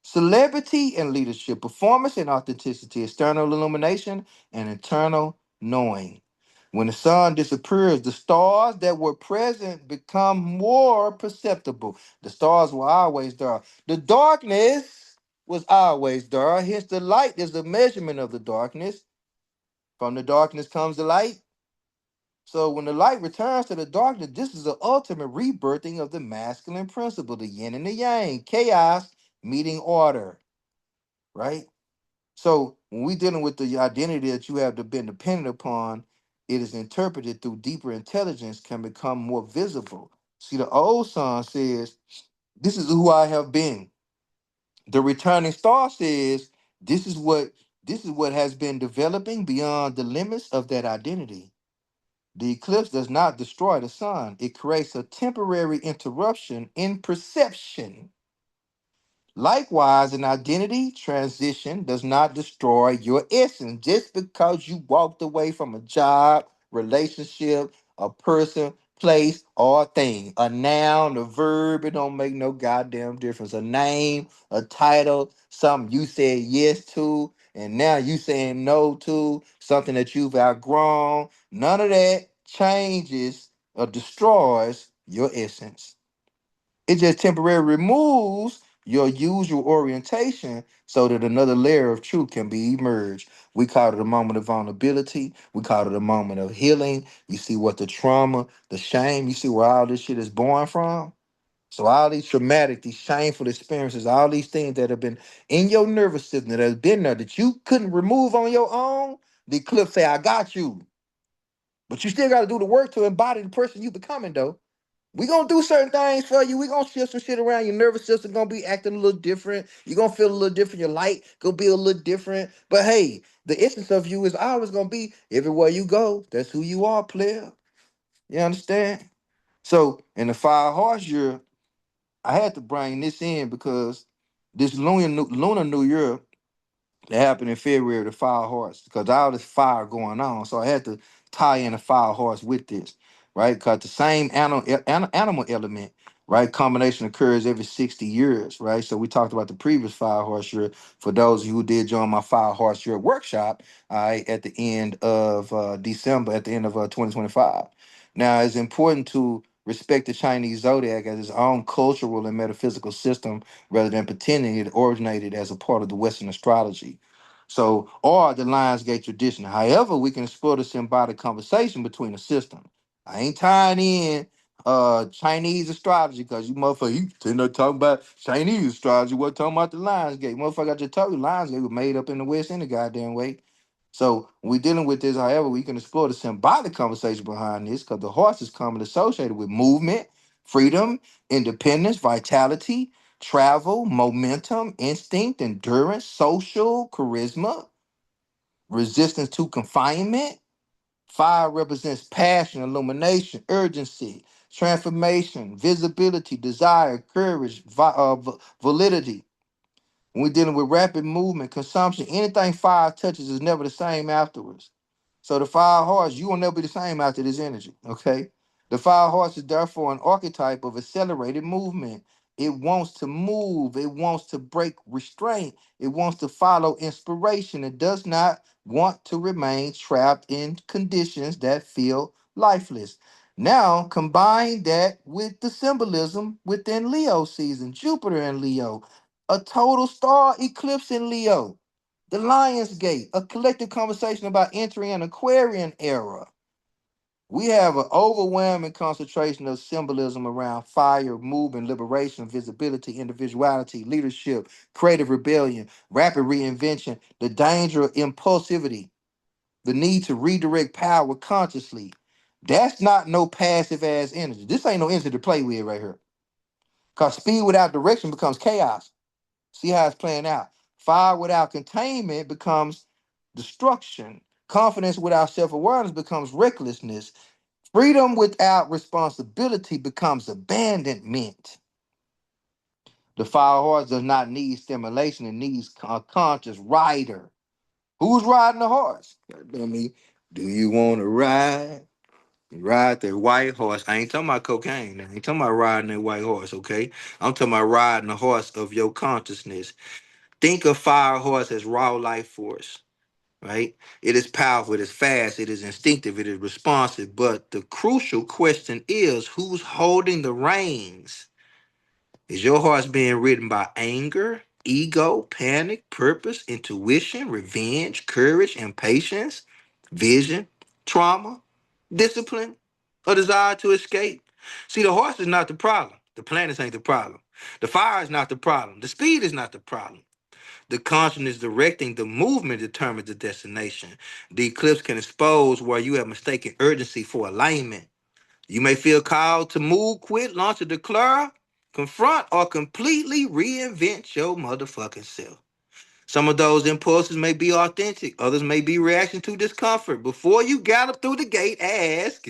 celebrity and leadership, performance and authenticity, external illumination and internal knowing. When the sun disappears, the stars that were present become more perceptible. The stars were always there. The darkness was always there. Hence, the light is the measurement of the darkness. From the darkness comes the light. So when the light returns to the darkness, this is the ultimate rebirthing of the masculine principle, the yin and the yang, chaos meeting order, right? So when we're dealing with the identity that you have been dependent upon, it is interpreted through deeper intelligence, can become more visible. See, the old song says, "This is who I have been." The returning star says, "This is what has been developing beyond the limits of that identity." The eclipse does not destroy the sun, it creates a temporary interruption in perception. Likewise, an identity transition does not destroy your essence. Just because you walked away from a job, relationship, a person, place, or a thing, a noun, a verb, it don't make no goddamn difference. A name, a title, something you said yes to, and now you saying no to, something that you've outgrown. None of that changes or destroys your essence. It just temporarily removes your usual orientation so that another layer of truth can be emerged. We call it a moment of vulnerability. We call it a moment of healing. You see what the trauma, the shame, you see where all this shit is born from? So all these traumatic, these shameful experiences, all these things that have been in your nervous system that has been there that you couldn't remove on your own, the eclipse say, I got you. But you still got to do the work to embody the person you becoming, though. We gonna do certain things for you. We gonna shift some shit around. Your nervous system gonna be acting a little different. You gonna feel a little different. Your light gonna be a little different. But hey, the essence of you is always gonna be everywhere you go. That's who you are, player. You understand? So in the 5 horse year, I had to bring this in because this lunar New Year that happened in February, the 5 horse, because all this fire going on. So I had to tie in the 5 horse with this, right? Because the same animal element, right, combination occurs every 60 years, right? So we talked about the previous 5 horse year. For those of you who did join my 5 horse year workshop, all right, at the end of December, at the end of 2025. Now, it's important to respect the Chinese zodiac as its own cultural and metaphysical system rather than pretending it originated as a part of the Western astrology. So, or the Lionsgate tradition. However, we can explore the symbiotic conversation between the system. I ain't tying in Chinese astrology because you motherfucker, you tend to talk about Chinese astrology, what talking about the Lionsgate. Motherfucker, I just told you Lionsgate was made up in the West any goddamn way. So when we're dealing with this, however, we can explore the symbolic conversation behind this because the horse is commonly associated with movement, freedom, independence, vitality, travel, momentum, instinct, endurance, social, charisma, resistance to confinement. Fire represents passion, illumination, urgency, transformation, visibility, desire, courage, validity. When we're dealing with rapid movement, consumption, anything fire touches is never the same afterwards. So the 5 horse, you will never be the same after this energy. Okay. The 5 horse is therefore an archetype of accelerated movement. It wants to move, it wants to break restraint, it wants to follow inspiration. It does not want to remain trapped in conditions that feel lifeless. Now, combine that with the symbolism within Leo season, Jupiter and Leo, a total star eclipse in Leo, the Lion's Gate, a collective conversation about entering an Aquarian era. We have an overwhelming concentration of symbolism around fire, movement, liberation, visibility, individuality, leadership, creative rebellion, rapid reinvention, the danger of impulsivity, the need to redirect power consciously. That's not no passive ass energy. This ain't no energy to play with right here. Because speed without direction becomes chaos. See how it's playing out. Fire without containment becomes destruction. Confidence without self awareness becomes recklessness. Freedom without responsibility becomes abandonment. The 5 horse does not need stimulation, it needs a conscious rider. Who's riding the horse? I mean, do you want to ride? Ride the white horse. I ain't talking about cocaine. I ain't talking about riding that white horse, okay? I'm talking about riding the horse of your consciousness. Think of 5 horse as raw life force, right? It is powerful, it is fast, it is instinctive, it is responsive. But the crucial question is who's holding the reins? Is your horse being ridden by anger, ego, panic, purpose, intuition, revenge, courage, impatience, vision, trauma, discipline, a desire to escape? See, the horse is not the problem. The planets ain't the problem. The fire is not the problem. The speed is not the problem. The consciousness directing the movement determines the destination. The eclipse can expose where you have mistaken urgency for alignment. You may feel called to move, quit, launch, or declare, confront, or completely reinvent your motherfucking self. Some of those impulses may be authentic, others may be reaction to discomfort. Before you gallop through the gate, ask,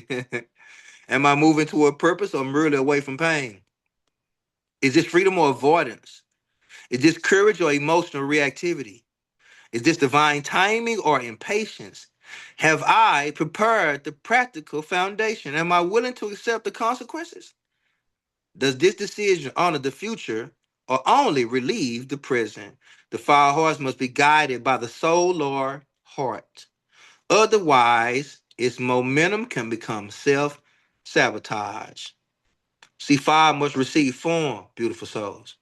am I moving toward purpose or merely away from pain? Is this freedom or avoidance? Is this courage or emotional reactivity? Is this divine timing or impatience? Have I prepared the practical foundation? Am I willing to accept the consequences? Does this decision honor the future or only relieve the present? The 5 horse must be guided by the soul or heart. Otherwise, its momentum can become self sabotage. See, fire must receive form, beautiful souls.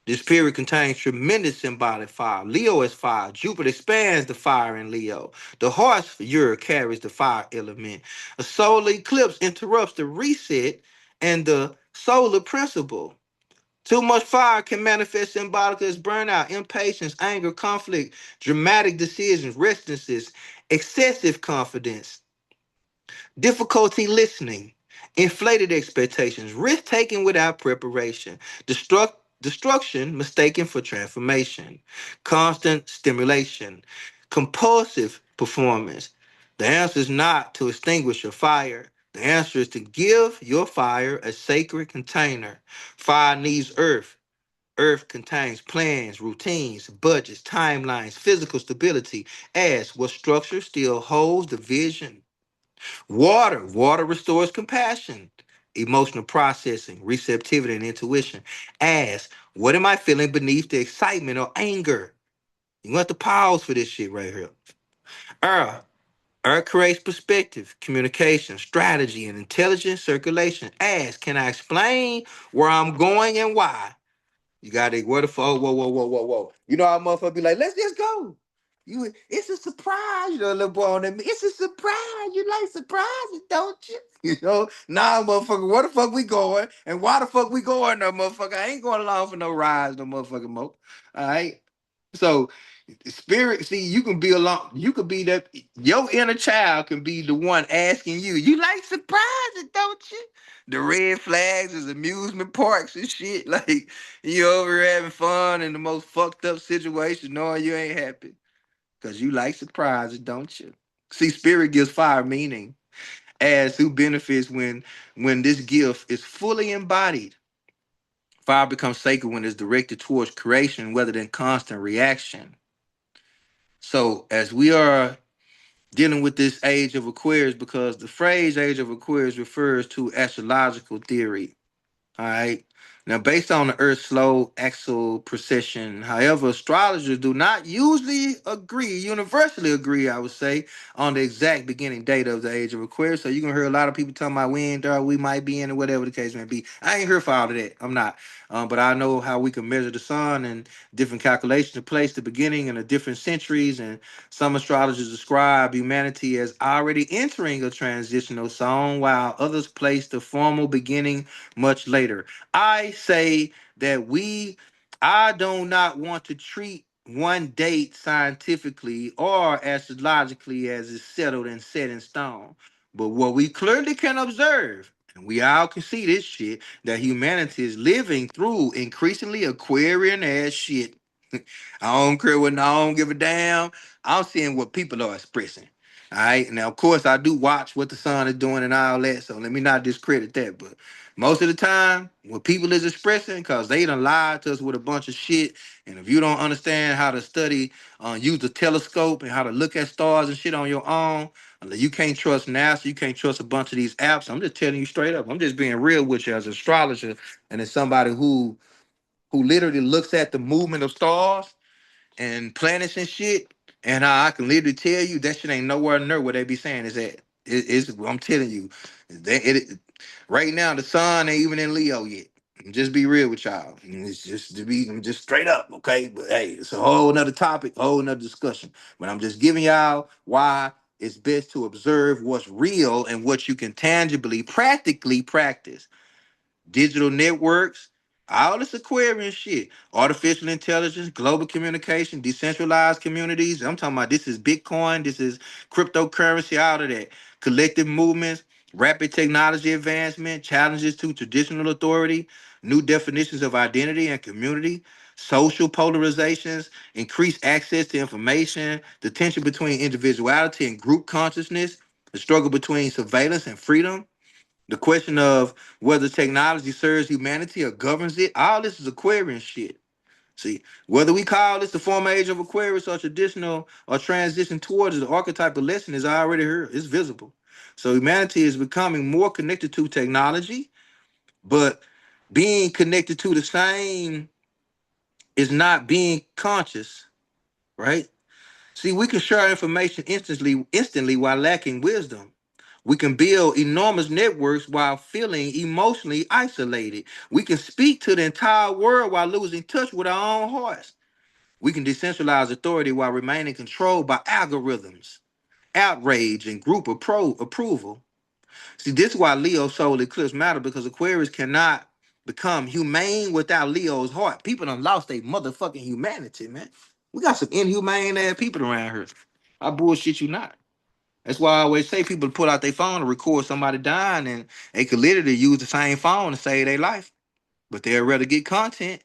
This period contains tremendous symbolic fire. Leo is fire. Jupiter expands the fire in Leo. The horse year carries the fire element. A solar eclipse interrupts the reset and the solar principle. Too much fire can manifest symbolically as burnout, impatience, anger, conflict, dramatic decisions, restlessness, excessive confidence, difficulty listening. Inflated expectations, risk taking without preparation, destruction mistaken for transformation, constant stimulation, compulsive performance. The answer is not to extinguish your fire. The answer is to give your fire a sacred container. Fire needs earth. Earth contains plans, routines, budgets, timelines, physical stability. Ask what structure still holds the vision. Water restores compassion, emotional processing, receptivity, and intuition. Ask, what am I feeling beneath the excitement or anger? You have to pause for this shit right here. Earth. Earth creates perspective, communication, strategy, and intelligent circulation. Ask, can I explain where I'm going and why? You gotta where the fuck? Whoa. You know how motherfucker be like, let's just go. It's a surprise, you know, little boy on that. It's a surprise. You like surprises, don't you? You know, nah, motherfucker. Where the fuck we going? And why the fuck we going, no motherfucker? I ain't going along for no rides, no motherfucking mo. All right. So spirit, see, you can be along, you could be that your inner child can be the one asking you, you like surprises, don't you? The red flags is amusement parks and shit. Like you over here having fun in the most fucked up situation, knowing you ain't happy. Cause you like surprises, don't you? See, spirit gives fire meaning as who benefits when this gift is fully embodied. Fire becomes sacred when it's directed towards creation rather than constant reaction. So as we are dealing with this age of Aquarius, because the phrase age of Aquarius refers to astrological theory. All right. Now, based on the Earth's slow axial precession, however, astrologers do not usually agree, universally agree, I would say, on the exact beginning date of the age of Aquarius. So you're gonna hear a lot of people talking about when there we might be in, or whatever the case may be. I ain't here for all of that. I'm not. But I know how we can measure the sun and different calculations to place the beginning and the different centuries. And some astrologers describe humanity as already entering a transitional zone, while others place the formal beginning much later. I say that I do not want to treat one date scientifically or astrologically as is settled and set in stone. But what we clearly can observe, and we all can see this shit, that humanity is living through increasingly Aquarian ass shit. I don't care what, I don't give a damn. I'm seeing what people are expressing. All right. Now, of course, I do watch what the sun is doing and all that. So let me not discredit that. But most of the time, what people is expressing, because they done lied to us with a bunch of shit. And if you don't understand how to study, use the telescope and how to look at stars and shit on your own, you can't trust NASA, you can't trust a bunch of these apps. I'm just telling you straight up. I'm just being real with you as an astrologer and as somebody who literally looks at the movement of stars and planets and shit, and I can literally tell you that shit ain't nowhere near where they be saying is at. It's I'm telling you, right now the sun ain't even in Leo yet. Just be real with y'all. It's just to be I'm just straight up, okay? But hey, it's a whole nother topic, whole nother discussion. But I'm just giving y'all why it's best to observe what's real and what you can tangibly, practically practice. Digital networks, all this Aquarian shit, artificial intelligence, global communication, decentralized communities. I'm talking about this is Bitcoin, this is cryptocurrency, all of that. Collective movements, rapid technology advancement, challenges to traditional authority, new definitions of identity and community, social polarizations, increased access to information, the tension between individuality and group consciousness, the struggle between surveillance and freedom, the question of whether technology serves humanity or governs it, all this is Aquarian shit. See, whether we call this the former age of Aquarius or traditional or transition towards it, the archetypal lesson is already here. It's visible. So humanity is becoming more connected to technology, but being connected to the same is not being conscious, right? See, we can share information instantly while lacking wisdom. We can build enormous networks while feeling emotionally isolated. We can speak to the entire world while losing touch with our own hearts. We can decentralize authority while remaining controlled by algorithms, outrage, and group approval. See, this is why Leo solar eclipse matter, because Aquarius cannot become humane without Leo's heart. People done lost their motherfucking humanity, man. We got some inhumane ass people around here. I bullshit you not. That's why I always say people pull out their phone to record somebody dying, and they could literally use the same phone to save their life. But they'd rather get content.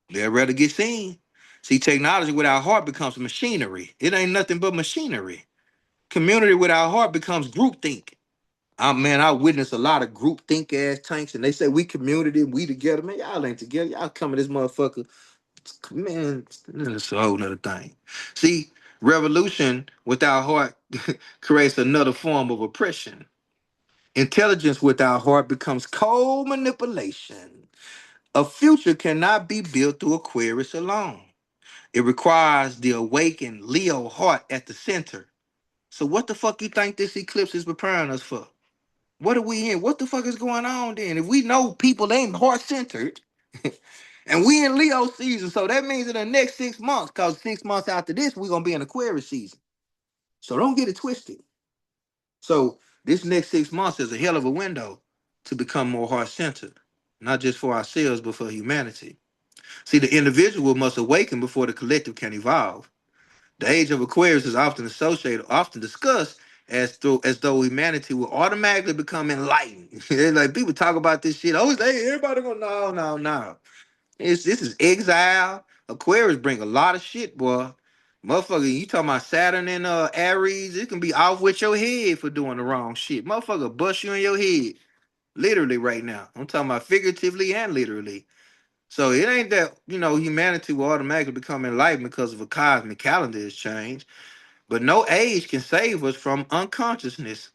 They'd rather get seen. See, technology without heart becomes machinery. It ain't nothing but machinery. Community without heart becomes groupthink. Man, I witnessed a lot of groupthink ass tanks, and they say we community, we together. Man, y'all ain't together. Y'all coming this motherfucker. Man, it's a whole nother thing. See, revolution without heart creates another form of oppression. Intelligence without heart becomes cold manipulation. A future cannot be built through Aquarius alone. It requires the awakened Leo heart at the center. So what the fuck you think this eclipse is preparing us for? What are we in? What the fuck is going on then? If we know people ain't heart centered, and we in Leo season, so that means in the next 6 months, because 6 months after this, we're gonna be in Aquarius season. So don't get it twisted. So this next 6 months is a hell of a window to become more heart centered, not just for ourselves, but for humanity. See, the individual must awaken before the collective can evolve. The age of Aquarius is often associated, often discussed as though humanity will automatically become enlightened. Like people talk about this shit. Oh, hey, everybody gonna no, no, no. This is exile. Aquarius bring a lot of shit, boy. Motherfucker, you talking about Saturn and Aries? It can be off with your head for doing the wrong shit. Motherfucker, bust you in your head, literally right now. I'm talking about figuratively and literally. So it ain't that humanity will automatically become enlightened because of a cosmic calendar is changed. But no age can save us from unconsciousness.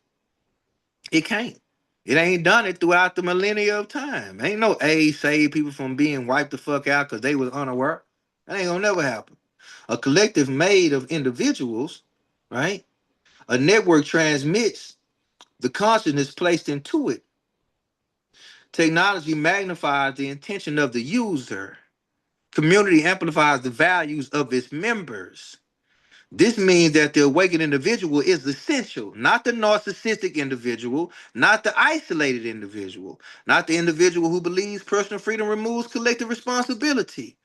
It can't. It ain't done it throughout the millennia of time. Ain't no age save people from being wiped the fuck out because they was unaware. That ain't gonna never happen. A collective made of individuals, right? A network transmits the consciousness placed into it. Technology magnifies the intention of the user. Community amplifies the values of its members. This means that the awakened individual is essential, not the narcissistic individual, not the isolated individual, not the individual who believes personal freedom removes collective responsibility.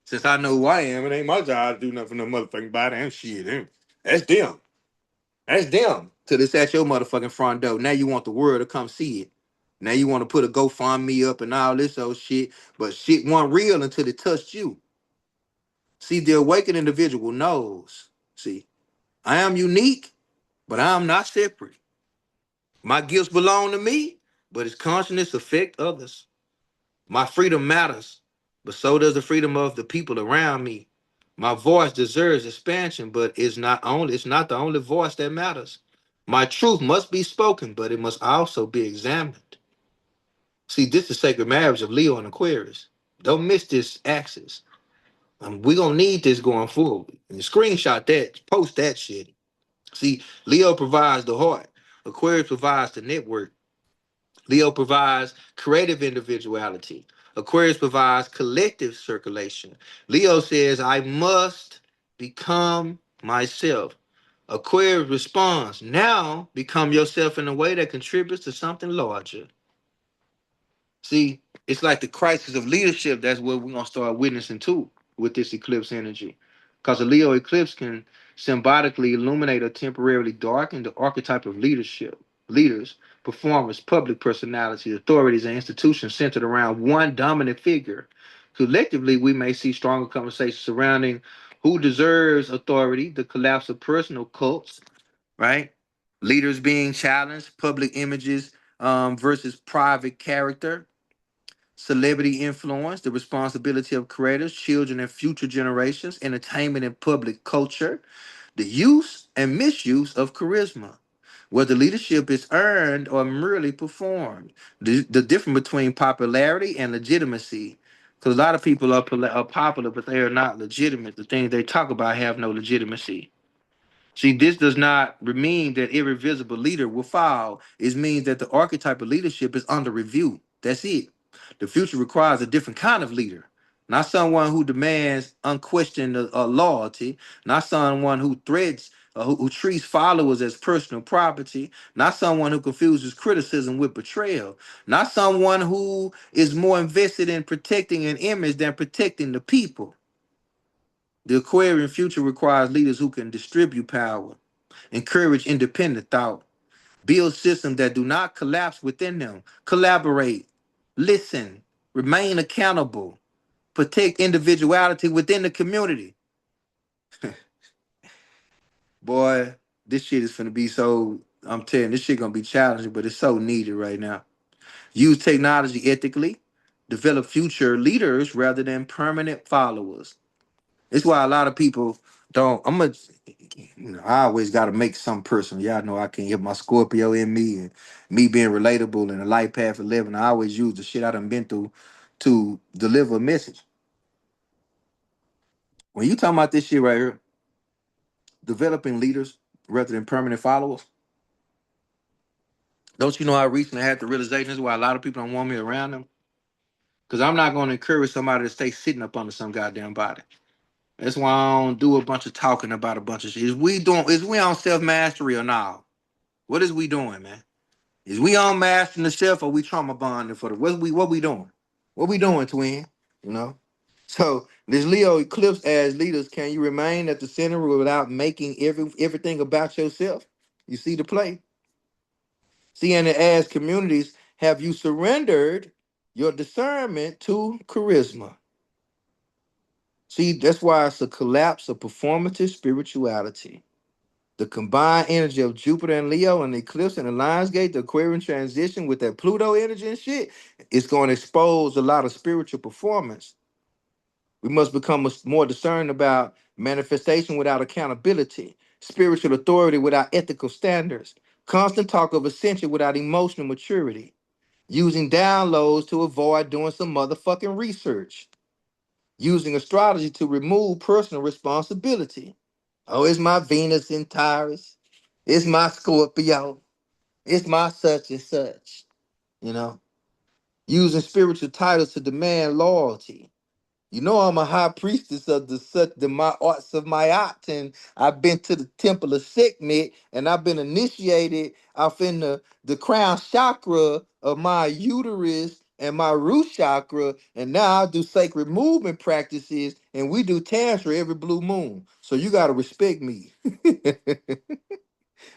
Since I know who I am, it ain't my job to do nothing for no motherfucking body and shit. That's them. That's them. Till it's at your motherfucking front door. Now you want the world to come see it. Now you want to put a GoFundMe up and all this old shit, but shit wasn't real until it touched you. See, the awakened individual knows. See, I am unique, but I am not separate. My gifts belong to me, but its consciousness affect others. My freedom matters, but so does the freedom of the people around me. My voice deserves expansion, but it's not the only voice that matters. My truth must be spoken, but it must also be examined. See, this is sacred marriage of Leo and Aquarius. Don't miss this axis. We're gonna need this going forward. And screenshot that, post that shit. See, Leo provides the heart. Aquarius provides the network. Leo provides creative individuality. Aquarius provides collective circulation. Leo says, I must become myself. Aquarius responds, now become yourself in a way that contributes to something larger. See, it's like the crisis of leadership. That's what we're gonna start witnessing too with this eclipse energy, because the Leo eclipse can symbolically illuminate or temporarily darken the archetype of leadership. Leaders, performers, public personalities, authorities, and institutions centered around one dominant figure. Collectively, we may see stronger conversations surrounding who deserves authority, the collapse of personal cults, right? Leaders being challenged, public images versus private character, celebrity influence, the responsibility of creators, children, and future generations, entertainment and public culture, the use and misuse of charisma, whether leadership is earned or merely performed, the difference between popularity and legitimacy. Because a lot of people are popular, but they are not legitimate. The things they talk about have no legitimacy. See, this does not mean that every visible leader will fall. It means that the archetype of leadership is under review. That's it. The future requires a different kind of leader, not someone who demands unquestioned loyalty, not someone who threats who treats followers as personal property, not someone who confuses criticism with betrayal, not someone who is more invested in protecting an image than protecting the people. The Aquarian future requires leaders who can distribute power. Encourage independent thought. Build systems that do not collapse within them. Collaborate. Listen. Remain accountable. Protect individuality within the community. Boy, this shit is gonna be so. I'm telling you, this shit gonna be challenging, but it's so needed right now. Use technology ethically. Develop future leaders rather than permanent followers. It's why a lot of people don't. I always got to make some personal. Y'all know I can't get my Scorpio in me and me being relatable and a life path of living. I always use the shit I done been through to deliver a message. When you talking about this shit right here, developing leaders rather than permanent followers, don't you know I recently had the realization this is why a lot of people don't want me around them? Because I'm not going to encourage somebody to stay sitting up under some goddamn body. That's why I don't do a bunch of talking about a bunch of shit. Is we on self mastery or not? What is we doing, man? Is we on mastering the self or we trauma bonding for the what we doing? What we doing, twin? You know? So this Leo eclipse as leaders, can you remain at the center without making everything about yourself? You see the play? See, and as communities, have you surrendered your discernment to charisma? See, that's why it's a collapse of performative spirituality. The combined energy of Jupiter and Leo and the eclipse and the Lionsgate, the Aquarian transition with that Pluto energy and shit, it's going to expose a lot of spiritual performance. We must become more discerning about manifestation without accountability, spiritual authority without ethical standards, constant talk of ascension without emotional maturity, using downloads to avoid doing some motherfucking research, using astrology to remove personal responsibility. Oh, it's my Venus in Taurus. It's my Scorpio. It's my such and such. You know, using spiritual titles to demand loyalty. You know, I'm a high priestess of the my arts of my art, and I've been to the temple of Sekhmet, and I've been initiated off in the crown chakra of my uterus and my root chakra, and now I do sacred movement practices, and we do tantra every blue moon. So you gotta respect me.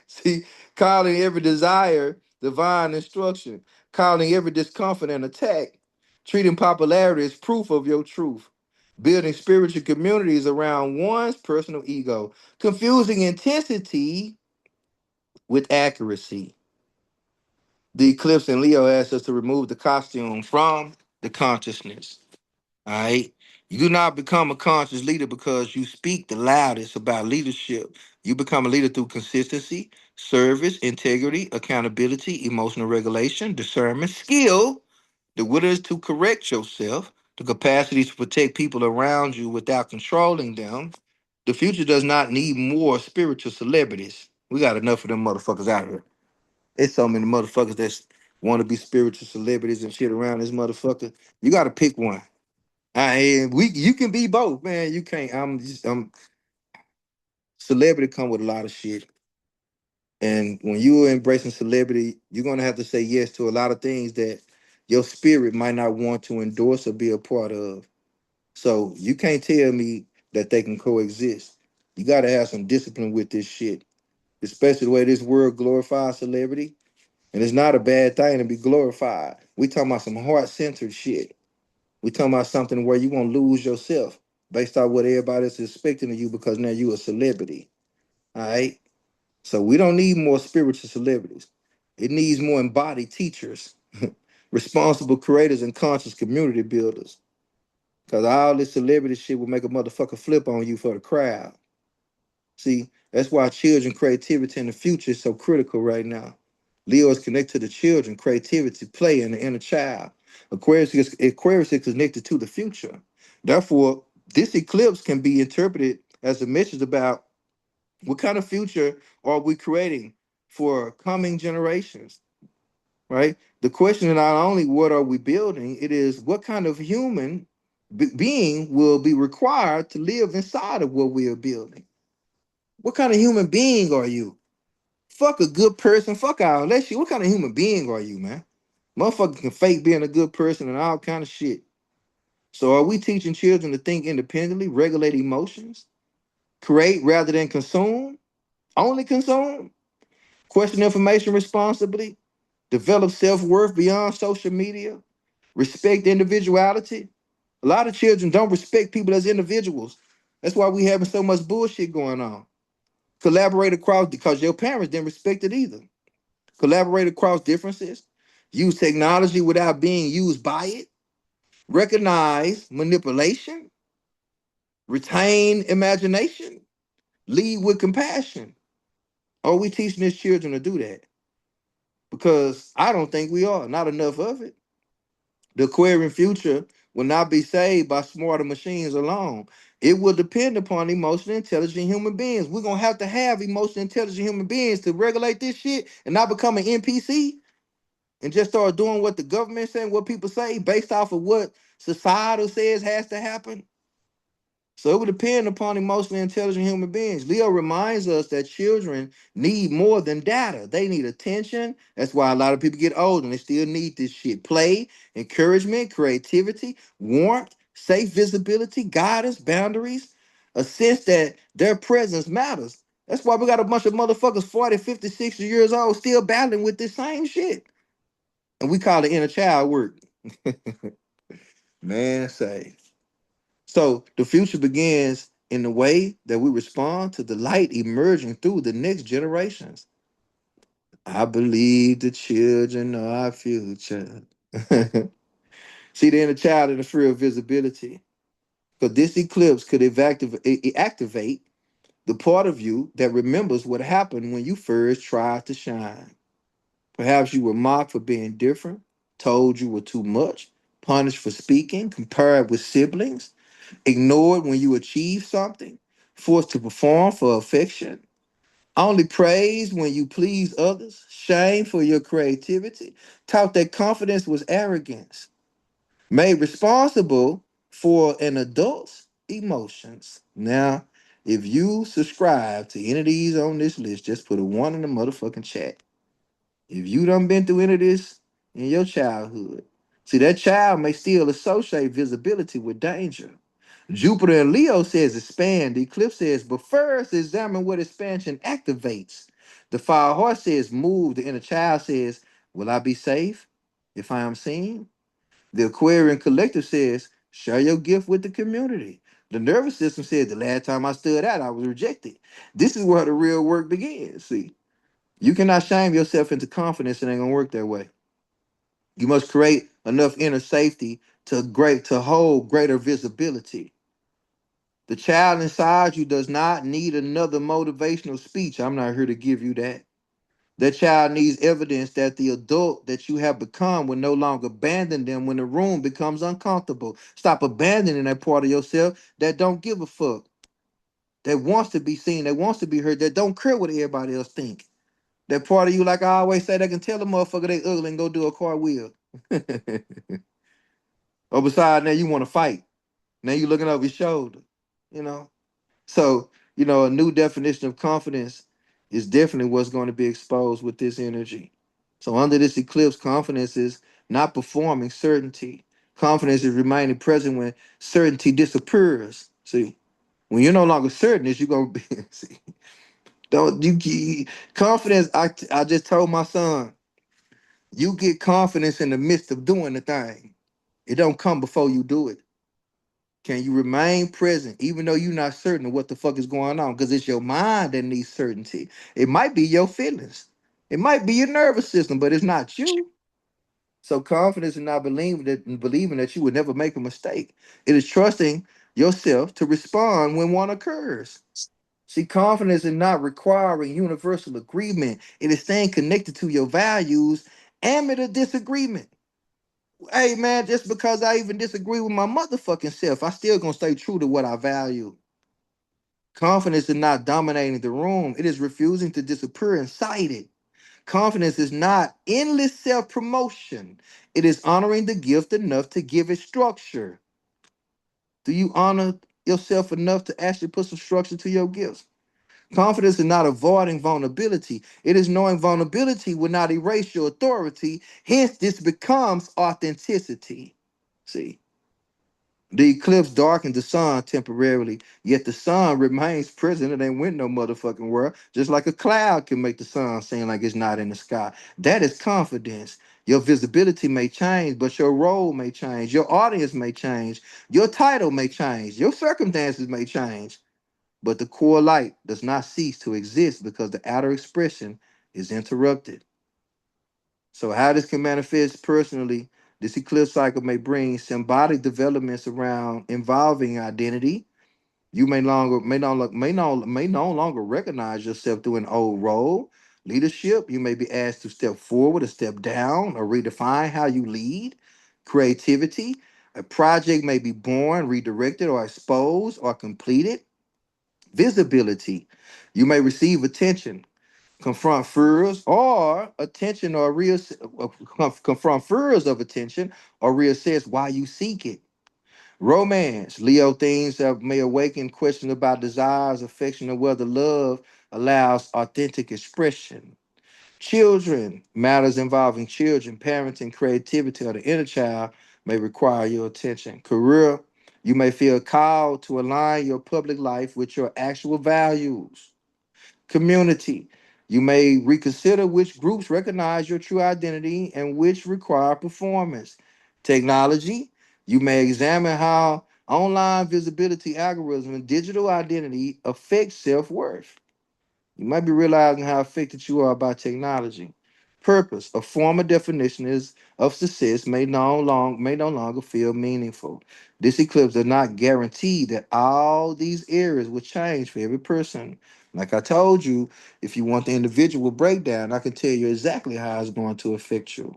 See, calling every desire divine instruction, calling every discomfort an attack, treating popularity as proof of your truth, building spiritual communities around one's personal ego, confusing intensity with accuracy. The eclipse in Leo asks us to remove the costume from the consciousness. All right. You do not become a conscious leader because you speak the loudest about leadership. You become a leader through consistency, service, integrity, accountability, emotional regulation, discernment, skill, the willingness to correct yourself, the capacity to protect people around you without controlling them. The future does not need more spiritual celebrities. We got enough of them motherfuckers out here. There's so many motherfuckers that want to be spiritual celebrities and shit around this motherfucker. You got to pick one. And you can be both, man. You can't. I'm celebrity come with a lot of shit. And when you're embracing celebrity, you're gonna have to say yes to a lot of things that your spirit might not want to endorse or be a part of. So you can't tell me that they can coexist. You gotta have some discipline with this shit, especially the way this world glorifies celebrity. And it's not a bad thing to be glorified. We talking about some heart-centered shit. We talking about something where you won't lose yourself based on what everybody is expecting of you because now you a celebrity. All right. So we don't need more spiritual celebrities. It needs more embodied teachers, responsible creators, and conscious community builders. Because all this celebrity shit will make a motherfucker flip on you for the crowd. See, that's why children creativity in the future is so critical right now. Leo is connected to the children, creativity, play, and the inner child. Aquarius is connected to the future. Therefore, this eclipse can be interpreted as a message about what kind of future are we creating for coming generations, right? The question is not only what are we building, it is what kind of human being will be required to live inside of what we are building. What kind of human being are you? Fuck a good person. Fuck all that shit. What kind of human being are you, man? Motherfucker can fake being a good person and all kind of shit. So are we teaching children to think independently, regulate emotions, create rather than consume? Only consume. Question information responsibly. Develop self-worth beyond social media. Respect individuality. A lot of children don't respect people as individuals. That's why we having so much bullshit going on. Collaborate across because your parents didn't respect it either. Collaborate across differences. Use technology without being used by it. Recognize manipulation. Retain imagination. Lead with compassion. Are we teaching these children to do that? Because I don't think we are. Not enough of it. The Aquarian future will not be saved by smarter machines alone. It will depend upon emotionally intelligent human beings. We're gonna have to have emotionally intelligent human beings to regulate this shit and not become an NPC and just start doing what the government saying, what people say, based off of what societal says has to happen. So it would depend upon emotionally intelligent human beings. Leo reminds us that children need more than data. They need attention. That's why a lot of people get old and they still need this shit. Play, encouragement, creativity, warmth, safe visibility, guidance, boundaries, a sense that their presence matters. That's why we got a bunch of motherfuckers 40, 50, 60 years old still battling with this same shit. And we call it inner child work. Man, say. So the future begins in the way that we respond to the light emerging through the next generations. I believe the children are our future. See, the inner child in the fear of visibility. Because this eclipse could activate the part of you that remembers what happened when you first tried to shine. Perhaps you were mocked for being different, told you were too much, punished for speaking, compared with siblings, ignored when you achieve something, forced to perform for affection, only praised when you please others, shamed for your creativity, taught that confidence was arrogance, made responsible for an adult's emotions. Now, if you subscribe to any of these on this list, just put a one in the motherfucking chat. If you done been through any of this in your childhood, see that child may still associate visibility with danger. Jupiter and Leo says expand. The eclipse says, but first examine what expansion activates. The fire horse says move. The inner child says, will I be safe if I am seen? The Aquarian collective says, share your gift with the community. The nervous system says, the last time I stood out, I was rejected. This is where the real work begins. See, you cannot shame yourself into confidence. It ain't gonna work that way. You must create enough inner safety to hold greater visibility. The child inside you does not need another motivational speech. I'm not here to give you that. That child needs evidence that the adult that you have become will no longer abandon them when the room becomes uncomfortable. Stop abandoning that part of yourself that don't give a fuck, that wants to be seen, that wants to be heard, that don't care what everybody else think. That part of you, like I always say, that can tell a motherfucker they ugly and go do a cartwheel. Or beside now you want to fight. Now you looking over your shoulder, you know. So, a new definition of confidence is definitely what's going to be exposed with this energy. So, under this eclipse, confidence is not performing certainty. Confidence is remaining present when certainty disappears. See, when you're no longer certain, is you're gonna be. See, don't confidence? I just told my son, you get confidence in the midst of doing the thing. It don't come before you do it. Can you remain present even though you're not certain of what the fuck is going on? Because it's your mind that needs certainty. It might be your feelings. It might be your nervous system, but it's not you. So confidence in not believing that you would never make a mistake. It is trusting yourself to respond when one occurs. See, confidence in not requiring universal agreement. It is staying connected to your values amid a disagreement. Hey man, just because I even disagree with my motherfucking self, I still gonna stay true to what I value. Confidence is not dominating the room, it is refusing to disappear inside it. Confidence is not endless self-promotion. It is honoring the gift enough to give it structure. Do you honor yourself enough to actually put some structure to your gifts? Confidence is not avoiding vulnerability. It is knowing vulnerability will not erase your authority. Hence, this becomes authenticity. See, The eclipse darkened the sun temporarily, yet the sun remains present. It ain't went no motherfucking world. Just like a cloud can make the sun seem like it's not in the sky. That is confidence. Your visibility may change, but your role may change. Your audience may change. Your title may change. Your circumstances may change. But the core light does not cease to exist because the outer expression is interrupted. So, how this can manifest personally, this eclipse cycle may bring symbolic developments around involving identity. You may no longer recognize yourself through an old role. Leadership, you may be asked to step forward or step down or redefine how you lead. Creativity, a project may be born, redirected, or exposed or completed. Visibility, you may receive attention, confront fears or attention or confront fears of attention or reassess why you seek it. Romance, Leo themes that may awaken questions about desires, affection, and whether love allows authentic expression. Children, matters involving children, parenting, creativity, or the inner child may require your attention. Career, you may feel called to align your public life with your actual values. Community, you may reconsider which groups recognize your true identity and which require performance. Technology, you may examine how online visibility algorithm and digital identity affect self-worth. You might be realizing how affected you are by technology. Purpose, a former definition is of success may no longer feel meaningful. This eclipse does not guarantee that all these areas will change for every person. Like I told you, if you want the individual breakdown, I can tell you exactly how it's going to affect you.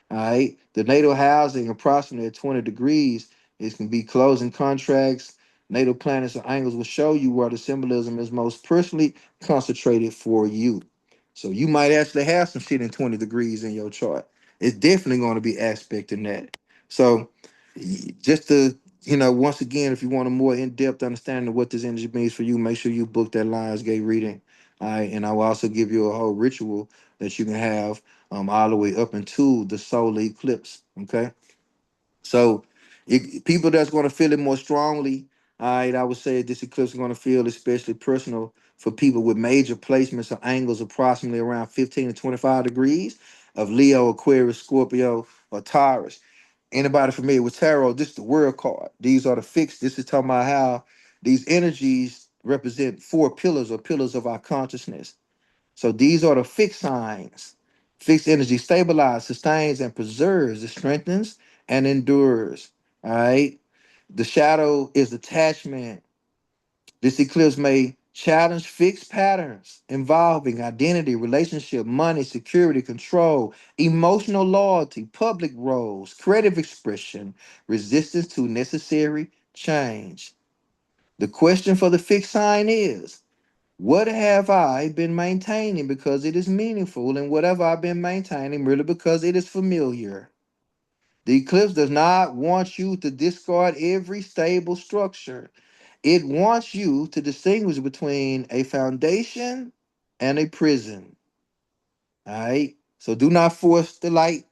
All right. The natal housing approximately at 20 degrees. It can be closing contracts. Natal planets or angles will show you where the symbolism is most personally concentrated for you. So you might actually have some shit in 20 degrees in your chart. It's definitely going to be aspect in that. So just to, once again, if you want a more in-depth understanding of what this energy means for you, make sure you book that Lionsgate reading. All right. And I will also give you a whole ritual that you can have all the way up into the solar eclipse. Okay, so people that's going to feel it more strongly, all right, I would say this eclipse is going to feel especially personal for people with major placements or angles approximately around 15 to 25 degrees of Leo, Aquarius, Scorpio, or Taurus. Anybody familiar with tarot? This is the world card. These are the fixed. This is talking about how these energies represent four pillars or pillars of our consciousness. So these are the fixed signs. Fixed energy stabilizes, sustains, and preserves. It strengthens and endures. All right. The shadow is attachment. This eclipse may challenge fixed patterns involving identity, relationship, money, security, control, emotional loyalty, public roles, creative expression, resistance to necessary change. The question for the fixed sign is, what have I been maintaining because it is meaningful, and whatever I've been maintaining merely because it is familiar? The eclipse does not want you to discard every stable structure. It wants you to distinguish between a foundation and a prison. All right. So do not force the light.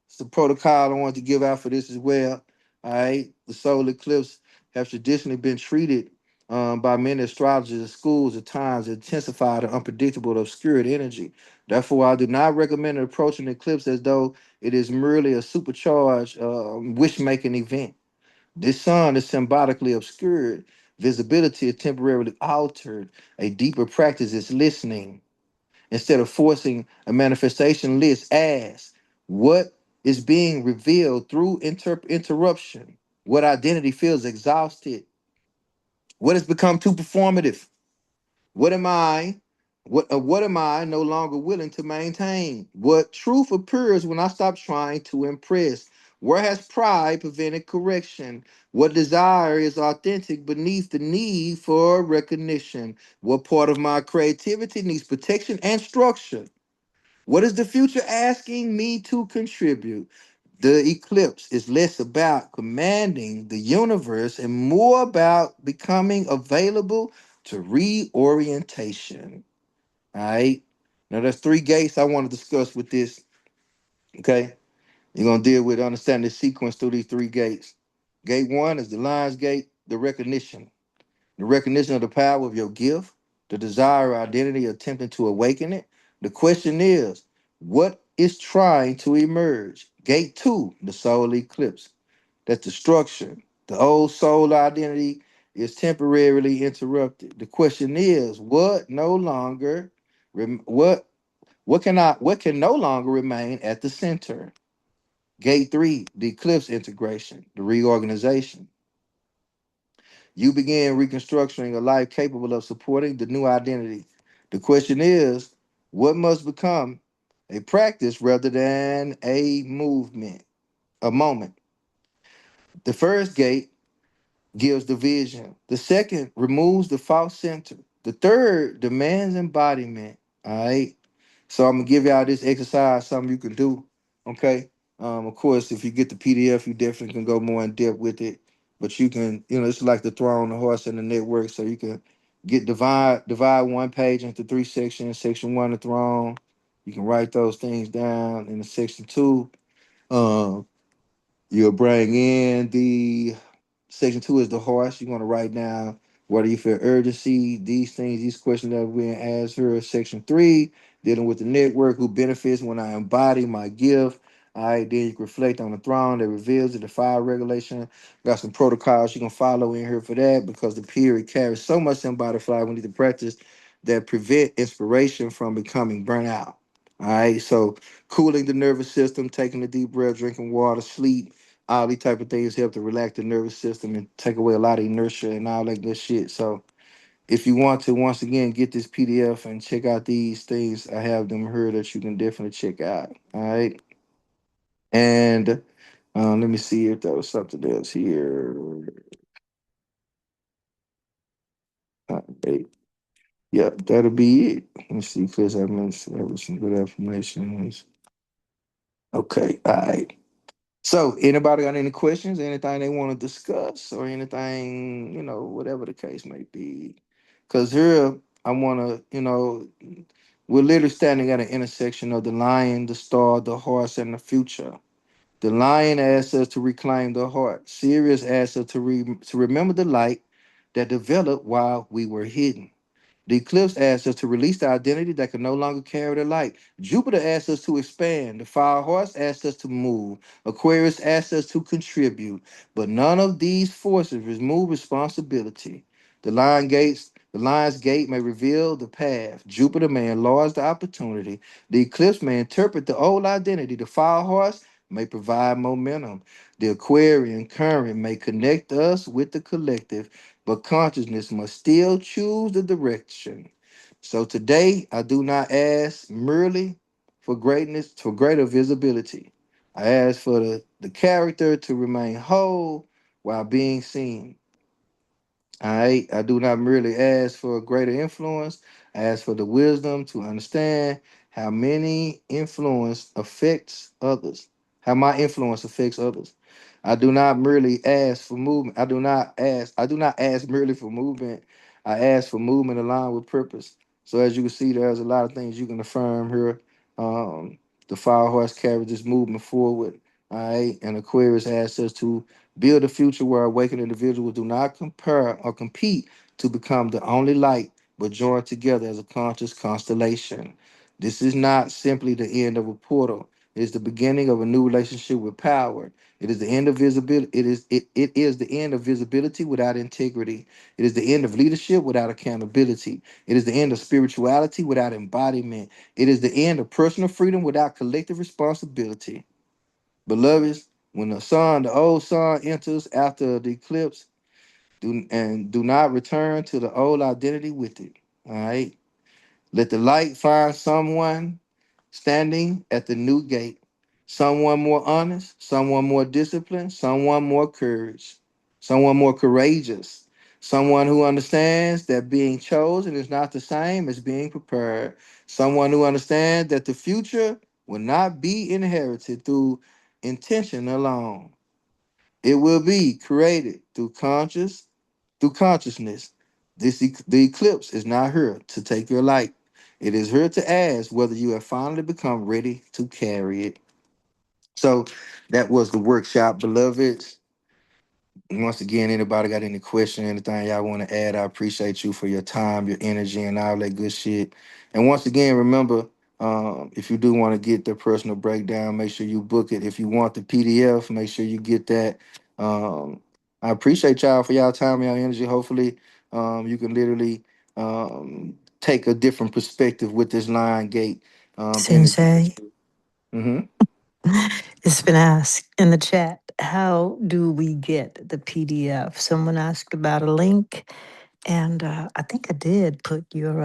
It's the protocol I want to give out for this as well. All right. The solar eclipse have traditionally been treated by many astrologers and schools at times intensified and unpredictable obscured energy. Therefore, I do not recommend approaching the eclipse as though it is merely a supercharged wish-making event. This sun is symbolically obscured. Visibility is temporarily altered. A deeper practice is listening. Instead of forcing a manifestation list, ask what is being revealed through interruption. What identity feels exhausted? What has become too performative? What am I? What am I no longer willing to maintain? What truth appears when I stop trying to impress? Where has pride prevented correction? What desire is authentic beneath the need for recognition? What part of my creativity needs protection and structure? What is the future asking me to contribute? The eclipse is less about commanding the universe and more about becoming available to reorientation. All right. Now, there's three gates I want to discuss with this. Okay. You're going to deal with understanding the sequence through these three gates. Gate one is the lion's gate, the recognition of the power of your gift, the desire or identity attempting to awaken it. The question is, what is trying to emerge? Gate two, the soul eclipse. That's the structure. The old soul identity is temporarily interrupted. The question is, what no longer, what can no longer remain at the center? Gate three, the eclipse integration, the reorganization. You begin reconstructing a life capable of supporting the new identity. The question is, what must become a practice rather than a movement, a moment? The first gate gives the vision. The second removes the false center. The third demands embodiment. All right. So I'm gonna give y'all this exercise, something you can do. Okay. Of course, if you get the PDF, you definitely can go more in depth with it. But you can, it's like the throne, the horse, and the network. So you can divide one page into three sections. Section one, the throne. You can write those things down in the section two. Um, You'll bring in the section two is the horse. You want to write down whether you feel urgency, these things, these questions that are being asked here. Section three, dealing with the network, who benefits when I embody my gift. All right, then you can reflect on the throne that reveals the fire regulation. Got some protocols you can follow in here for that because the period carries so much embodied fire. We need to practice that prevent inspiration from becoming burnout. All right, so cooling the nervous system, taking a deep breath, drinking water, sleep, all these type of things help to relax the nervous system and take away a lot of inertia and all that good shit. So if you want to once again get this PDF and check out these things, I have them here that you can definitely check out. All right. And let me see if there was something else here. All right. Yeah, that'll be it. Let me see, because I mentioned that was some good information. Okay, all right. So, anybody got any questions, anything they want to discuss, or anything, whatever the case may be? Because here, I want to, we're literally standing at an intersection of the lion, the star, the horse, and the future. The lion asks us to reclaim the heart. Sirius asks us to remember the light that developed while we were hidden. The eclipse asks us to release the identity that can no longer carry the light. Jupiter asks us to expand. The fire horse asks us to move. Aquarius asks us to contribute. But none of these forces remove responsibility. The lion's gate may reveal the path. Jupiter may enlarge the opportunity. The eclipse may interpret the old identity. The fire horse may provide momentum. The Aquarian current may connect us with the collective, but consciousness must still choose the direction. So today, I do not ask merely for greatness, for greater visibility. I ask for the character to remain whole while being seen. I do not merely ask for a greater influence. I ask for the wisdom to understand how many influence affects others, how my influence affects others. I do not merely ask for movement. I do not ask merely for movement. I ask for movement aligned with purpose. So as you can see, there's a lot of things you can affirm here. Um, the fire horse carries this movement forward. All right. And Aquarius asks us to build a future where awakened individuals do not compare or compete to become the only light, but join together as a conscious constellation. This is not simply the end of a portal. It is the beginning of a new relationship with power. It is the end of visibility. It is the end of visibility without integrity. It is the end of leadership without accountability. It is the end of spirituality without embodiment. It is the end of personal freedom without collective responsibility. Beloveds, when the old sun enters after the eclipse, do not return to the old identity with it. All right. Let the light find someone standing at the new gate, someone more honest, someone more disciplined, someone more courage, someone more courageous, someone who understands that being chosen is not the same as being prepared, someone who understands that the future will not be inherited through intention alone. It will be created through consciousness. The eclipse is not here to take your light. It is here to ask whether you have finally become ready to carry it. So that was the workshop, beloveds. Once again, anybody got any question, anything y'all want to add, I appreciate you for your time, your energy, and all that good shit. And once again, remember, if you do want to get the personal breakdown, make sure you book it. If you want the PDF, make sure you get that. Um, I appreciate y'all for y'all time, y'all energy. Hopefully, you can literally take a different perspective with this line gate energy. Sensei, Hmm. it's been asked in the chat, how do we get the PDF? Someone asked about a link, and I think I did put your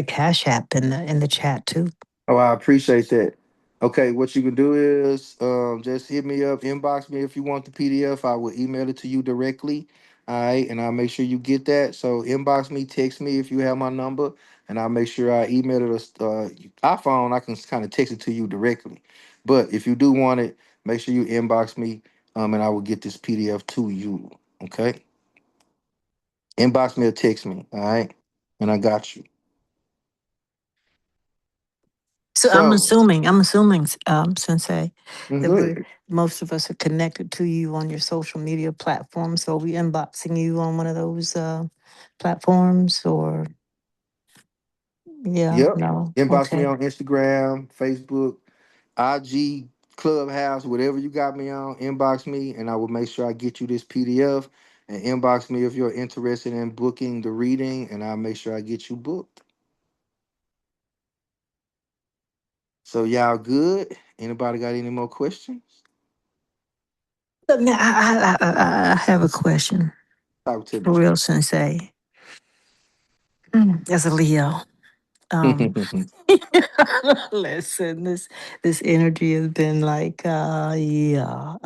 Cash App in the chat too. Oh, I appreciate that. Okay, what you can do is just hit me up, inbox me if you want the PDF. I will email it to you directly. All right, and I'll make sure you get that. So inbox me, text me if you have my number, and I'll make sure I email it. iPhone, I can kind of text it to you directly. But if you do want it, make sure you inbox me, and I will get this PDF to you. Okay, inbox me or text me. All right, and I got you. So So, I'm assuming, Sensei, that go ahead. most of us are connected to you on your social media platforms. So we unboxing you on one of those platforms, or yeah, Yep. no, Inbox me okay. on Instagram, Facebook, IG, Clubhouse, whatever you got me on. Inbox me, and I will make sure I get you this PDF. And inbox me if you're interested in booking the reading, and I'll make sure I get you booked. So y'all good? Anybody got any more questions? Look, now, I have a question Talk to me. for real, Sensei. As a Leo, um, listen, this energy has been like, yeah,